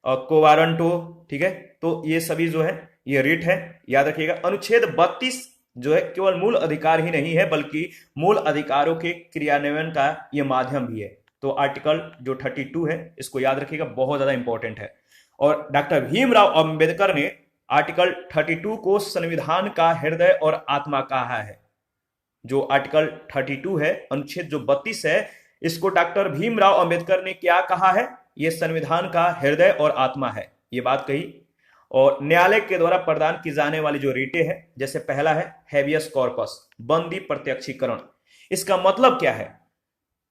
Speaker 1: कोवारंटो, ठीक है। तो ये सभी जो है ये रीट है, याद रखिएगा। अनुच्छेद 32 जो है केवल मूल अधिकार ही नहीं है बल्कि मूल अधिकारों के क्रियान्वयन का ये माध्यम भी है। तो आर्टिकल जो 32 है इसको याद रखिएगा, बहुत ज्यादा इंपॉर्टेंट है। और डॉक्टर भीमराव अंबेडकर ने आर्टिकल 32 को संविधान का हृदय और आत्मा कहा है। जो आर्टिकल 32 है, अनुच्छेद जो 32 है, इसको डॉक्टर भीमराव अंबेडकर ने क्या कहा है? यह संविधान का हृदय और आत्मा है, ये बात कही। और न्यायालय के द्वारा प्रदान की जाने वाली जो रीटें हैं, जैसे पहला है हैबियस कॉर्पस, बंदी प्रत्यक्षीकरण। इसका मतलब क्या है?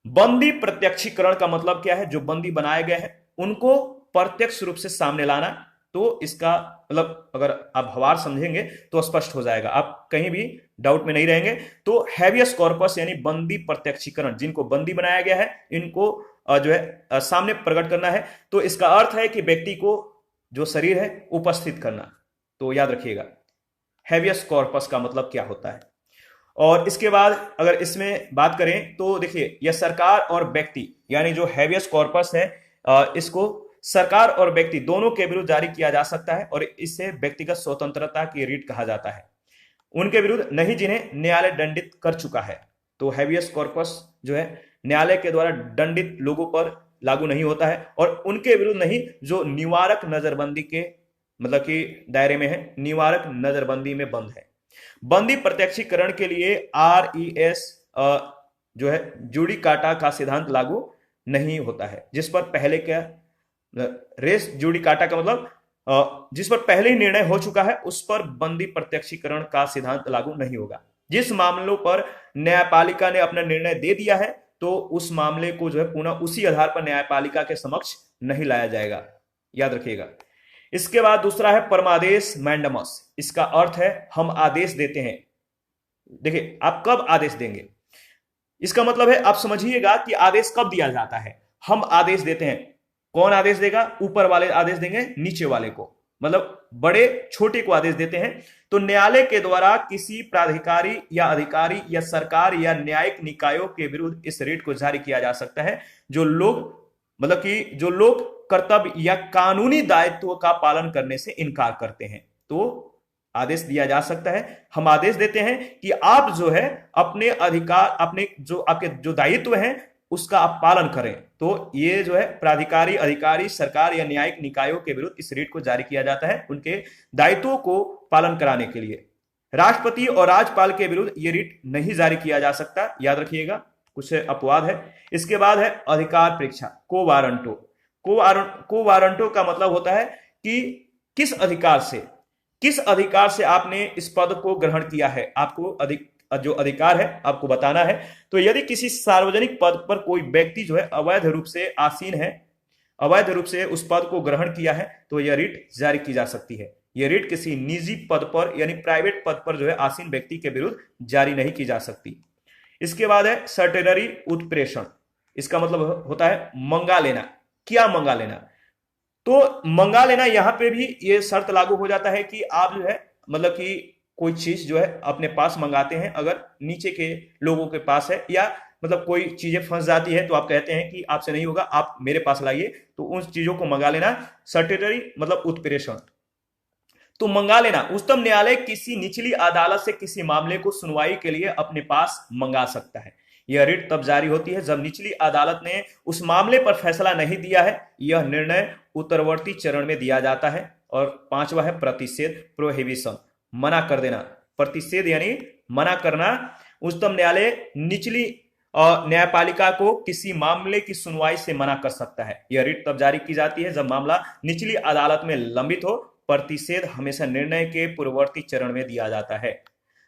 Speaker 1: बंदी प्रत्यक्षीकरण का मतलब क्या है? जो बंदी बनाए गए हैं उनको प्रत्यक्ष रूप से सामने लाना। तो इसका मतलब अगर आप भावार्थ समझेंगे तो स्पष्ट हो जाएगा, आप कहीं भी डाउट में नहीं रहेंगे। तो हैबियस कॉर्पस यानी बंदी प्रत्यक्षीकरण, जिनको बंदी बनाया गया है इनको जो है सामने प्रकट करना है। तो इसका अर्थ है कि व्यक्ति को जो शरीर है उपस्थित करना। तो याद रखिएगा हैबियस कॉर्पस का मतलब क्या होता है। और इसके बाद अगर इसमें बात करें तो देखिए यह सरकार और व्यक्ति, यानी जो हैबियस कॉर्पस है इसको सरकार और व्यक्ति दोनों के विरुद्ध जारी किया जा सकता है और इससे व्यक्तिगत स्वतंत्रता की रीट कहा जाता है। उनके विरुद्ध नहीं जिन्हें न्यायालय दंडित कर चुका है। तो हैबियस कॉर्पस जो है न्यायालय के द्वारा दंडित लोगों पर लागू नहीं होता है और उनके विरुद्ध नहीं जो निवारक नजरबंदी के मतलब कि दायरे में है, निवारक नजरबंदी में बंद है। बंदी प्रत्यक्षीकरण के लिए RES जो है जुडिकाटा का सिद्धांत लागू नहीं होता है, जिस पर पहले क्या रेस जुडिकाटा का मतलब जिस पर पहले ही निर्णय हो चुका है उस पर बंदी प्रत्यक्षीकरण का सिद्धांत लागू नहीं होगा। जिस मामलों पर न्यायपालिका ने अपना निर्णय दे दिया है तो उस मामले को जो है पुनः उसी आधार पर न्यायपालिका के समक्ष नहीं लाया जाएगा, याद रखिएगा। इसके बाद दूसरा है परमादेश मैंडमस। इसका अर्थ है हम आदेश देते हैं। देखिए आप कब आदेश देंगे, इसका मतलब है आप समझिएगा कि आदेश कब दिया जाता है। हम आदेश देते हैं, कौन आदेश देगा? ऊपर वाले आदेश देंगे नीचे वाले को, मतलब बड़े छोटे को आदेश देते हैं। तो न्यायालय के द्वारा किसी प्राधिकारी या अधिकारी या सरकार या न्यायिक निकायों के विरुद्ध इस रीट को जारी किया जा सकता है जो लोग मतलब कि जो लोग कर्तव्य या कानूनी दायित्व का पालन करने से इनकार करते हैं। तो आदेश दिया जा सकता है, हम आदेश देते हैं कि आप जो है अपने अधिकार, अपने जो आपके जो दायित्व हैं उसका आप पालन करें। तो ये जो है प्राधिकारी, अधिकारी, सरकार या न्यायिक निकायों के विरुद्ध इस रीट को जारी किया जाता है उनके दायित्वों को पालन कराने के लिए। राष्ट्रपति और राज्यपाल के विरुद्ध ये रीट नहीं जारी किया जा सकता, याद रखिएगा, कुछ अपवाद है। इसके बाद है अधिकार परीक्षा, कोवारंटो। कोवारंटो का मतलब होता है कि किस अधिकार से आपने इस पद को ग्रहण किया है, आपको जो अधिकार है आपको बताना है। तो यदि किसी सार्वजनिक पद पर कोई व्यक्ति जो है अवैध रूप से आसीन है, अवैध रूप से उस पद को ग्रहण किया है, तो यह रिट जारी की जा सकती है। यह रिट किसी निजी पद पर यानी प्राइवेट पद पर जो है आसीन व्यक्ति के विरुद्ध जारी नहीं की जा सकती। इसके बाद है सर्टेनरी उत्प्रेषण। इसका मतलब होता है मंगा लेना। क्या मंगा लेना? तो मंगा लेना यहां पे भी ये शर्त लागू हो जाता है कि आप जो है मतलब कि कोई चीज जो है अपने पास मंगाते हैं, अगर नीचे के लोगों के पास है या मतलब कोई चीजें फंस जाती है तो आप कहते हैं कि आपसे नहीं होगा, आप मेरे पास लाइए, तो उन चीजों को मंगा लेना सर्टेनरी मतलब उत्प्रेषण। तो मंगा लेना, उच्चतम न्यायालय किसी निचली अदालत से किसी मामले को सुनवाई के लिए अपने पास मंगा सकता है। यह रिट तब जारी होती है जब निचली अदालत ने उस मामले पर फैसला नहीं दिया है, यह निर्णय उत्तरवर्ती चरण में दिया जाता है। और पांचवा है प्रतिषेध, प्रोहिबिशन, मना कर देना। प्रतिषेध यानी मना करना। उच्चतम न्यायालय निचली न्यायपालिका को किसी मामले की सुनवाई से मना कर सकता है। यह रिट तब जारी की जाती है जब मामला निचली अदालत में लंबित हो। प्रतिषेध हमेशा निर्णय के पूर्ववर्ती चरण में दिया जाता है।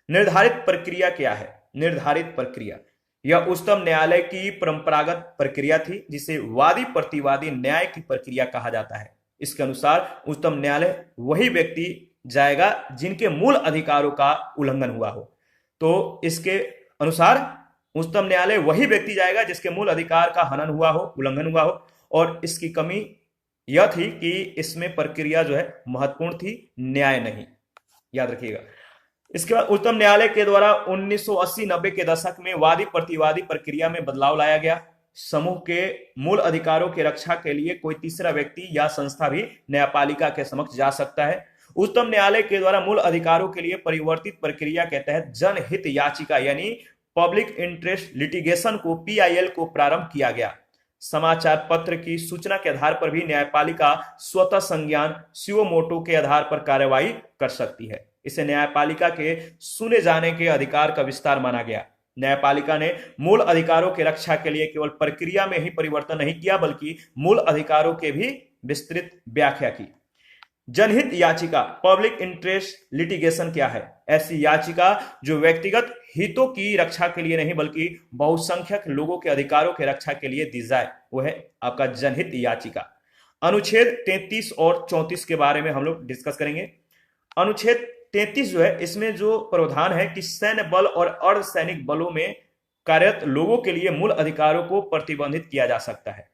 Speaker 1: निर्धारित प्रक्रिया क्या है? निर्धारित प्रक्रिया यह उच्चतम न्यायालय की परंपरागत प्रक्रिया थी, जिसे वादी प्रतिवादी न्याय की प्रक्रिया कहा जाता है। इसके अनुसार उच्चतम न्यायालय वही व्यक्ति जाएगा जिनके मूल अधिकारों का उल्लंघन हुआ हो। तो इसके अनुसार उच्चतम न्यायालय वही व्यक्ति जाएगा जिसके मूल अधिकार का हनन हुआ हो, उल्लंघन हुआ हो। और इसकी कमी यह थी कि इसमें प्रक्रिया जो है महत्वपूर्ण थी, न्याय नहीं, याद रखिएगा। इसके बाद उच्चतम न्यायालय के द्वारा 1980-90 के दशक में वादी प्रतिवादी प्रक्रिया में बदलाव लाया गया। समूह के मूल अधिकारों की रक्षा के लिए कोई तीसरा व्यक्ति या संस्था भी न्यायपालिका के समक्ष जा सकता है। उच्चतम न्यायालय के द्वारा मूल अधिकारों के लिए परिवर्तित प्रक्रिया के तहत जनहित याचिका यानी पब्लिक इंटरेस्ट लिटिगेशन को PIL को प्रारंभ किया गया। समाचार पत्र की सूचना के आधार पर भी न्यायपालिका स्वतः संज्ञान सुओ मोटो के आधार पर कार्रवाई कर सकती है। इसे न्यायपालिका के सुने जाने के अधिकार का विस्तार माना गया। न्यायपालिका ने मूल अधिकारों की रक्षा के लिए केवल प्रक्रिया में ही परिवर्तन नहीं किया, बल्कि मूल अधिकारों के भी विस्तृत व्याख्या की। जनहित याचिका पब्लिक इंटरेस्ट लिटिगेशन क्या है? ऐसी याचिका जो व्यक्तिगत हितों की रक्षा के लिए नहीं बल्कि बहुसंख्यक लोगों के अधिकारों की रक्षा के लिए दी जाए, वो है आपका जनहित याचिका। अनुच्छेद 33 और 34 के बारे में हम लोग डिस्कस करेंगे। अनुच्छेद 33 जो है, इसमें जो प्रावधान है कि सैन्य बल और अर्धसैनिक बलों में कार्यरत लोगों के लिए मूल अधिकारों को प्रतिबंधित किया जा सकता है।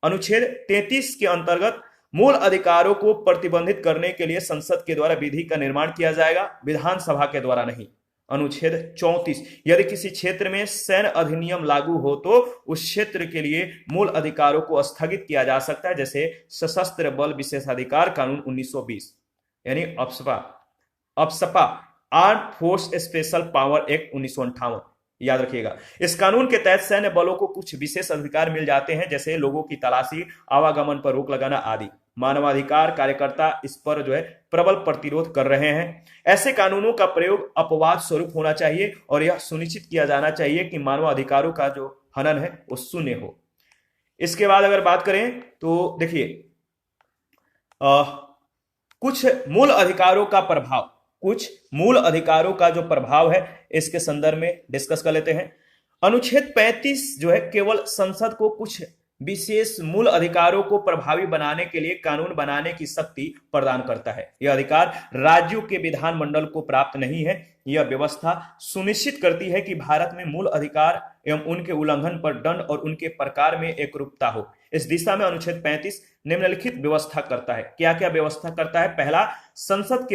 Speaker 1: अनुच्छेद 33 के अंतर्गत मूल अधिकारों को प्रतिबंधित करने के लिए संसद के द्वारा विधि का निर्माण किया जाएगा, विधानसभा के द्वारा नहीं। अनुच्छेद 34, यदि किसी क्षेत्र में सैन्य अधिनियम लागू हो तो उस क्षेत्र के लिए मूल अधिकारों को स्थगित किया जा सकता है, जैसे सशस्त्र बल विशेषाधिकार कानून 1920 यानी AFSPA arm force special power act 1958, याद रखिएगा। इस कानून के तहत सैन्य बलों को कुछ विशेष अधिकार मिल जाते हैं, जैसे लोगों की तलाशी, आवागमन पर रोक लगाना आदि। मानवाधिकार कार्यकर्ता इस पर जो है प्रबल प्रतिरोध कर रहे हैं। ऐसे कानूनों का प्रयोग अपवाद स्वरूप होना चाहिए और यह सुनिश्चित किया जाना चाहिए कि मानवाधिकारों का जो हनन है वो शून्य हो। इसके बाद अगर बात करें तो देखिए कुछ मूल अधिकारों का प्रभाव, कुछ मूल अधिकारों का जो प्रभाव है इसके संदर्भ में डिस्कस कर लेते हैं। अनुच्छेद 35 जो है केवल संसद को कुछ विशेष मूल अधिकारों को प्रभावी बनाने के लिए कानून बनाने की शक्ति प्रदान करता है। यह अधिकार राज्यों के विधानमंडल को प्राप्त नहीं है। यह व्यवस्था सुनिश्चित करती है कि भारत में मूल अधिकार एवं उनके उल्लंघन पर दंड और उनके प्रकार में एकरूपता हो। इस दिशा में अनुच्छेद 35 निम्नलिखित व्यवस्था करता है। क्या क्या व्यवस्था करता है? पहला, संसद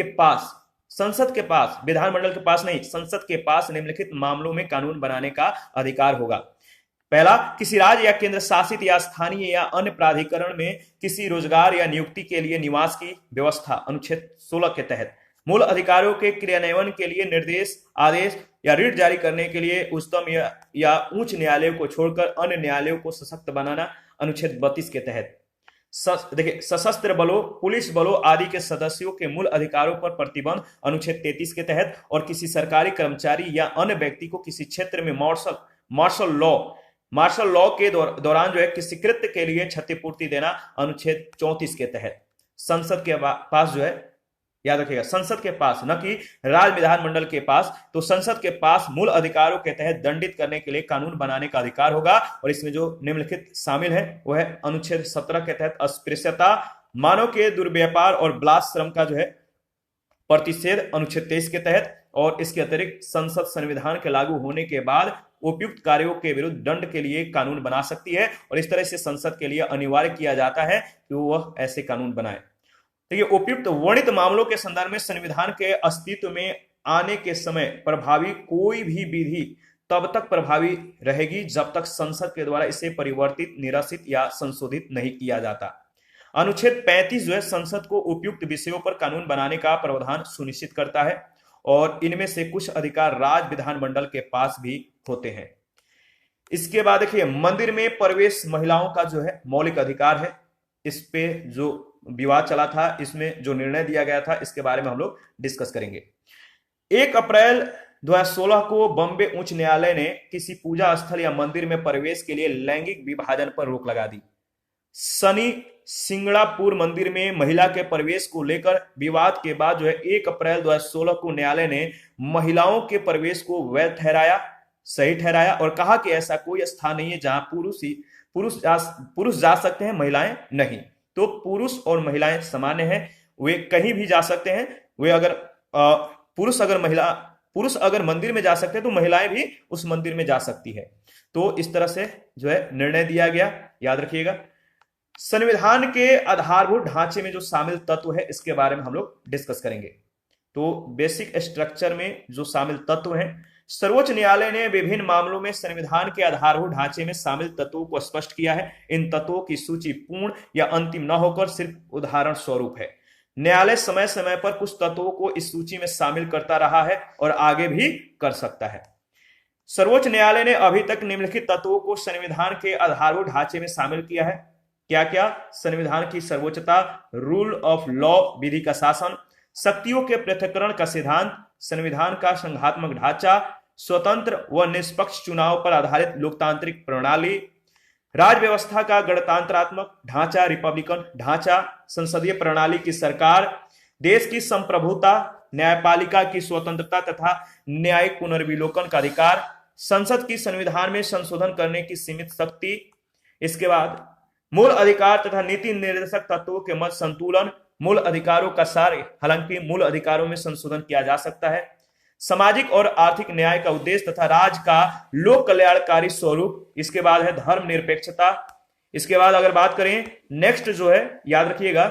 Speaker 1: के पास, विधानमंडल के पास नहीं, संसद के पास निम्नलिखित मामलों में कानून बनाने का अधिकार होगा। पहला, किसी राज्य या केंद्र शासित या स्थानीय या अन्य प्राधिकरण में किसी रोजगार या नियुक्ति के लिए निवास की व्यवस्था अनुच्छेद 16 के तहत। मूल अधिकारों के क्रियान्वयन के लिए निर्देश, आदेश या रिट जारी करने के लिए उच्चतम या उच्च न्यायालयों को छोड़कर अन्य न्यायालयों को सशक्त बनाना अनुच्छेद 32 के तहत। देखिए, सशस्त्र बलों, पुलिस बलों आदि के सदस्यों के मूल अधिकारों पर प्रतिबंध अनुच्छेद 33 के तहत। और किसी सरकारी कर्मचारी या अन्य व्यक्ति को किसी क्षेत्र में मार्शल लॉ के दौरान जो है किसी कृत्य के लिए क्षतिपूर्ति देना अनुच्छेद 34 के तहत। संसद के पास जो है, याद रखिएगा, संसद के पास, न कि राज्य विधानमंडल के पास। तो संसद के पास मूल अधिकारों के तहत दंडित करने के लिए कानून बनाने का अधिकार होगा। और इसमें जो निम्नलिखित शामिल है वो है अनुच्छेद 17 के तहत अस्पृश्यता, मानव के दुर्व्यापार और ब्लास्ट श्रम का जो है प्रतिषेध अनुच्छेद 23 के तहत। और इसके अतिरिक्त संसद संविधान के लागू होने के बाद उपयुक्त कार्यों के विरुद्ध दंड के लिए कानून बना सकती है। और इस तरह से संसद के लिए अनिवार्य किया जाता है कि वह ऐसे कानून बनाए। देखिए, उपयुक्त वर्णित मामलों के संदर्भ में संविधान के अस्तित्व में आने के समय प्रभावी कोई भी विधि तब तक प्रभावी रहेगी जब तक संसद के द्वारा इसे परिवर्तित, निरसित या संशोधित नहीं किया जाता। अनुच्छेद 35 जो है संसद को उपयुक्त विषयों पर कानून बनाने का प्रावधान सुनिश्चित करता है। और इनमें से कुछ अधिकार राज्य विधानमंडल के पास भी होते हैं। इसके बाद देखिए, मंदिर में प्रवेश महिलाओं का जो है मौलिक अधिकार है। इस पे जो विवाद चला था, इसमें जो निर्णय दिया गया था, इसके बारे में हम लोग डिस्कस करेंगे। 1 अप्रैल 2016 को बॉम्बे उच्च न्यायालय ने किसी पूजा स्थल या मंदिर में प्रवेश के लिए लैंगिक विभाजन पर रोक लगा दी। शनि सिंगड़ापुर मंदिर में महिला के प्रवेश को लेकर विवाद के बाद जो है 1 अप्रैल 2016 को न्यायालय ने महिलाओं के प्रवेश को वैध ठहराया, सही ठहराया और कहा कि ऐसा कोई स्थान नहीं है जहां पुरुष जा सकते हैं, महिलाएं नहीं। तो पुरुष और महिलाएं सामान्य हैं, वे कहीं भी जा सकते हैं। वे अगर पुरुष अगर मंदिर में जा सकते हैं तो महिलाएं भी उस मंदिर में जा सकती है। तो इस तरह से जो है निर्णय दिया गया, याद रखिएगा। संविधान के आधारभूत ढांचे में जो शामिल तत्व है, इसके बारे में हम लोग डिस्कस करेंगे। तो बेसिक स्ट्रक्चर में जो शामिल तत्व हैं, सर्वोच्च न्यायालय ने विभिन्न मामलों में संविधान के आधारभूत ढांचे में शामिल तत्वों को स्पष्ट किया है। इन तत्वों की सूची पूर्ण या अंतिम न होकर सिर्फ उदाहरण स्वरूप है। न्यायालय समय समय पर कुछ तत्वों को इस सूची में शामिल करता रहा है और आगे भी कर सकता है। सर्वोच्च न्यायालय ने अभी तक निम्नलिखित तत्वों को संविधान के आधारभूत ढांचे में शामिल किया है। क्या क्या? संविधान की सर्वोच्चता, रूल ऑफ लॉ, विधि का शासन, शक्तियों के पृथक्करण का सिद्धांत, संविधान का संघात्मक ढांचा, स्वतंत्र व निष्पक्ष चुनाव पर आधारित लोकतांत्रिक प्रणाली, राज्य व्यवस्था का गणतंत्रात्मक ढांचा, रिपब्लिकन ढांचा, संसदीय प्रणाली की सरकार, देश की संप्रभुता, न्यायपालिका की स्वतंत्रता तथा न्यायिक पुनर्विलोकन का अधिकार, संसद की संविधान में संशोधन करने की सीमित शक्ति। इसके बाद मूल अधिकार तथा नीति निर्देशक तत्वों के मध्य संतुलन, मूल अधिकारों का सार, हालांकि मूल अधिकारों में संशोधन किया जा सकता है, सामाजिक और आर्थिक न्याय का उद्देश्य तथा राज्य का लोक कल्याणकारी स्वरूप। इसके बाद है धर्मनिरपेक्षता। इसके बाद अगर बात करें नेक्स्ट जो है, याद रखिएगा,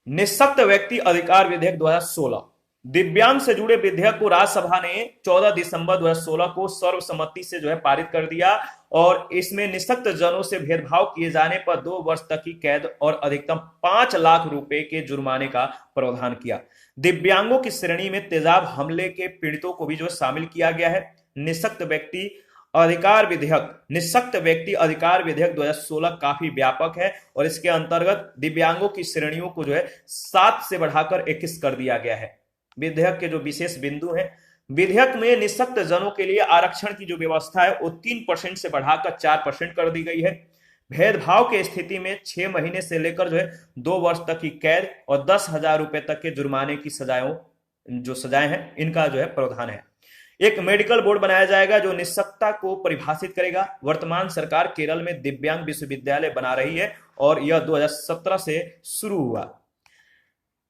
Speaker 1: निःशक्त व्यक्ति अधिकार विधेयक 2016। दिव्यांग से जुड़े विधेयक को राज्यसभा ने 14 दिसंबर 2016 को सर्वसम्मति से जो है पारित कर दिया। और इसमें निःशक्त जनों से भेदभाव किए जाने पर 2 वर्ष तक की कैद और अधिकतम 5 लाख रुपए के जुर्माने का प्रावधान किया। दिव्यांगों की श्रेणी में तेजाब हमले के पीड़ितों को भी जो शामिल किया गया है। निःशक्त व्यक्ति अधिकार विधेयक 2016 काफी व्यापक है और इसके अंतर्गत दिव्यांगों की श्रेणियों को जो है 7 से बढ़ाकर 21 कर दिया गया है। विधेयक के जो विशेष बिंदु हैं, विधेयक में निःशक्त जनों के लिए आरक्षण की जो व्यवस्था है वो 3% से बढ़ाकर 4% कर दी गई है। भेदभाव की स्थिति में 6 महीने से लेकर जो है 2 वर्ष तक की कैद और 10,000 रुपए तक के जुर्माने की सजाएं हैं, इनका जो है प्रावधान है। एक मेडिकल बोर्ड बनाया जाएगा जो निःशक्तता को परिभाषित करेगा। वर्तमान सरकार केरल में दिव्यांग विश्वविद्यालय बना रही है और यह 2017 से शुरू हुआ।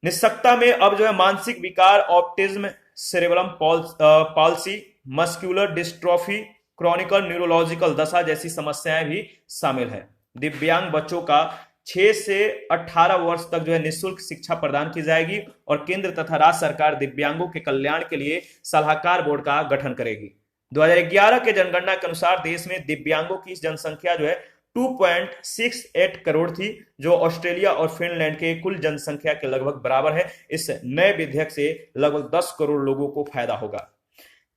Speaker 1: निःशक्तता में अब जो है मानसिक विकार, autism, cerebrum palsy, muscular dystrophy, Chronicle neurological दशा जैसी समस्याएं भी शामिल हैं। दिव्यांग बच्चों का 6 से 18 वर्ष तक जो है निःशुल्क शिक्षा प्रदान की जाएगी और केंद्र तथा राज्य सरकार दिव्यांगों के कल्याण के लिए सलाहकार बोर्ड का गठन करेगी। 2011 के जनगणना के अनुसार देश में दिव्यांगों की जनसंख्या जो है 2.68 करोड़ थी, जो ऑस्ट्रेलिया और फिनलैंड के कुल जनसंख्या के लगभग बराबर है। इस नए विधेयक से लगभग 10 करोड़ लोगों को फायदा होगा।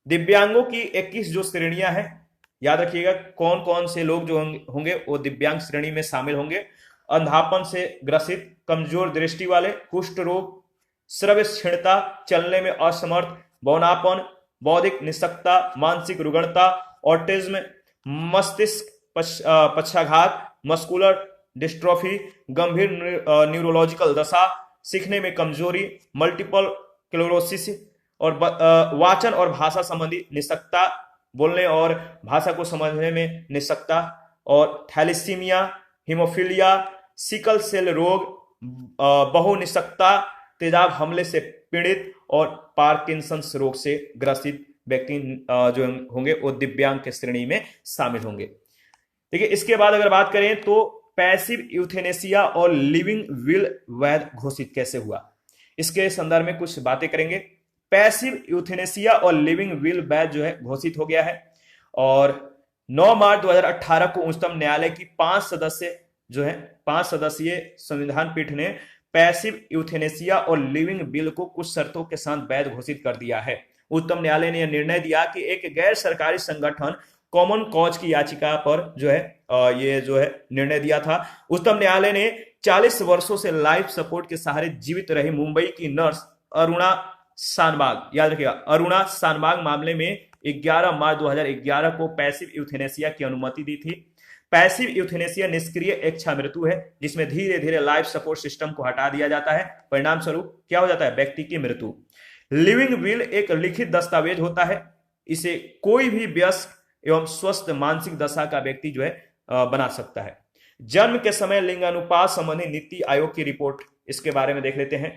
Speaker 1: दिव्यांगों की 21 जो श्रेणियां हैं, याद रखिएगा कौन कौन से लोग जो होंगे वो दिव्यांग श्रेणी में शामिल होंगे। अंधापन से ग्रसित, कमजोर दृष्टि वाले, कुष्ठ रोग, श्रव्य क्षीणता, चलने में असमर्थ, बौनापन, बौद्धिक निःशक्तता, मानसिक रुग्णता, ऑटिज्म, मस्तिष्क पक्षाघात, मस्कुलर डिस्ट्रोफी, गंभीर न्यूरोलॉजिकल दशा, सीखने में कमजोरी, मल्टीपल क्लोरोसिस और वाचन और भाषा संबंधी निशक्तता, बोलने और भाषा को समझने में निशक्तता, और थैलेसीमिया, हीमोफीलिया, सिकल सेल रोग, बहुनिशक्तता, तेजाब हमले से पीड़ित और पार्किंसंस रोग से ग्रसित व्यक्ति जो होंगे वो दिव्यांग के श्रेणी में शामिल होंगे। देखिए, इसके बाद अगर बात करें तो पैसिव यूथेनेसिया और लिविंग विल वैध घोषित कैसे हुआ, इसके संदर्भ में कुछ बातें करेंगे। पैसिव यूथेनेसिया और लिविंग विल वैध जो है घोषित हो गया है, और 9 मार्च 2018 को उच्चतम न्यायालय की 5 सदस्यीय संविधान पीठ ने पैसिव यूथेनेसिया और लिविंग विल को कुछ शर्तों के साथ वैध घोषित कर दिया है। उच्चतम न्यायालय ने यह निर्णय दिया कि एक गैर सरकारी संगठन कॉमन कॉज की याचिका पर जो है ये जो है निर्णय दिया था। उच्चतम न्यायालय ने 40 वर्षों से लाइफ सपोर्ट के सहारे जीवित रही मुंबई की नर्स अरुणा शानबाग, याद रखिएगा, अरुणा शानबाग मामले में 11 मार्च 2011 को पैसिव यूथेनेसिया की अनुमति दी थी। पैसिव यूथेनेसिया निष्क्रिय इच्छा मृत्यु है, जिसमें धीरे धीरे लाइफ सपोर्ट सिस्टम को हटा दिया जाता है। परिणाम स्वरूप क्या हो जाता है? व्यक्ति की मृत्यु। लिविंग विल एक लिखित दस्तावेज होता है, इसे कोई भी वयस्क एवं स्वस्थ मानसिक दशा का व्यक्ति जो है बना सकता है। जन्म के समय लिंगानुपात संबंधी नीति आयोग की रिपोर्ट, इसके बारे में देख लेते हैं।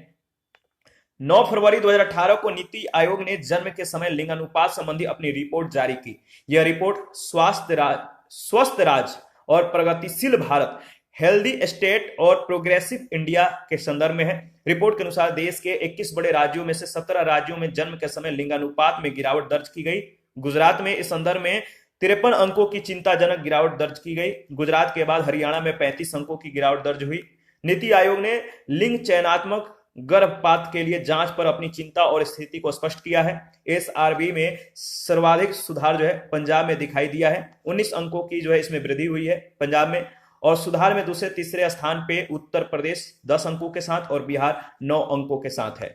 Speaker 1: 9 फरवरी 2018 को नीति आयोग ने जन्म के समय लिंगानुपात संबंधी अपनी रिपोर्ट जारी की। यह रिपोर्ट स्वस्थ राज्य और प्रगतिशील भारत, हेल्दी स्टेट और प्रोग्रेसिव इंडिया के संदर्भ में है। रिपोर्ट के अनुसार देश के 21 बड़े राज्यों में से 17 राज्यों में जन्म के समय लिंगानुपात में गिरावट दर्ज की गई। गुजरात में इस संदर्भ में 53 अंकों की चिंताजनक गिरावट दर्ज की गई। गुजरात के बाद हरियाणा में 35 अंकों की गिरावट दर्ज हुई। नीति आयोग ने लिंग चयनात्मक गर्भपात के लिए जांच पर अपनी चिंता और स्थिति को स्पष्ट किया है। एसआरबी में सर्वाधिक सुधार जो है पंजाब में दिखाई दिया है। 19 अंकों की जो है इसमें वृद्धि हुई है पंजाब में, और सुधार में दूसरे तीसरे स्थान पे उत्तर प्रदेश 10 अंकों के साथ और बिहार 9 अंकों के साथ है।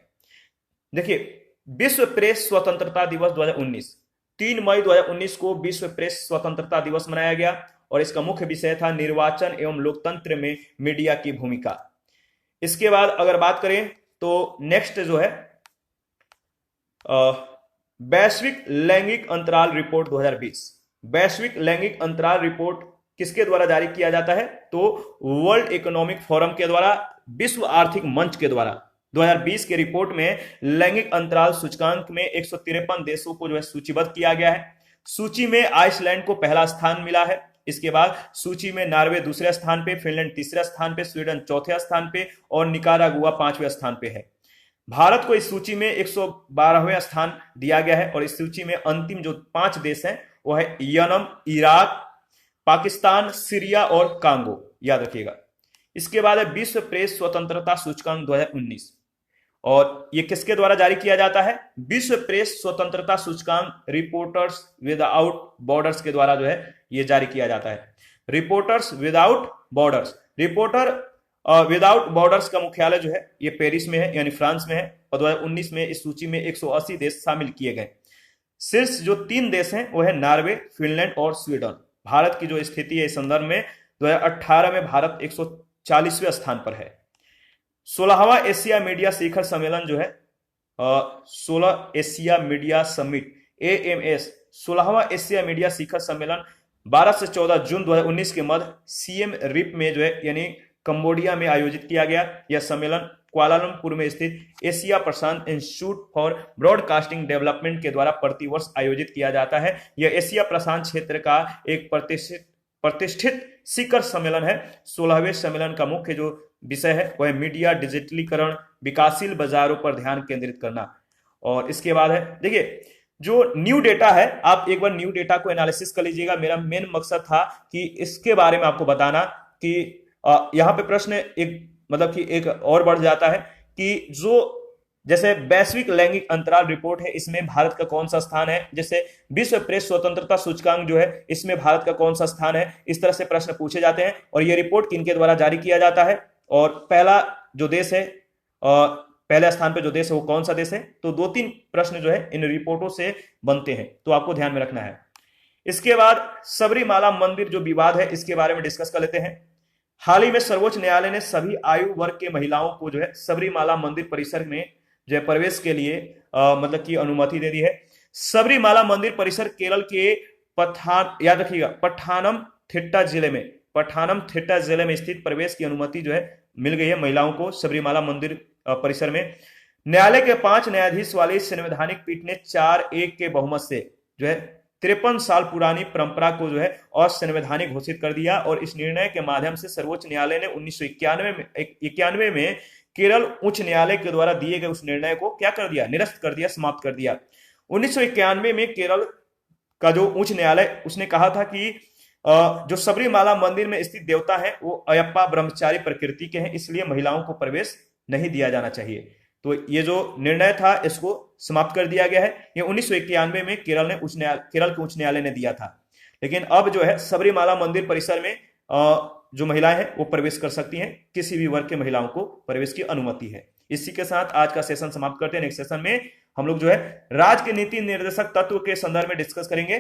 Speaker 1: देखिए, विश्व प्रेस स्वतंत्रता दिवस 2019, 3 मई 2019 को विश्व प्रेस स्वतंत्रता दिवस मनाया गया, और इसका मुख्य विषय था निर्वाचन एवं लोकतंत्र में मीडिया की भूमिका। इसके बाद अगर बात करें तो नेक्स्ट जो है वैश्विक लैंगिक अंतराल रिपोर्ट 2020। वैश्विक लैंगिक अंतराल रिपोर्ट किसके द्वारा जारी किया जाता है? तो वर्ल्ड इकोनॉमिक फोरम के द्वारा, विश्व आर्थिक मंच के द्वारा। 2020 के रिपोर्ट में लैंगिक अंतराल सूचकांक में 153 देशों को जो है सूचीबद्ध किया गया है। सूची में आइसलैंड को पहला स्थान मिला है। इसके बाद सूची में नॉर्वे दूसरे स्थान पे, फिनलैंड तीसरे स्थान पे, स्वीडन चौथे स्थान पे और निकारागुआ 5वें स्थान पे है। भारत को इस सूची में 112वें स्थान दिया गया है, और इस सूची में अंतिम जो 5 देश हैं वो है यमन, इराक, पाकिस्तान, सीरिया और कांगो, याद रखिएगा। इसके बाद है विश्व प्रेस स्वतंत्रता सूचकांक 2019, और ये किसके द्वारा जारी किया जाता है? विश्व प्रेस स्वतंत्रता सूचकांक रिपोर्टर्स विदाउट बॉर्डर्स के द्वारा जो है ये जारी किया जाता है। Reporters without borders, reporter without borders का मुख्यालय जो है ये पेरिस में है, यानी फ्रांस में है, और 2019 में इस सूची में 180 देश शामिल किए गए। शीर्ष जो 3 देश हैं वो है नॉर्वे, फिनलैंड और स्वीडन। भारत की जो स्थिति है इस संदर्भ में 2018 में भारत 140वें स्थान पर है। 16वां एशिया मीडिया शिखर सम्मेलन जो है 16 एशिया मीडिया समिट AMS, 16वां एशिया मीडिया शिखर सम्मेलन 12 से 14 जून 2019 के मध्य सीएम रिप में जो है यानी कंबोडिया में आयोजित किया गया। यह सम्मेलन कुआलालंपुर में स्थित Asia Prashant institute for broadcasting development के द्वारा प्रतिवर्ष आयोजित किया जाता है। यह एशिया प्रशांत क्षेत्र का एक प्रतिष्ठित शिखर सम्मेलन है। 16वें सम्मेलन का मुख्य जो विषय है वह मीडिया डिजिटलीकरण, विकासशील बाजारों पर ध्यान केंद्रित करना। और इसके बाद है, देखिए जो न्यू डेटा है, आप एक बार न्यू डेटा को एनालिसिस कर लीजिएगा। मेरा मेन मकसद था कि इसके बारे में आपको बताना कि यहाँ पे प्रश्न एक मतलब कि एक और बढ़ जाता है कि जो जैसे वैश्विक लैंगिक अंतराल रिपोर्ट है इसमें भारत का कौन सा स्थान है, जैसे विश्व प्रेस स्वतंत्रता सूचकांक जो है इसमें भारत का कौन सा स्थान है, इस तरह से प्रश्न पूछे जाते हैं। और ये रिपोर्ट किनके द्वारा जारी किया जाता है, और पहला जो देश है पहले स्थान पे जो देश है वो कौन सा देश है। तो 2-3 प्रश्न जो है इन रिपोर्टों से बनते हैं, तो आपको ध्यान में रखना है। इसके बाद सबरीमाला मंदिर जो विवाद है इसके बारे में डिस्कस कर लेते हैं। हाल ही में सर्वोच्च न्यायालय ने सभी आयु वर्ग के महिलाओं को जो है सबरीमाला मंदिर परिसर में जो है प्रवेश के लिए मतलब की अनुमति दे दी है। सबरीमाला मंदिर परिसर केरल के याद रखिएगा पठानम थिट्टा जिले में स्थित प्रवेश की अनुमति जो है मिल गई है महिलाओं को सबरीमाला मंदिर परिसर में। न्यायालय के 5 न्यायाधीश वाली संवैधानिक पीठ ने 4-1 के बहुमत से जो है 53 साल पुरानी परंपरा को जो है असंवैधानिक घोषित कर दिया और इस निर्णय के माध्यम से सर्वोच्च न्यायालय ने 1991 में केरल उच्च न्यायालय के द्वारा दिए गए उस निर्णय को क्या कर दिया, निरस्त कर दिया, समाप्त कर दिया। 1991 में केरल का जो उच्च न्यायालय उसने कहा था कि जो सबरीमाला मंदिर में स्थित देवता है वो अयप्पा ब्रह्मचारी प्रकृति के हैं, इसलिए महिलाओं को प्रवेश नहीं दिया जाना चाहिए। तो ये जो निर्णय था इसको समाप्त कर दिया गया है। ये 1991 में केरल के उच्च न्यायालय ने दिया था। लेकिन अब जो है सबरीमाला मंदिर परिसर में जो महिलाएं हैं वो प्रवेश कर सकती हैं, किसी भी वर्ग के महिलाओं को प्रवेश की अनुमति है। इसी के साथ आज का सेशन समाप्त करते हैं। नेक्स्ट सेशन में हम लोग जो है राज्य के नीति निर्देशक तत्व के संदर्भ में डिस्कस करेंगे।